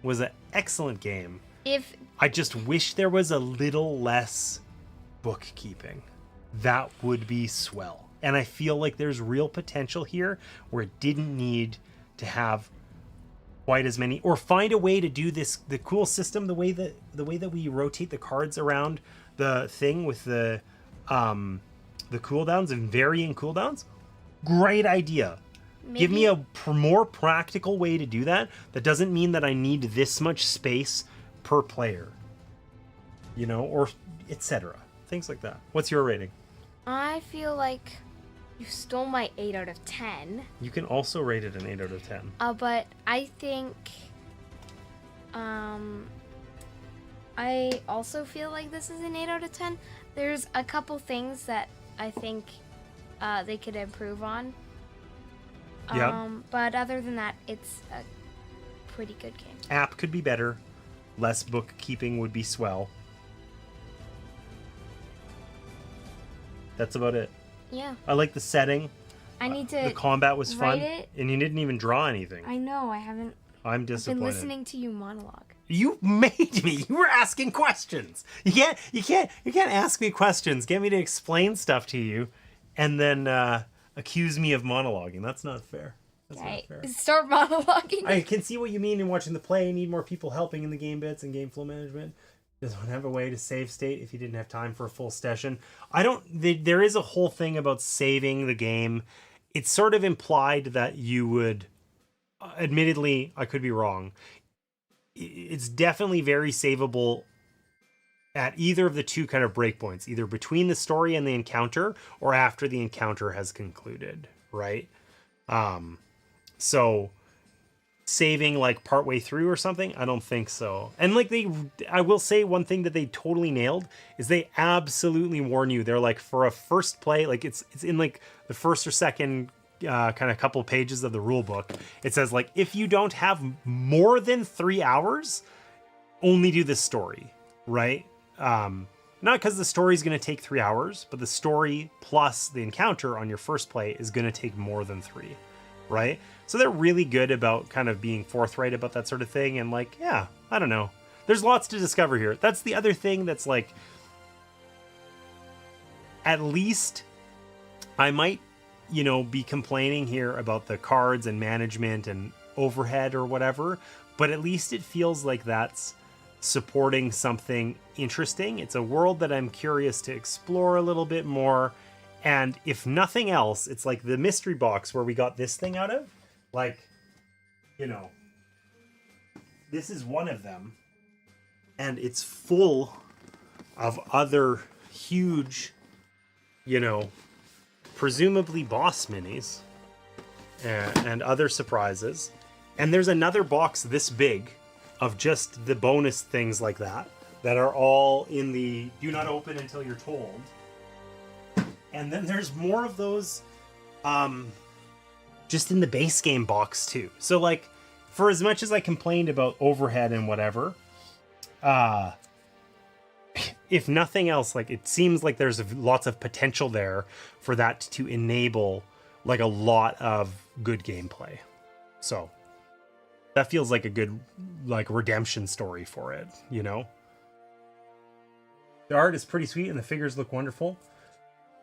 was an excellent game. I just wish there was a little less bookkeeping. That would be swell. And I feel like there's real potential here where it didn't need to have quite as many, or find a way to do this, the cool system, the way that we rotate the cards around the thing with the cooldowns and varying cooldowns. Great idea. Give me a more practical way to do that. That doesn't mean that I need this much space per player, or etc. Things like that. What's your rating? I feel like you stole my 8 out of 10. You can also rate it an 8 out of 10. But I think I also feel like this is an 8 out of 10. There's a couple things that I think they could improve on. Yeah. But other than that, it's a pretty good game. App could be better. Less bookkeeping would be swell. That's about it. Yeah. I like the setting. I need to. The combat was fun, it. and you didn't even draw anything. I know. I haven't. I'm disappointed. Been listening to you monologue. You made me. You were asking questions. You can't ask me questions, get me to explain stuff to you, and then accuse me of monologuing. That's not fair. That's not fair. Start monologuing. I can see what you mean in watching the play. You need more people helping in the game bits and game flow management. Doesn't have a way to save state if you didn't have time for a full session. There is a whole thing about saving the game. It's sort of implied that you would, admittedly, I could be wrong. it's definitely very savable at either of the two kind of breakpoints, either between the story and the encounter or after the encounter has concluded, right? So saving like partway through or something, I don't think so. And like I will say one thing that they totally nailed is they absolutely warn you. They're like, for a first play, like it's in like the first or second kind of couple pages of the rule book. It says like, if you don't have more than 3 hours, only do this story, right? Not because the story is going to take 3 hours, but the story plus the encounter on your first play is going to take more than 3, right? So they're really good about kind of being forthright about that sort of thing. And like, yeah, I don't know. There's lots to discover here. That's the other thing that's like, at least I might, be complaining here about the cards and management and overhead or whatever, but at least it feels like that's supporting something interesting. It's a world that I'm curious to explore a little bit more. And if nothing else, it's like the mystery box where we got this thing out of. Like, this is one of them. And it's full of other huge, presumably boss minis and other surprises. And there's another box this big of just the bonus things like that are all in the do not open until you're told. And then there's more of those just in the base game box too. So like, for as much as I complained about overhead and whatever, if nothing else, like it seems like there's lots of potential there for that to enable like a lot of good gameplay. So that feels like a good like redemption story for it, The art is pretty sweet and the figures look wonderful.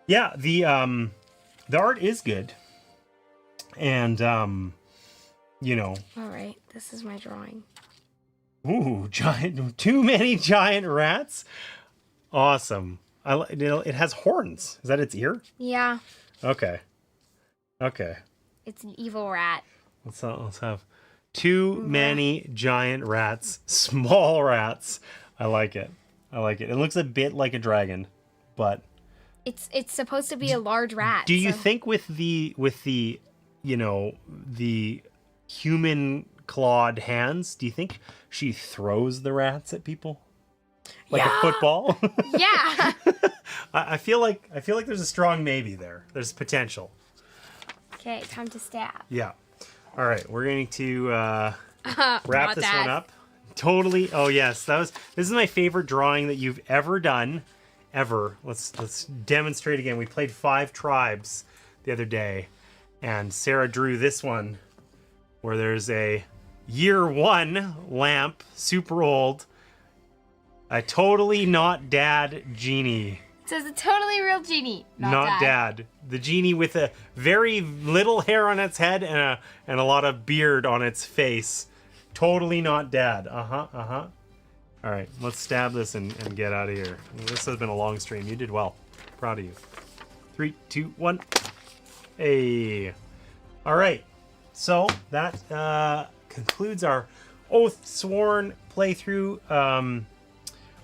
Yeah, the art is good. And All right, this is my drawing. Ooh, too many giant rats. Awesome. It has horns. Is that its ear? Yeah. Okay. It's an evil rat. Let's have too many giant rats, small rats. I like it. It looks a bit like a dragon, but it's supposed to be a large rat. Do you think with the the human clawed hands, do you think she throws the rats at people like a football? Yeah. I feel like there's a strong maybe there. There's potential. Okay, time to stab. Yeah. All right, we're going to wrap this one up. Totally. Oh yes, this is my favorite drawing that you've ever done, ever. Let's demonstrate again. We played 5 tribes the other day, and Sarah drew this one, where there's a year 1 lamp, super old, a totally not dad genie. It says a totally real genie, not dad. The genie with a very little hair on its head and a lot of beard on its face. Totally not dad. All right, let's stab this and get out of here. This has been a long stream. You did well. Proud of you. 3, 2, 1. Hey. All right. So that concludes our Oathsworn playthrough.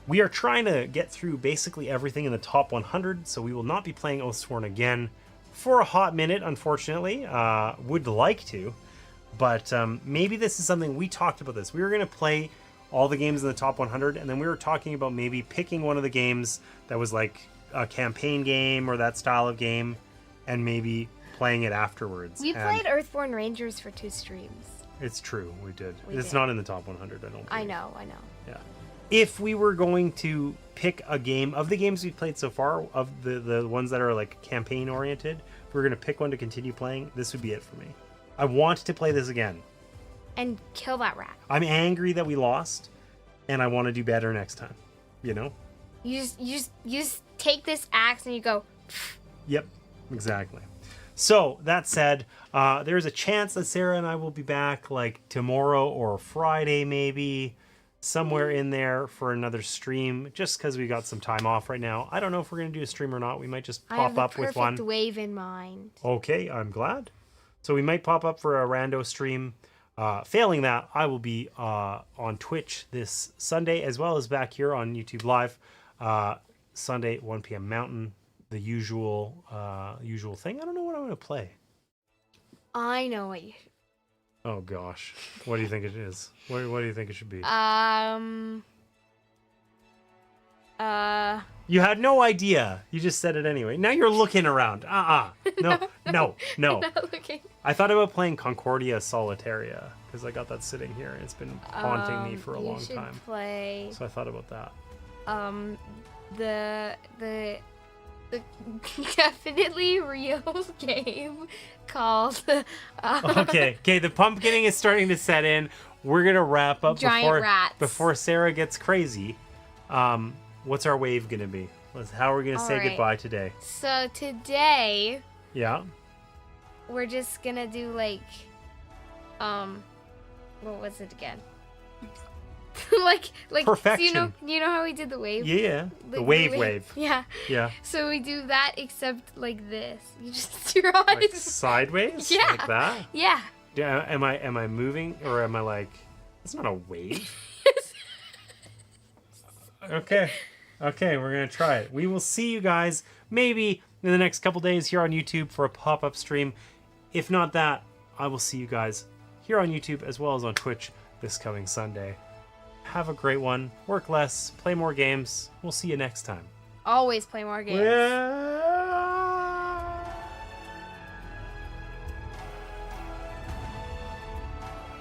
We are trying to get through basically everything in the top 100, so we will not be playing Oathsworn again for a hot minute, unfortunately. Would like to, but maybe this is something we talked about this. We were going to play all the games in the top 100, and then we were talking about maybe picking one of the games that was like a campaign game or that style of game, and maybe playing it afterwards. We played Earthborn Rangers for 2 streams. It's true, we did. It's not in the top 100, I don't think. I know. Yeah. If we were going to pick a game of the games we've played so far, of the ones that are like campaign oriented, if we were going to pick one to continue playing, this would be it for me. I want to play this again. And kill that rat. I'm angry that we lost, and I want to do better next time. You just take this axe and you go. Yep, exactly. So that said, there's a chance that Sarah and I will be back like tomorrow or Friday, maybe. Somewhere in there for another stream, just because we got some time off right now. I don't know if we're going to do a stream or not. We might just pop up with one. I have the perfect wave in mind. Okay, I'm glad. So we might pop up for a rando stream Failing that, I will be on Twitch this Sunday, as well as back here on YouTube Live. Sunday, 1 p.m. Mountain, the usual thing. I don't know what I'm going to play. I know what you. Oh gosh, what do you think it is? What do you think it should be? You had no idea. You just said it anyway. Now you're looking around. No. Not looking. I thought about playing Concordia Solitaria because I got that sitting here and it's been haunting me for a long time. You should play. So I thought about that. The definitely real game called. Okay. The pumpkining is starting to set in. We're gonna wrap up Giant rats. before Sarah gets crazy. What's our wave gonna be? How are we gonna say goodbye today? So today, Yeah. we're just gonna do like, what was it again? like Perfection. So you know how we did the wave? Yeah. The Like, wave. Yeah. Yeah. So we do that except like this. You just your eyes. Like sideways? Yeah. Like that? Yeah. Yeah. Am I moving or am I like? It's not a wave. Okay, we're gonna try it. We will see you guys maybe in the next couple days here on YouTube for a pop-up stream. If not that, I will see you guys here on YouTube as well as on Twitch this coming Sunday. Have a great one. Work less, play more games. We'll see you next time. Always play more games. Yeah.